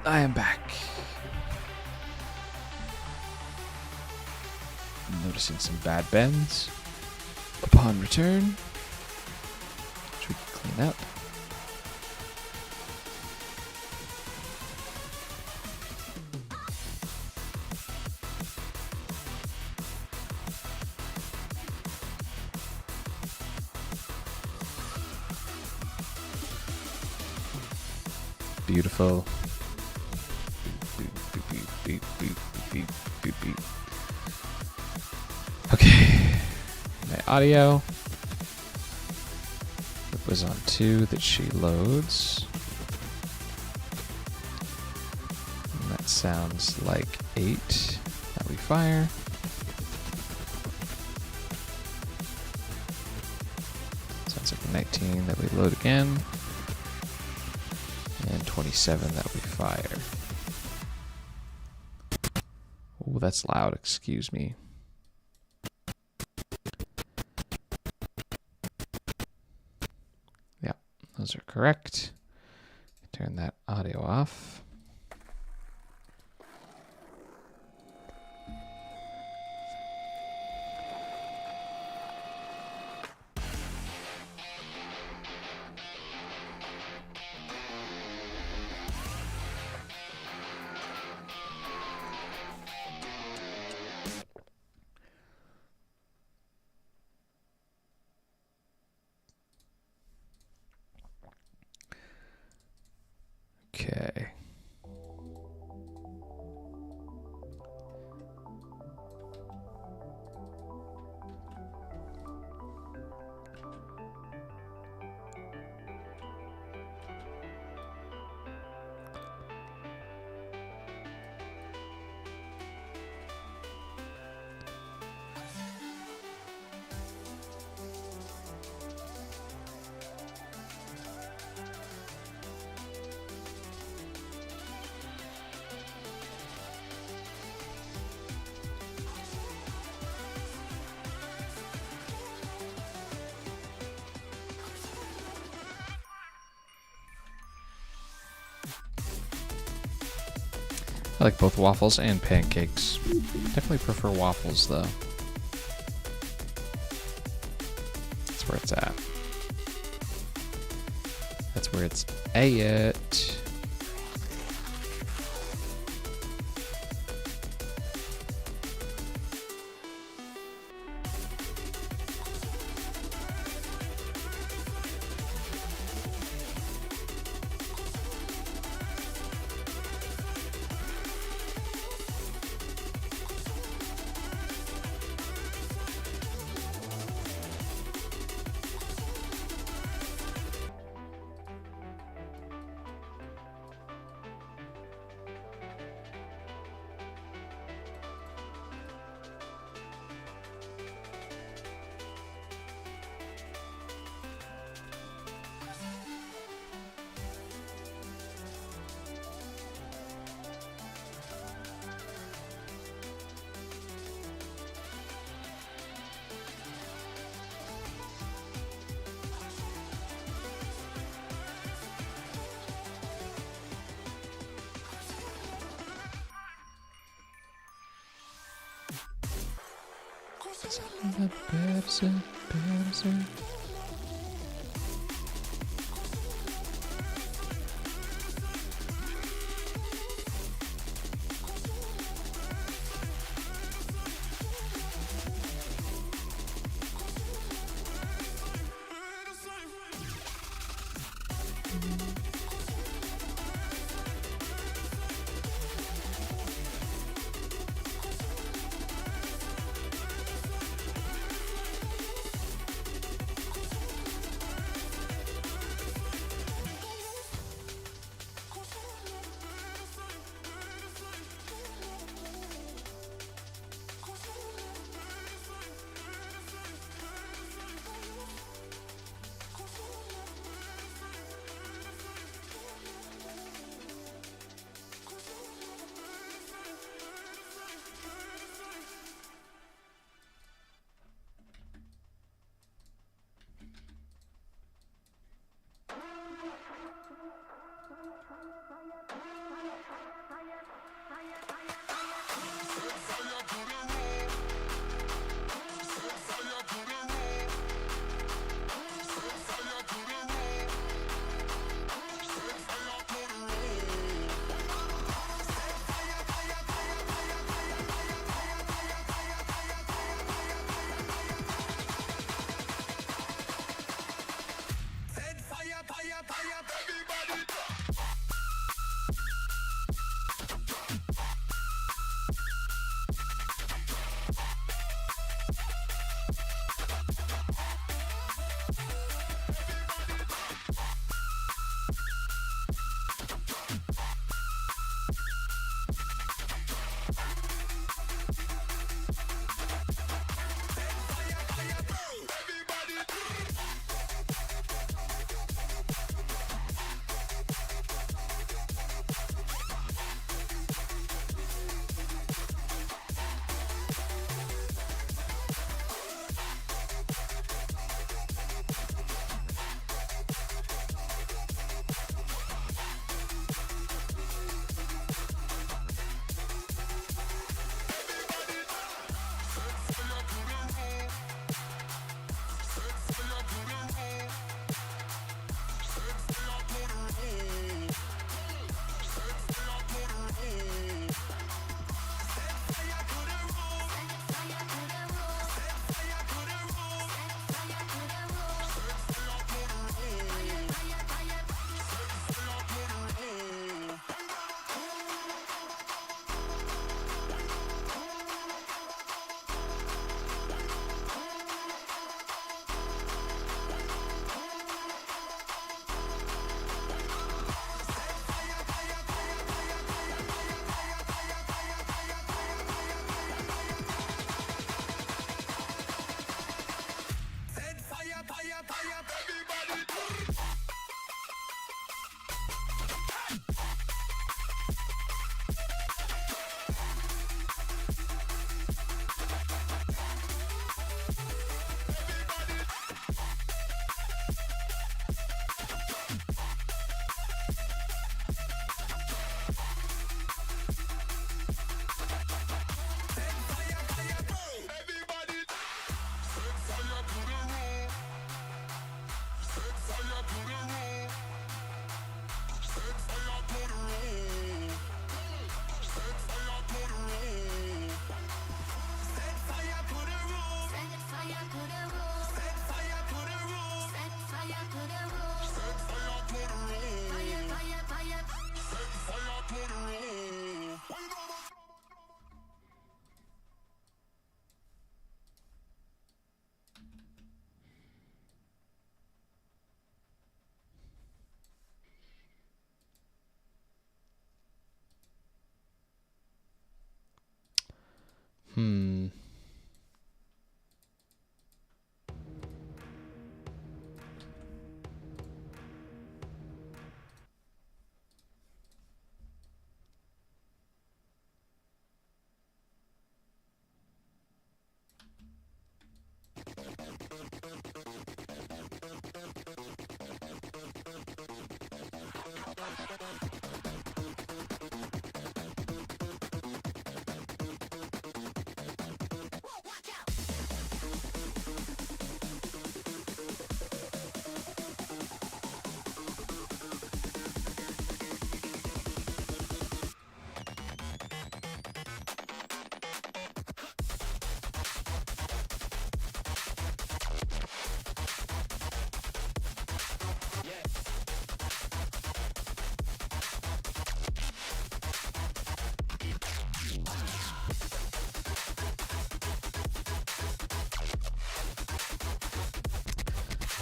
I am back. I'm noticing some bad bends upon return, which we can clean up. beautiful. Boop, boop, boop, boop, boop, boop, boop, boop. Okay, my audio. It was on 2 that she loads. And that sounds like 8 that we fire. Sounds like 19 that we load again. And 27 that we fire. Oh, that's loud, excuse me. Yeah, those are correct. Turn that audio off. Okay. I like both waffles and pancakes. Definitely prefer waffles though. That's where it's at. That's where it's at. Hmm.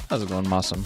How's it going, Mossum?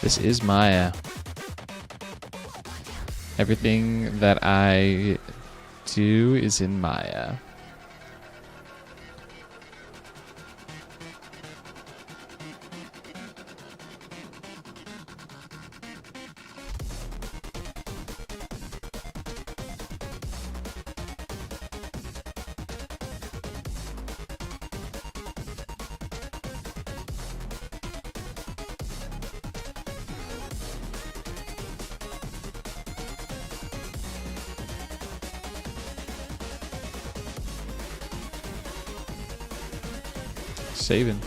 This is Maya. Everything that I do is in Maya. Saving.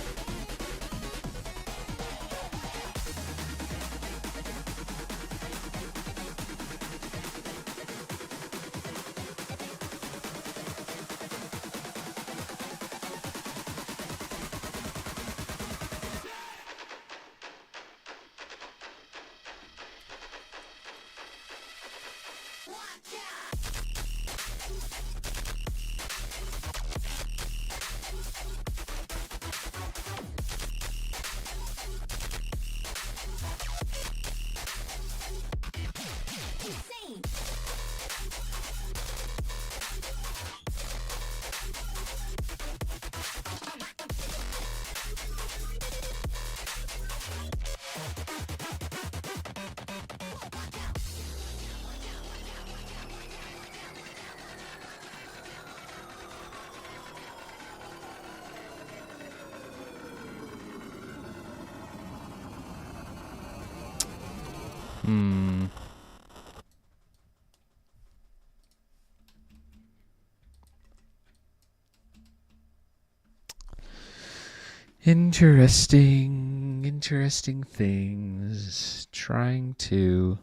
Interesting things. Trying to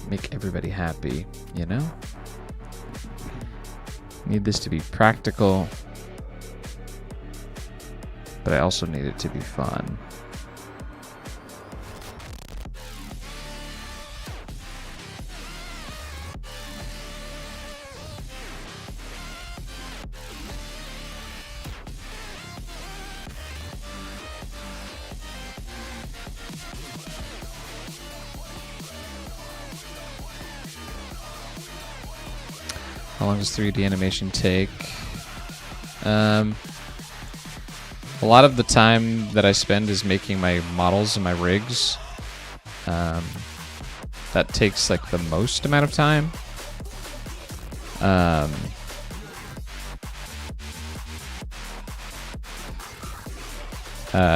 make everybody happy, you know? Need this to be practical, but I also need it to be fun. How long does 3D animation take? A lot of the time that I spend is making my models and my rigs. That takes like the most amount of time.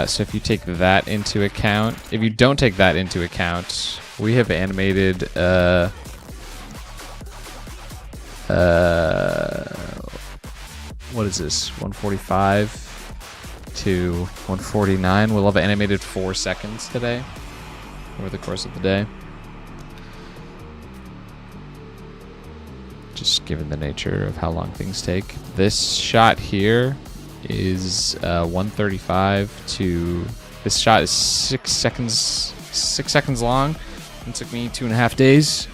So if you take that into account, if you don't take that into account, we have animated What is this? 145 to 149. We'll have animated 4 seconds today over the course of the day. Just given the nature of how long things take. This shot here is 135 to... This shot is 6 seconds long. It took me 2.5 days.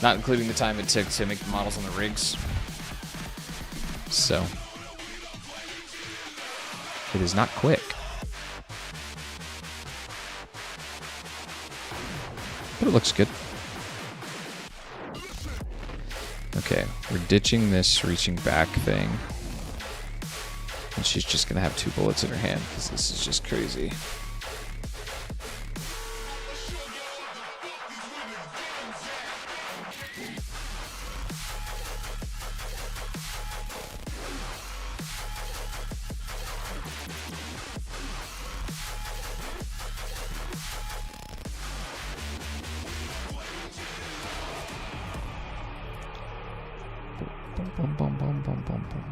Not including the time it took to make the models on the rigs. So, it is not quick. But it looks good. Okay, we're ditching this reaching back thing. And she's just gonna have 2 bullets in her hand, because this is just crazy. Boom, boom, boom, boom, boom, boom.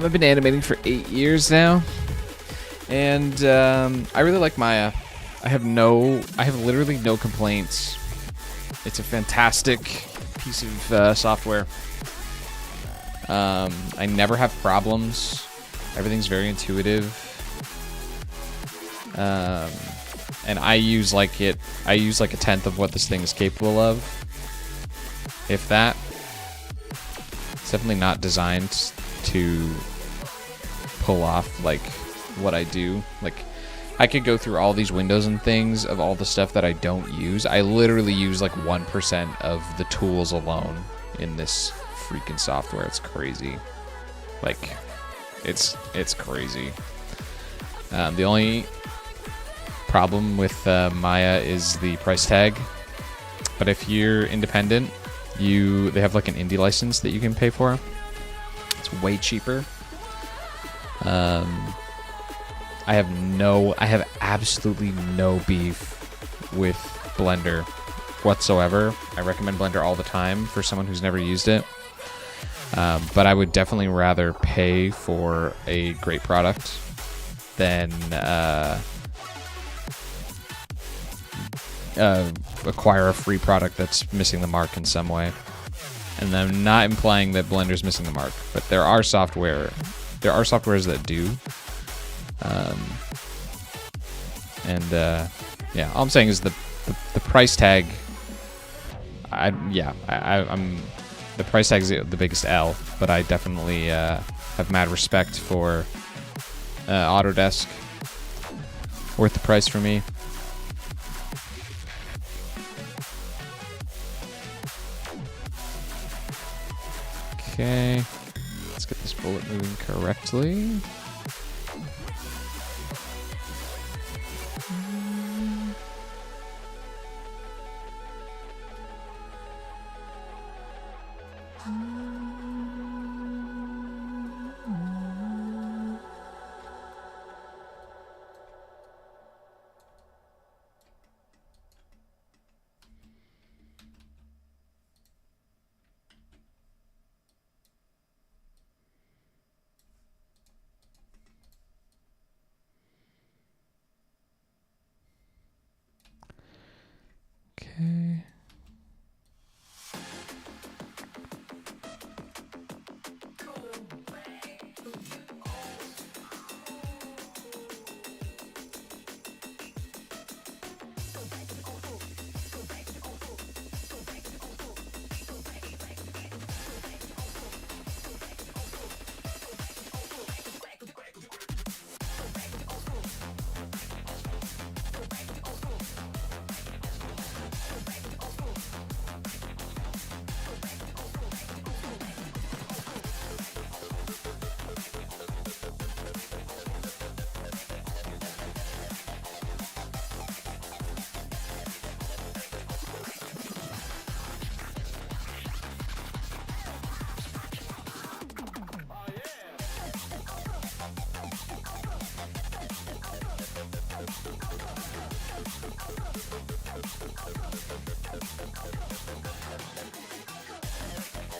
I've been animating for 8 years now, and I really like Maya. I have literally no complaints. It's a fantastic piece of software. I never have problems. Everything's very intuitive. And I use like a 10th of what this thing is capable of, if that. It's definitely not designed to pull off like what I do. Like, I could go through all these windows and things of all the stuff that I don't use. I literally use like 1% of the tools alone in this freaking software. It's crazy. Like, it's crazy. The only problem with Maya is the price tag. But if you're independent, they have like an indie license that you can pay for. It's way cheaper. I have absolutely no beef with Blender whatsoever. I recommend Blender all the time for someone who's never used it. But I would definitely rather pay for a great product than acquire a free product that's missing the mark in some way. And I'm not implying that Blender's missing the mark, but there are softwares that do. Yeah, all I'm saying is the price tag. I'm the price tag is the biggest L, but I definitely have mad respect for Autodesk. Worth the price for me. Okay, let's get this bullet moving correctly. Okay.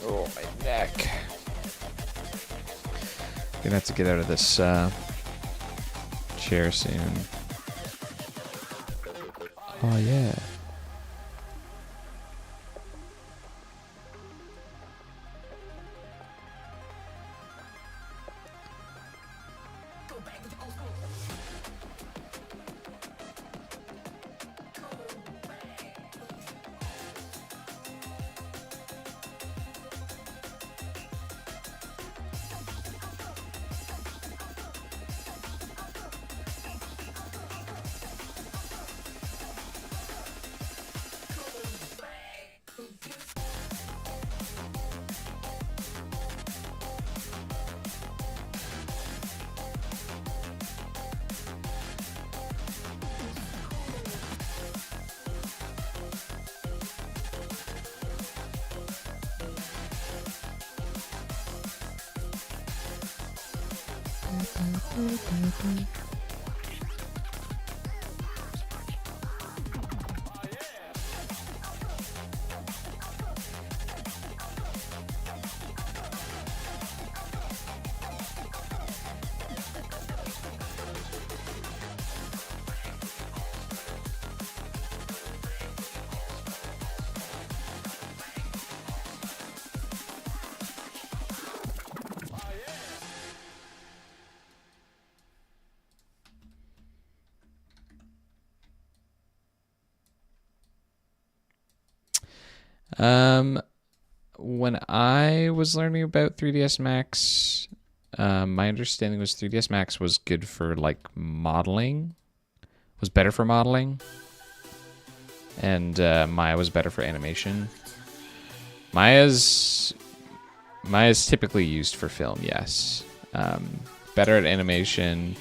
Oh, my neck. Gonna have to get out of this chair soon. Oh, yeah. When I was learning about 3ds Max, my understanding was 3ds Max was good for like modeling, was better for modeling, and Maya was better for animation. Maya's typically used for film, yes. Better at animation,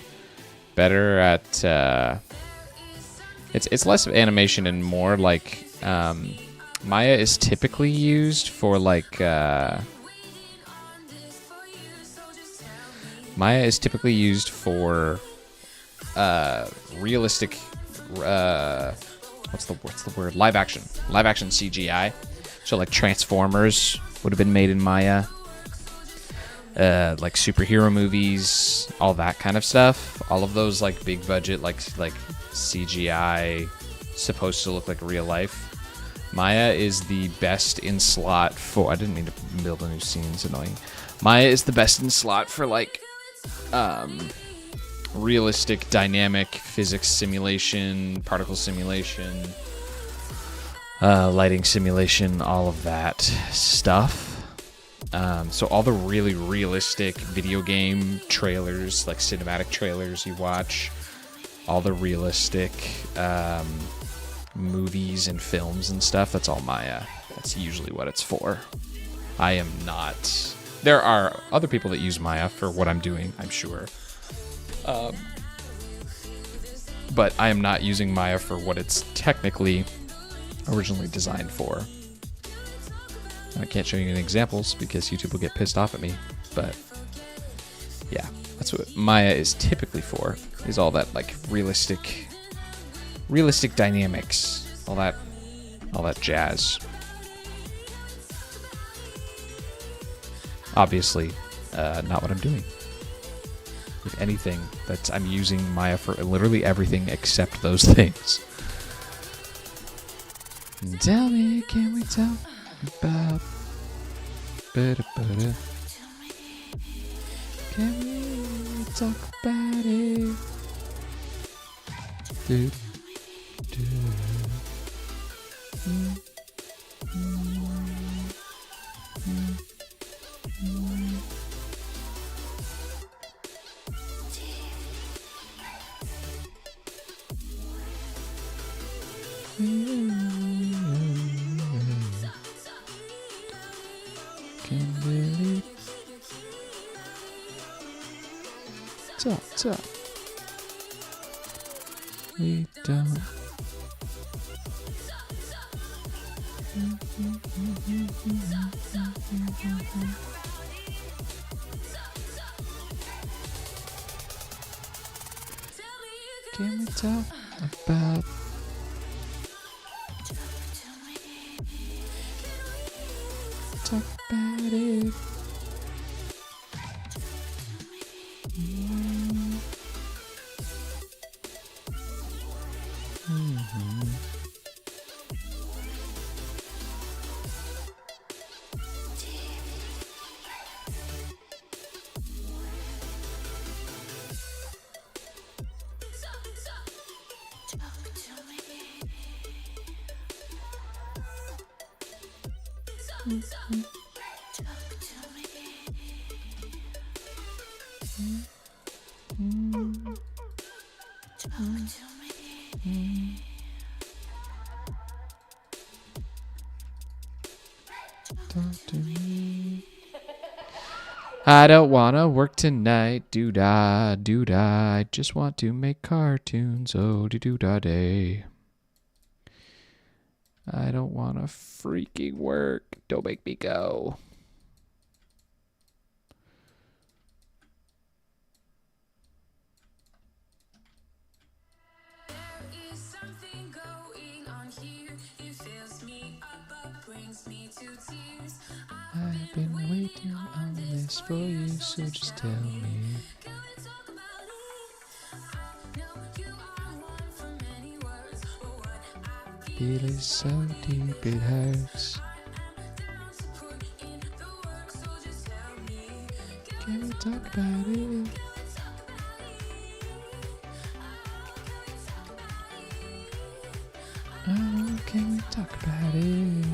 better at it's less of animation and more like Maya is typically used for like realistic what's the word, live action CGI. So like Transformers would have been made in Maya, like superhero movies, all that kind of stuff. All of those like big budget like CGI supposed to look like real life Maya is the best in slot for. I didn't mean to build a new scene. It's annoying. Maya is the best in slot for like realistic dynamic physics simulation, particle simulation, lighting simulation, all of that stuff. So all the really realistic video game trailers, like cinematic trailers you watch, all the realistic movies and films and stuff, that's all Maya. That's usually what it's for. I am not... There are other people that use Maya for what I'm doing, I'm sure. But I am not using Maya for what it's technically originally designed for. And I can't show you any examples because YouTube will get pissed off at me. But yeah, that's what Maya is typically for, is all that like realistic dynamics, all that jazz. Obviously, not what I'm doing. If anything, I'm using Maya for literally everything except those things. Tell me, can we talk about Can we talk about it? Do, do. Can really talk. We don't. Can we talk about? Talk about it. Talk to me. I don't wanna work tonight, doo-da, doo-da. I just want to make cartoons, oh doo-da day. I don't wanna freaking work. Don't make me go. I've been waiting on this for you, so just tell me. Feel it so deep it hurts. Can we talk about it? Oh, can we talk about it?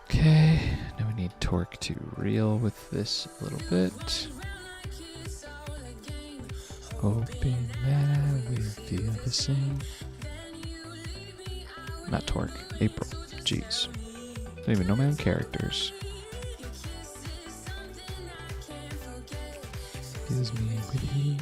Okay, now we need torque to reel with this a little bit. Hoping that I will feel the same. Not Torque. April. Jeez. I don't even know my own characters. Is me with you.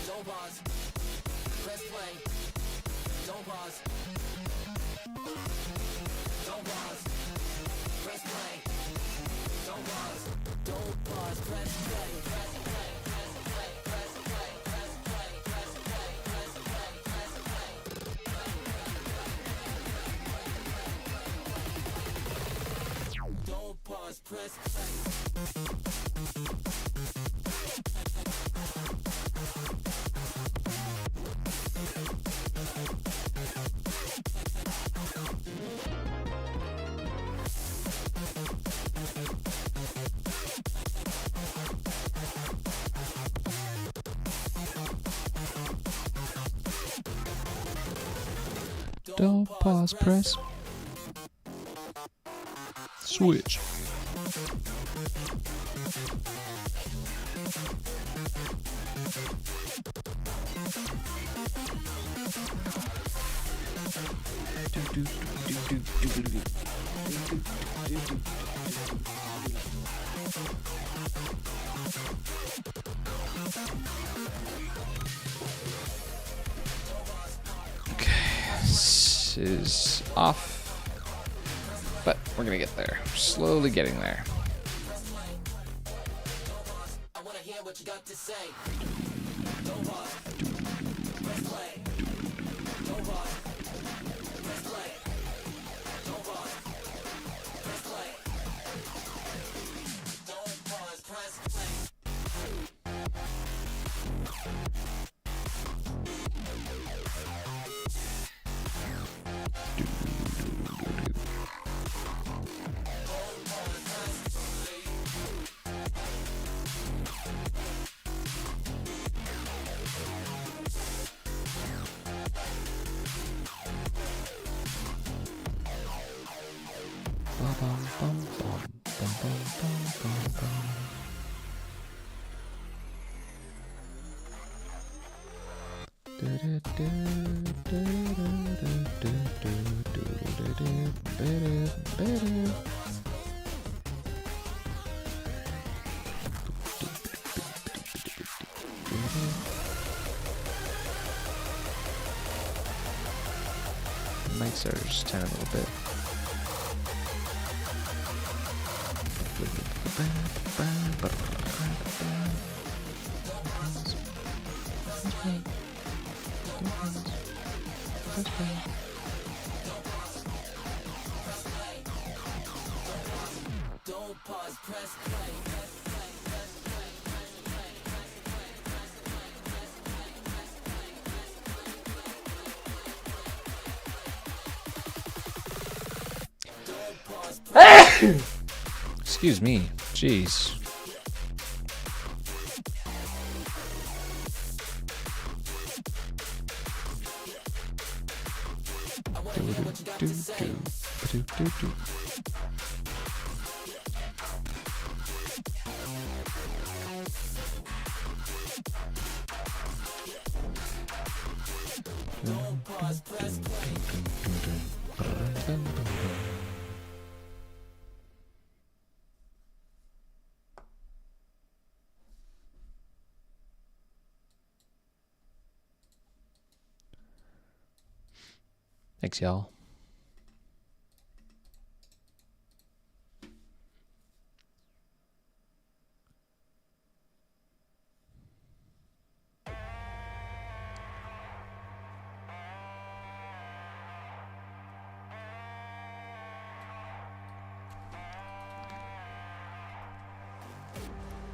Don't pause. Press play. Don't pause. Don't pause. Press play. Don't pause. Don't pause. Press play. Press play. Press play. Press play. Press play. Press play. Press play. Press play. Don't pause. Press play. Don't pause, press. Switch. This is off, but we're gonna get there. Slowly getting there. I wanna hear what you got to say. Don't pause. Press play. Don't pause. Press play. Don't pause. Press play. Don't pause. Press play. Might start to just turn a little bit. press play. Don't pause, press play. Excuse me. Jeez. Thanks, y'all.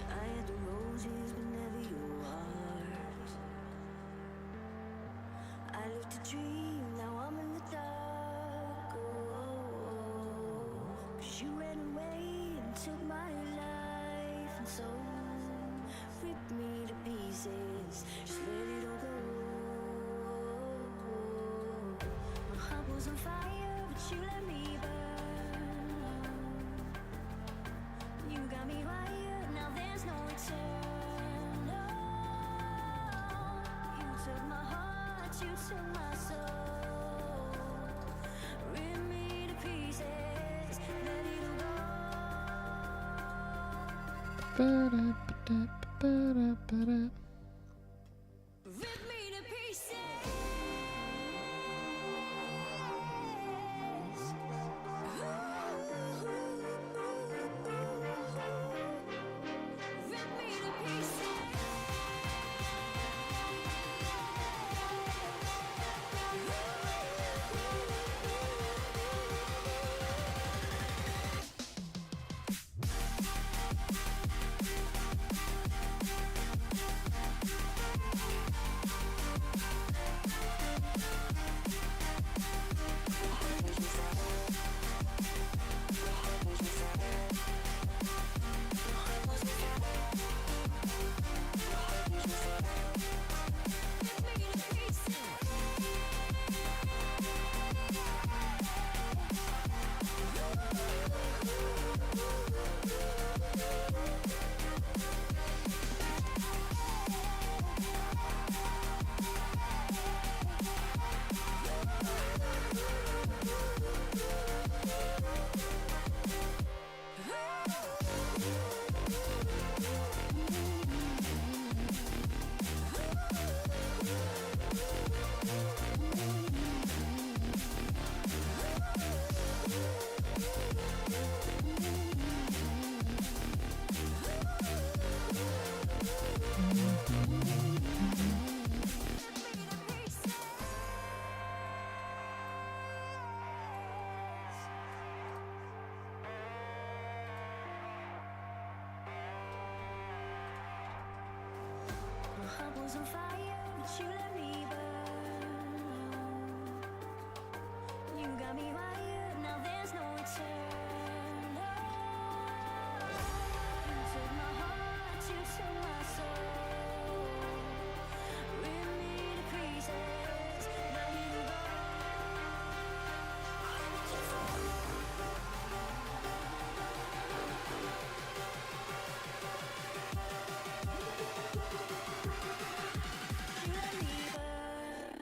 I had the roses, but never your heart. I lived a dream, now I'm in the dark. Oh, 'cause you ran away and took my life, and so ripped me to pieces. Just let it all go. My heart was on fire, but you let me burn. You got me wired, now there's no return. No, you took my heart, you took my soul. Rip me to pieces, let it all go. Ba-da-ba-da-ba-da-ba-da. Rip me to pieces. Rip me to pieces. My heart was on fire, but you let me burn. You got me wired, now there's no return. No, you took my heart, you took my soul. Rip me to pieces, let it all go. You let me burn.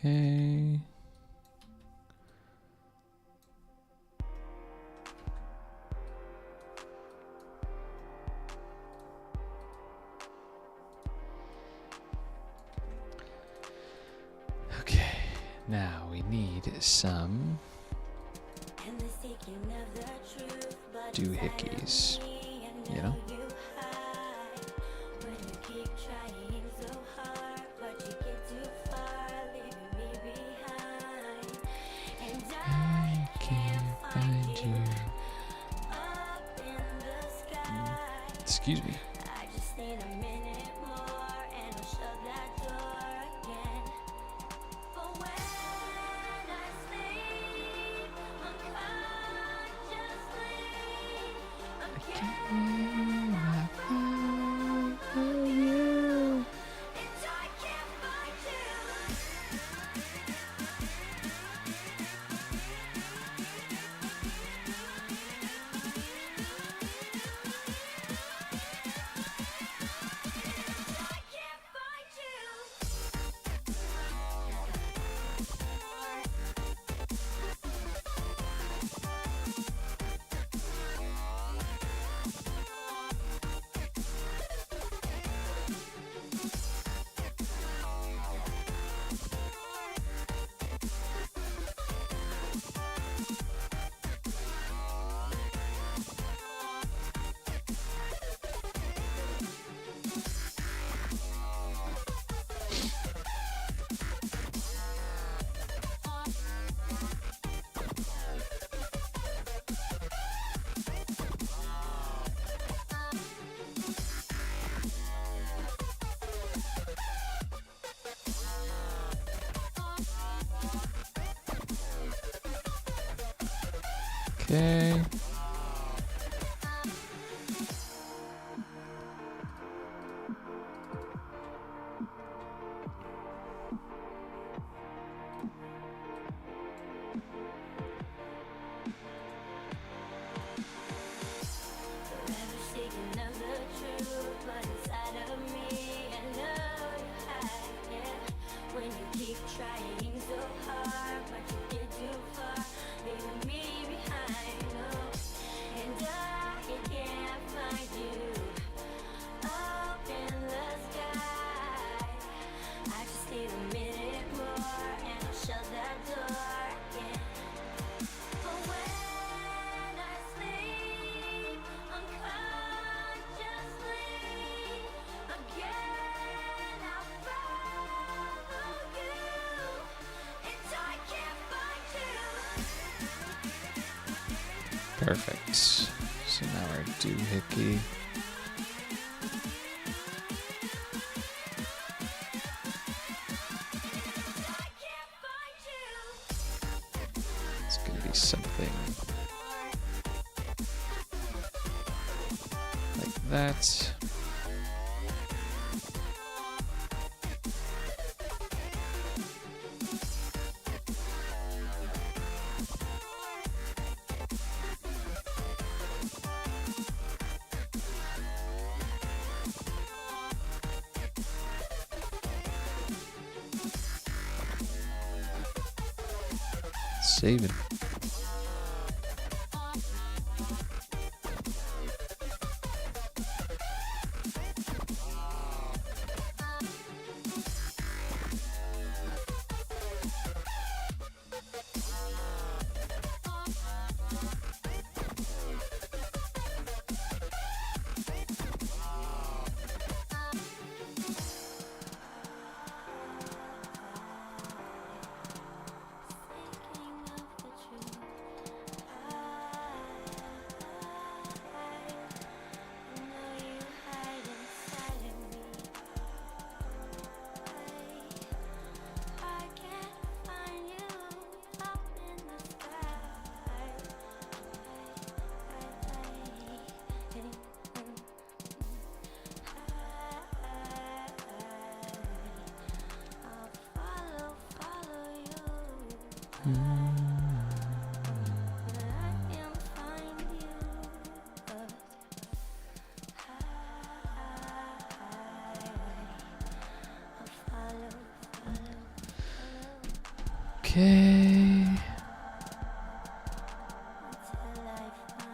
Okay. Okay, now we need some And the seeking of the truth, but doohickeys, you know? you hide when you keep trying so hard, but you get too far, leaving me behind. And I can't find you up in the sky. Excuse me. I just need a minute more and I'll shut that door again. But when I sleep unconsciously, again I follow you, and I can't find you. I can't find you. Okay. Forever seeking of the truth, but inside of me, I know you hide it. When you keep trying so hard, but you get too far, leaving me behind. Oh, and I can't find you up in the sky. I just need a minute more, and I'll shut that door again. But when I sleep unconsciously, again I follow you, and I can't find you. Perfect. So now our doohickey. I can't find you. It's going to be something like that. Saving. Okay. Till I find you.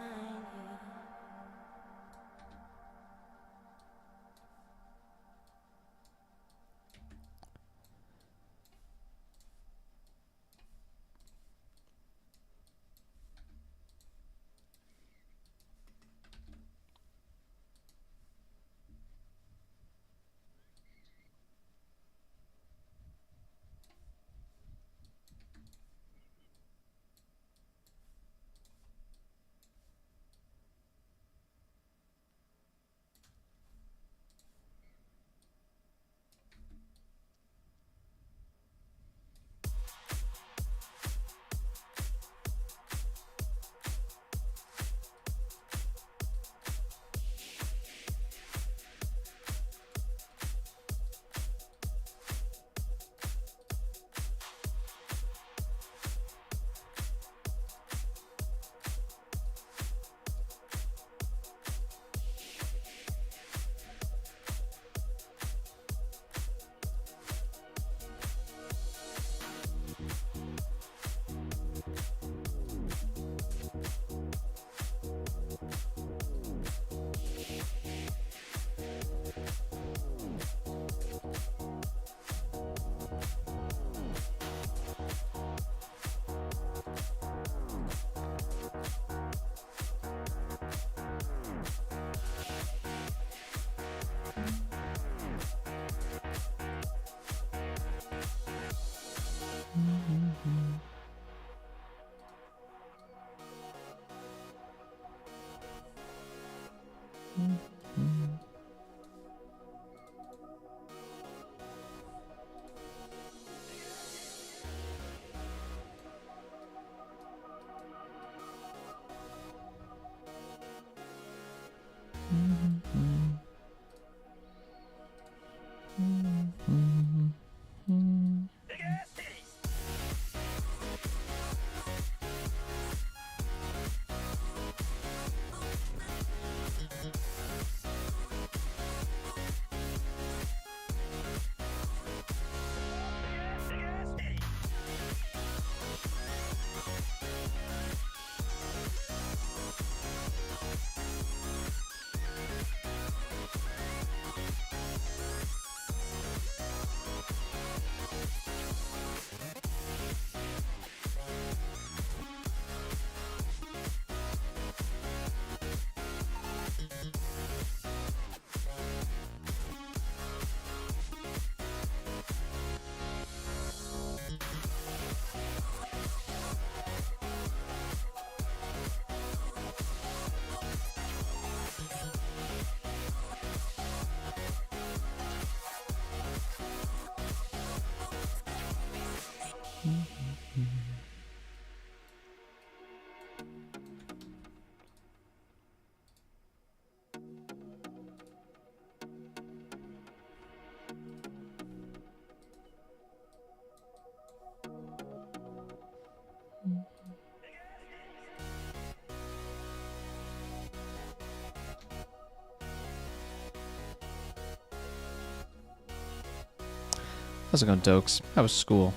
How's it going, Dokes? How was school?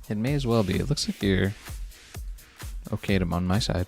It may as well be. It looks like you're okay to on my side.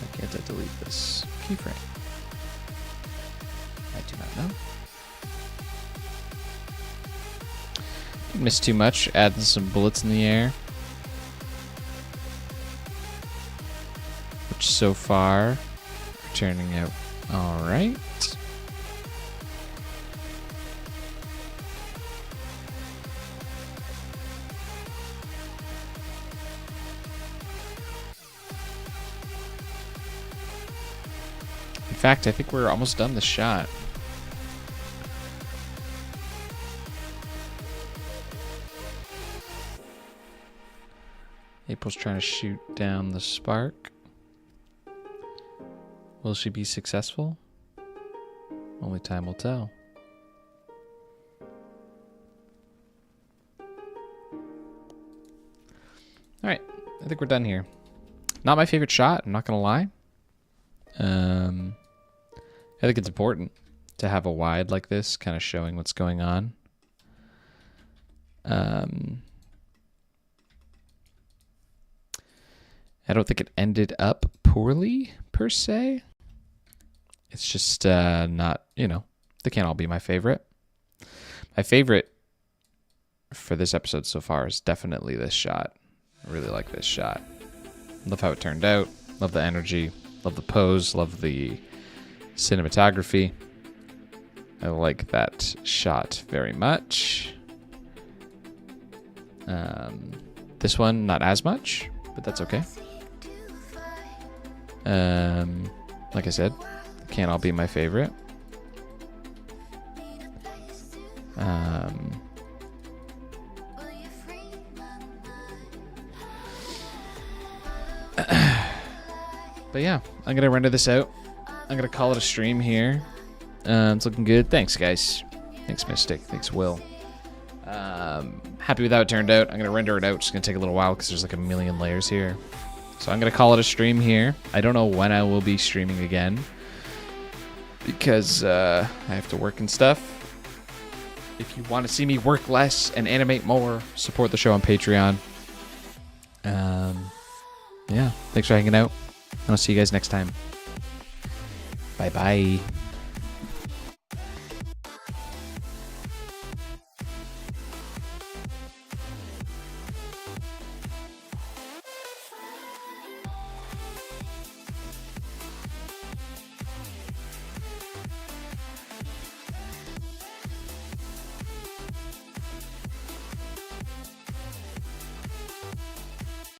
Why can't I delete this keyframe? I do not know. Didn't miss too much. Adding some bullets in the air. Which so far are turning out alright. In fact, I think we're almost done the shot. April's trying to shoot down the spark. Will she be successful? Only time will tell. Alright, I think we're done here. Not my favorite shot, I'm not gonna lie. I think it's important to have a wide like this, kind of showing what's going on. I don't think it ended up poorly, per se. It's just not, you know, they can't all be my favorite. My favorite for this episode so far is definitely this shot. I really like this shot. Love how it turned out. Love the energy. Love the pose. Love the cinematography. I like that shot very much. This one, not as much, but that's okay. Like I said, can't all be my favorite. But yeah, I'm gonna render this out. I'm gonna call it a stream here. It's looking good. Thanks, guys. Thanks, Mystic. Thanks, Will. Happy with how it turned out. I'm gonna render it out. It's gonna take a little while because there's like a million layers here. So I'm gonna call it a stream here. I don't know when I will be streaming again because I have to work and stuff. If you want to see me work less and animate more, support the show on Patreon. Yeah, thanks for hanging out. I'll see you guys next time. Bye-bye.